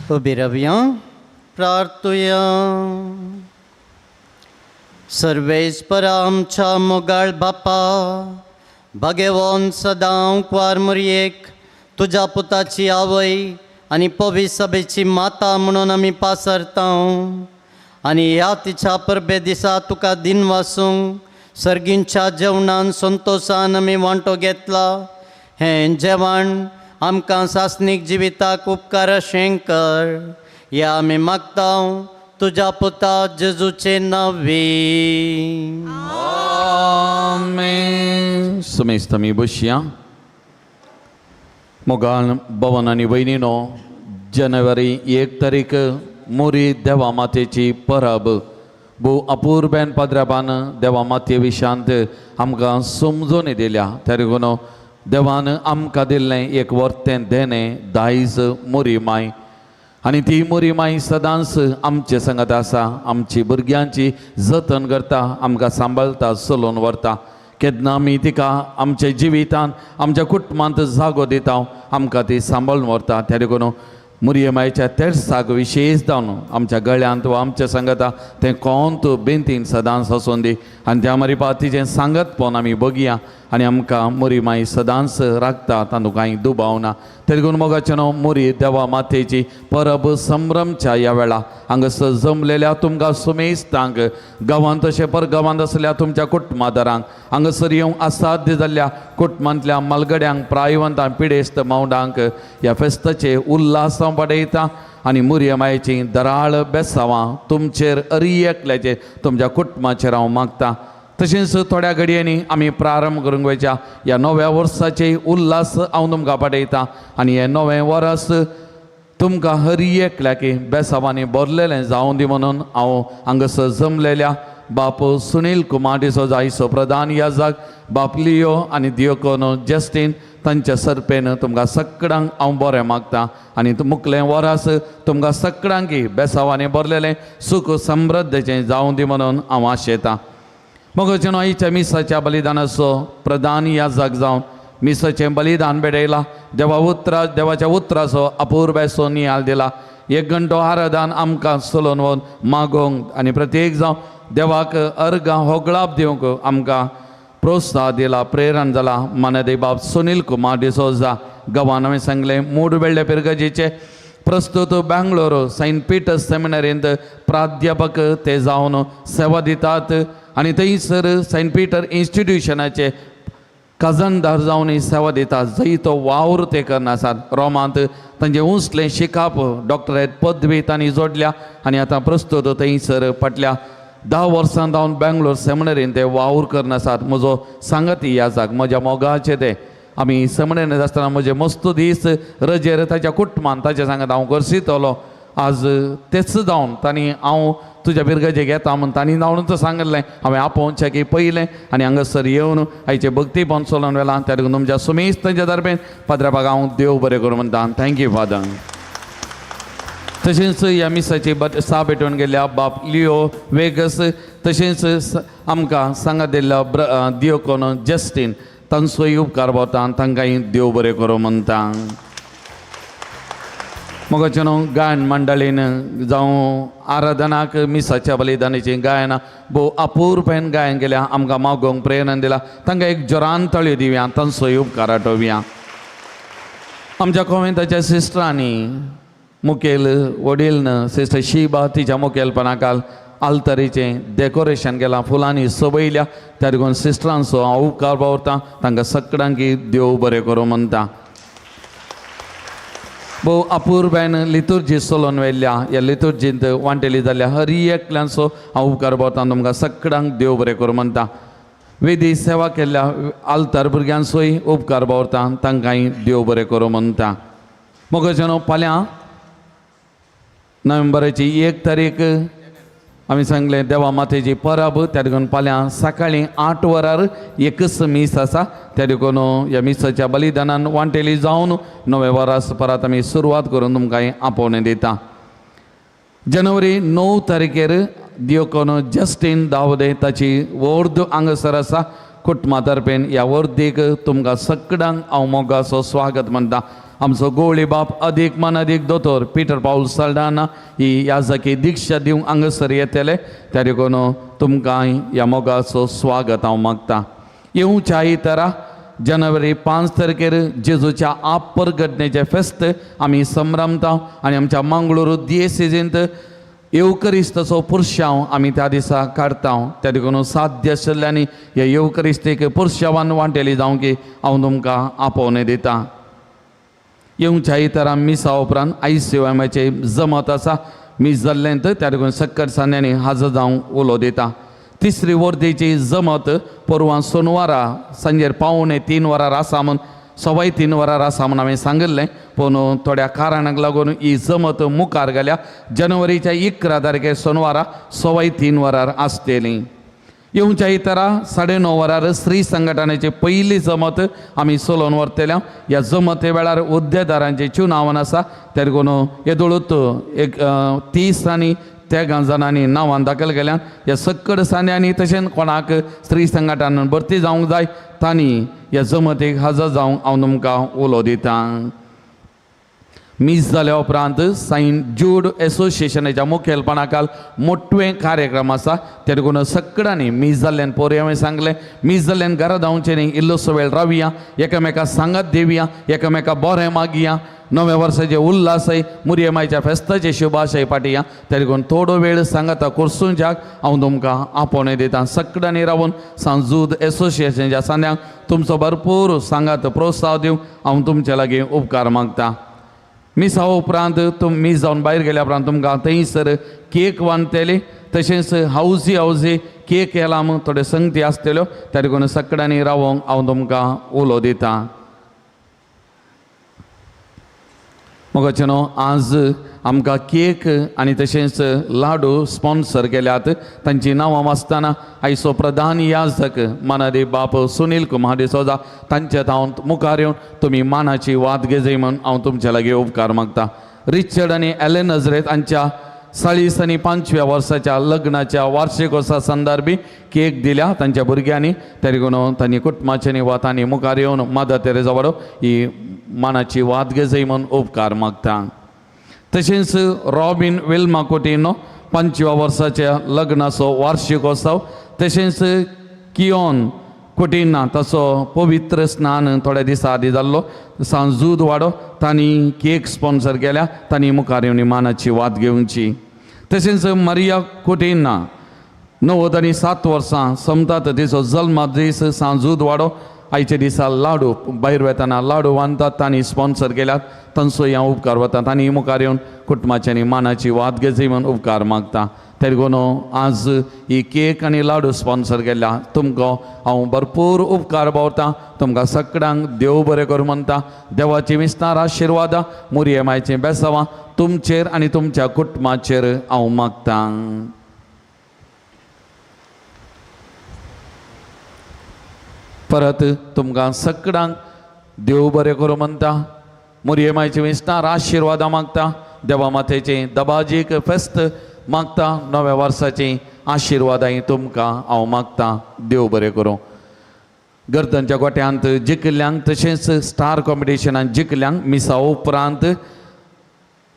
उबी रावया, प्रार्थुया. सर्वेस्परा आमच्या मोगाळ बापा, भगवान सदां क्वार मरयेक तुझ्या पुताची आवय आनी पवी सभेची माता म्हणून आमी पासरता. आनी ह्या तिच्या परबे दिसा तुका दिन वासूंक सर्गींच्या जेवणान संतोषान आमी वांटो घेतला. हें जेवण आमकां सासनीक जिविताक उपकार अशें कर. या आमी मागता तुझ्या पुता जेजूचे नांवे. आमेन. सुमेस्त मी बसया. मोगान भवन आनी भयणीनो, जानेवारी 1 तारीख मोरी देवा मातेची परब भोव अपूर्वेन पद्राबान देवा माते विशांत आमकां समजून दिल्या. त्या देखून देवान आमकां दिल्लें एक वर्तें देणें दायज मोरी माय. आनी ती मोरी माय सदांच आमचे संगत आसा, आमची भुरग्यांची जतन करता, आमकां सांबाळटा, चलोवन व्हरता. केन्ना आमी तिका आमच्या जिवितान आमच्या कुटुंबांत जागो दिता, आमकां ती सांबाळून व्हरता. त्या देखून मोरये मायेच्या तेर्साक विशेश जावन आमच्या गळ्यांत वा आमच्या सांगता तें कोंत बेंतीन सदांच आसून दी. आनी त्या मरीपा तिचें सांगत पोवन आमी बगया आनी आमकां मोरी माई सदांच राखता, तातूंत कांय दुबाव ना. ते देखून मोगाचें न्हू मोरी देवा मातेची परब संभ्रमच्या ह्या वेळा हांगासर जमलेल्या तुमकां सुमेस्तांक, गांवांत तशें परगांवांत आसलेल्या तुमच्या कुटुंबादारांक, हांगासर येवंक असाध्य जाल्ल्या कुटुंबांतल्या मलगड्यांक, प्रायवंतांक, पिडेस्त मावडांक ह्या फेस्ताचे उल्हास पडयता. आनी मोरये मायेची दराळ बेसांवां तुमचेर एकल्याचेर तुमच्या कुटुंबाचेर हांव मागता. तशेंच थोड्या घडयांनी आमी प्रारंभ करूंक वयच्या ह्या नव्या वर्साचे उल्हास हांव तुमकां पाठयता. आनी हें नवें वर्स तुमकां एकल्याक बेसांवांनी भरलेलें जावं दी म्हणून हांव हांगासर जमलेल्या बाप सुनील कुमार डिसोजा इसो प्रधान याजक, बाप लियो आनी दियोकोनो जस्टीन तांच्या सर्पेन तुमकां सगळ्यांक हांव बरें मागता. आनी मुखलें वरस तुमकां सगळ्यांक बेसांवांनी भरलेलें सूख समृद्धीचें जावं दी म्हणून हांव आशेतां. मोगाचें आयच्या मिसाच्या बलिदानाचो प्रधान याजक जावन मिसाचें बलिदान बेडयलां. देवाच्या उतराचो अपूर्वेसो नियाल दिला. 1 घंटो आराधन आमकां चलोवन व्हरून मागोवंक आनी प्रत्येक जावं देवाक अर्गां होगळाप दिवंक आमकां प्रोत्साह दिला, प्रेरण जाला. मानदे बाब सुनील कुमार डिसोजा गांवान हांवें सांगलें मूड वेळ्ळे पिरगजेचे प्रस्तुत बेंगलोर सेंट पिटर्स सेमिनरींत प्राध्यापक ते जावन सेवा दितात. आनी थंयसर सेंट पिटर इन्स्टिट्युशनाचे खजानदार जावन सेवा दितात. जंय तो वावर ते करनासात. रोमांत तांचें उंचलें शिकाप डॉक्टरेट पदवी तांणी जोडल्या आनी आतां प्रस्तुत थंयसर फाटल्या 10 वर्सां जावन बेंगलोर सेमिनरीन ते वावर करनासात. म्हजो सांगती आसाक म्हज्या मोगाचे ते आमी सेमिनरींत आसतना म्हजे मस्त दीस रजेर ताच्या कुटुंबान ताचे सांगत हांव करसितलो. आज तेच जावन तांणी हांव तुज्या पिरगजे घेता म्हणून तांणी जावनूच सांगलें. हांवें आपोवचें की पयलें आनी हांगासर येवन आयचे भक्ती पण चलोवन वेला. त्या देखून तुमच्या सुमेस्तांच्या दरम्यान पाद्रापाक हांव देव बरें करूं म्हणटा. Thank you father. तशेंच ह्या मिसाची सा भेटून गेल्या बाप लियो वेगस, तशेंच आमकां सांगात दिल्ल्या दियोकोनो जस्टीन तांचोय उपकार भोवता. तांकांय देव बरें करूं म्हणटा. मोगाचें न्हू गायन मंडळीन जावं आराधनाक मिसाच्या बलिदानाचीं गायनां भोव अपूर्वेन गायन केल्या. आमकां मागोवंक प्रेरण दिला. तांकां एक जोरान तळयो दिवया, तांचोय उपकार आठोवया. आमच्या कोविंदाच्या सिस्टरांनी मुखेल वडील सिस्टर शिबा तिच्या मुखेलपणाखाल आल्तरीचें डेकोरेशन केलां, फुलांनी सबयल्या. त्या देखून सिस्टरांचो हांव उपकार भोवता. तांकां सगळ्यांक देव बरें करूं म्हणटा. भोव अपूर्वेन लितुर्जी चलोवन व्हेल्ल्या ह्या लितुर्जींत वांटेली जाल्ल्या एकल्यांचो हांव उपकार भोवता. तुमकां सगळ्यांक देव बरें करूं म्हणटा. वेदी सेवा केल्ल्या आल्तार भुरग्यांचोय उपकार भोवता. तांकांय देव बरें करूं म्हणटा. मोगाचें न्हू फाल्यां नोव्हेंबराची 1 तारीख आमी सांगलें देवा मातेची परब. त्या देखून फाल्यां सकाळीं 8 वरार एकच मीस आसा. त्या देखून ह्या मिसाच्या बलिदानान वांटेली जावन 9 वरास परत आमी सुरवात करून तुमकां आपोवणें दिता. जानेवारी 9 तारखेर दियोकोनो जस्टीन दावदे ताची वर्द हांगासर आसा. कुटुंबा तर्फेन ह्या वर्देक तुमकां सगळ्यांक हांव मोगाचो स्वागत म्हणटा. आमचो गोवळी बाप अदीक मन अदीक दोतोर पीटर पाऊल साल्डाना ही याजकी दिक्षा दिवंक हांगासर येतले त्या देखून तुमकां ह्या मोगाचो स्वागत हांव मागता. येवच्या इतरा जानेवारी 5 तारखेर जेजूच्या आप परगटणेचे फेस्त आमी संभ्रमता आनी आमच्या मंगळूरू दियेसीजींत येवकरिस्ताचो पुरशांव आमी त्या दिसा काडटा. त्या देखून साध्य आशिल्ल्यानी ह्या येवकरिस्तीक पुरशावान वांटेली जावंक हांव तुमकां आपोवन दिता. येवच्या इतरां मिसा उपरांत ICOMचे जमत आसा मीस जाल्लेंत त्या देखून सक्कर सान्यांनी हाजर जावंक उलो दिता. तिसरी वर्देची जमत परवां सोनवारा सांजेर 2:45 वरार आसा म्हूण 3:15 वरार आसा म्हूण हांवें सांगिल्लें पूण थोड्या कारणाक लागून ही जमत मुखार गेल्या जानेवारीच्या 11 तारखेर सोनवारा 3:15 वरार आसतली. येवच्या इतरा 9:30 वरार श्री संघटनाची पयली जमत आमी चलोवन व्हरतल्या. ह्या जमते वेळार हुद्देदारांचें चुनावण आसा त्या देखून येदोळूच 30 आनी 13 जाणांनी नांवां दाखल केल्यात. ह्या सक्कड सान्यांनी तशेंच कोणाक स्त्री संघटनान भरती जावंक जाय तांणी ह्या जमतेक हजर जावंक हांव तुमकां उलो दितां. मीस जाल्या उपरांत सेंट जूड एसोसिएशनाच्या मुखेलपणाखाल मोठे कार्यक्रम आसा त्या देखून सक्कडांनी मीस जाल्ल्यान पोरया हांवें सांगलें मीस जाल्ल्यान घरा धांवचें न्ही इल्लोसो वेळ रावया एकामेका सांगत देवया एकामेका बरें मागया नव्या वर्साचे उल्हासय मुरयेमायच्या फेस्ताचे शुभाशय पाटया त्या देखून थोडो वेळ सांगाता कुर्सूंच्याक हांव तुमकां आपोवणें दितां. सक्कडांनी रावून सांजूद एसोसिएशनाच्या सान्यांक तुमचो भरपूर सांगात प्रोत्साह दिवंक हांव तुमचे लागीं उपकार मागतां. मिसा उपरांत मीस जावन भायर गेल्या उपरांत तुमकां थंयसर केक वांटतले तशेंच हावजी केक येलाम थोड्यो संगती आसतल्यो त्या देखून सक्कडांनी रावोंक हांव तुमकां उलो दितां. मोगाचेनो आज आमकां केक आनी तशेंच लाडू स्पॉन्सर केल्यात. तांची नांवां वाचतना आयचो प्रधान याजक मानादी बाप सुनील कुमार डिसोजा तांचे हांव मुखार येवन तुमी मानाची वाद घेजय म्हूण हांव तुमचे लागीं उपकार मागता. रिचर्ड आनी एलेन नजरेत हांच्या 40 आनी 5व्या वर्साच्या लग्नाच्या वार्षिकोत्सवा संदर्भी केक दिल्या तांच्या भुरग्यांनी त्या देखून तांणी कुटुंबाच्यांनी वा तांणी मुखार येवन मदर तेरेसा वाडो ही मानाची वाद घेजय म्हूण उपकार मागता. तशेंच रॉबिन विल्मा कोटिनो 5व्या वर्साच्या लग्नाचो वार्षिकोत्सव तशेंच कियोन कोटिना ताचो पवित्र स्नान थोड्या दिसा आदी जाल्लो सांजूद वाडो तांणी केक स्पॉन्सर केल्या तांणी मुखार येवन मानाची वाद घेवची. तशेंच मारिया कोटिना 90 आनी 7 वर्सां समतात तिचो जल्म दीस सांजूद वाडो आयच्या दिसा लाडू भायर वेताना लाडू बांदतात तांणी स्पॉन्सर केल्यात तांचोय हांव उपकार वता. तांणी मुखार येवन कुटुंबाच्यांनी मानाची वाद घेजय म्हूण उपकार मागता. त्या देखून आज ही केक आनी लाडू स्पॉन्सर केल्या तुमकां हांव भरपूर उपकार भावता. तुमकां सगळ्यांक देव बरें करूं म्हणटा. देवाची विस्तार आशिर्वाद मुरयेमायचें बेसांवां तुमचेर आनी तुमच्या कुटुंबाचेर हांव मागतां. परत तुमकां सगळ्यांक देव बरें करूं म्हणटा. मुरयेमायचें विस्तार आशिर्वाद मागता. देवा मातेचें दबाजीक फेस्त मागता. नव्या वर्साची आशिर्वादाय तुमकां हांव मागतां. देव बरें करूं. गर्दनच्या गोट्यांत जिखल्यांक तशेंच स्टार कॉम्पिटिशनांत जिखल्यांक मिसा उपरांत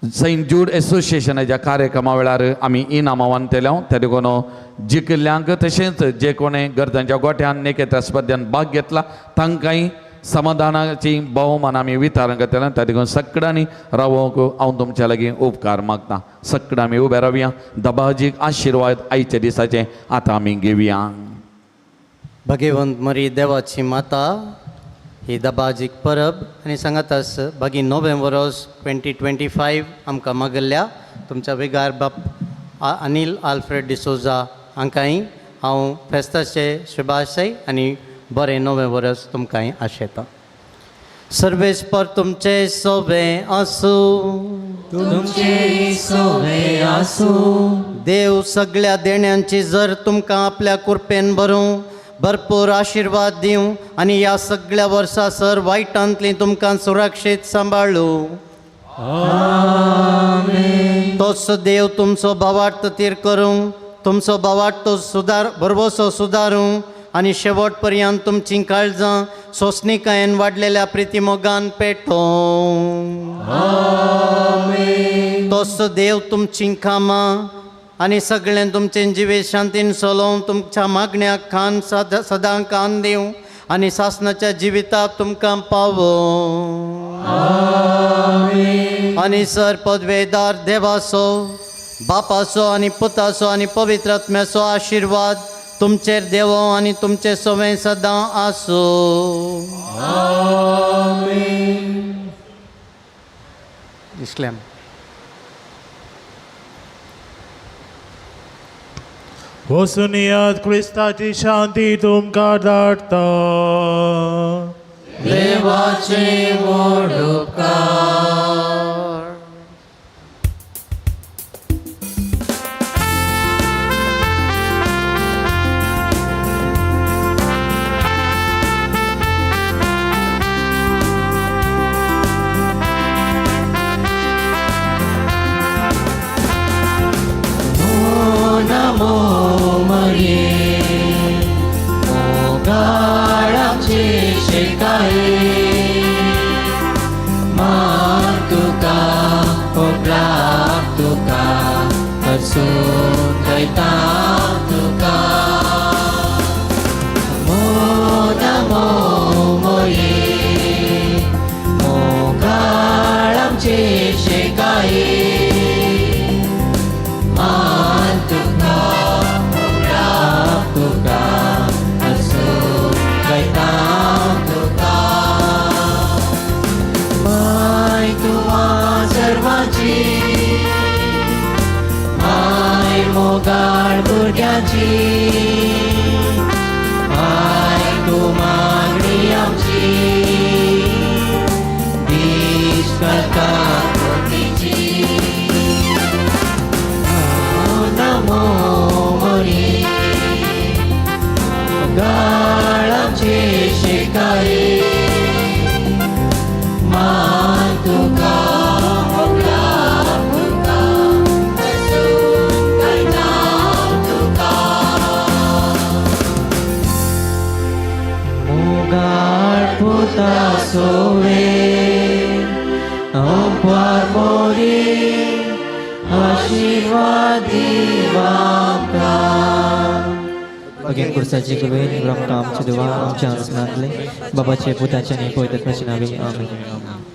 सेंट जूड एसोसिएशनाच्या कार्यक्रमा वेळार आमी इनामां वांटतल्या. त्या देखून जिखल्यांक तशेंच जे कोणें गर्दनच्या गोट्यान नेकेत्या स्पर्धांत भाग घेतला तांकांय समाधानाची भोवमान आमी वितरण करतले. त्या देखून सगळ्यांनी रावोंक हांव तुमच्या लागीं उपकार मागतां. सगळ्यां आमी उबे रावया. दबाजीक आशिर्वाद आयच्या दिसाचे आतां आमी घेवया. भगवंत मरी देवाची माता ही दबाजीक परब आनी सांगातास बागी नोव्हेंबर 2025 आमकां मागल्या तुमच्या वेगार बाप अनिल आल्फ्रेड डिसोजा हांकांय हांव फेस्ताचे शुभाशय आनी बरें नवें वर्स तुमकांय आशेता. सर्वेस्पर तुमचे सोबे आसूं तुमचे सोबे आसूं. देव सगळ्या देण्यांची जर तुमकां आपल्या कुरपेन भरूं भरपूर आशिर्वाद दिवं आनी ह्या सगळ्या वर्सां सर वायटांतली तुमकां सुरक्षीत सांबाळूं. तोच देव तुमचो भावार्थ तीर करूं तुमचो भावार्थ तो बरोसो सुदारूं आनी शेवट पर्यंत तुमची काळजां सोसणिकायेन वाडलेल्या प्रितीमोगान पेटो. तोच देव तुमची कामां आनी सगळें तुमचें जिवे शांतीन चलोवन तुमच्या मागण्याक खान सदां कान दिवं आनी सासणाच्या जिविताक तुमकां पावो. आनी सर पदवेदार देवाचो बापाचो आनी पुताचो आनी पवित्र आत्म्याचो आशिर्वाद तुमचेर देवो आनी तुमचे सवय सदां आसो. इस्लाम वसुनियात क्रिस्ताची शांती तुमकां धाडटा. देवाचे व्हड उपकार. नमो मरिये मोगाळाचे शिकाये मार तुका पोपलाक तुका करसून दैता तुका. नमो मरिये मोगाळाचे शिकाये माय मोगाळ भुरग्याची माय तूं मागणी आमची दीस करता कोटीची. नमो मरिये मोगाळ आमचे शिकाये मान तुका सोवे अपार मोरी आशीर्वादी वामका. अगेन कुर्साची कुलवेन आमच्या दुवा आमच्या आसनातले बाबाचे पुताचे आणि पवित्र नावे आमेन.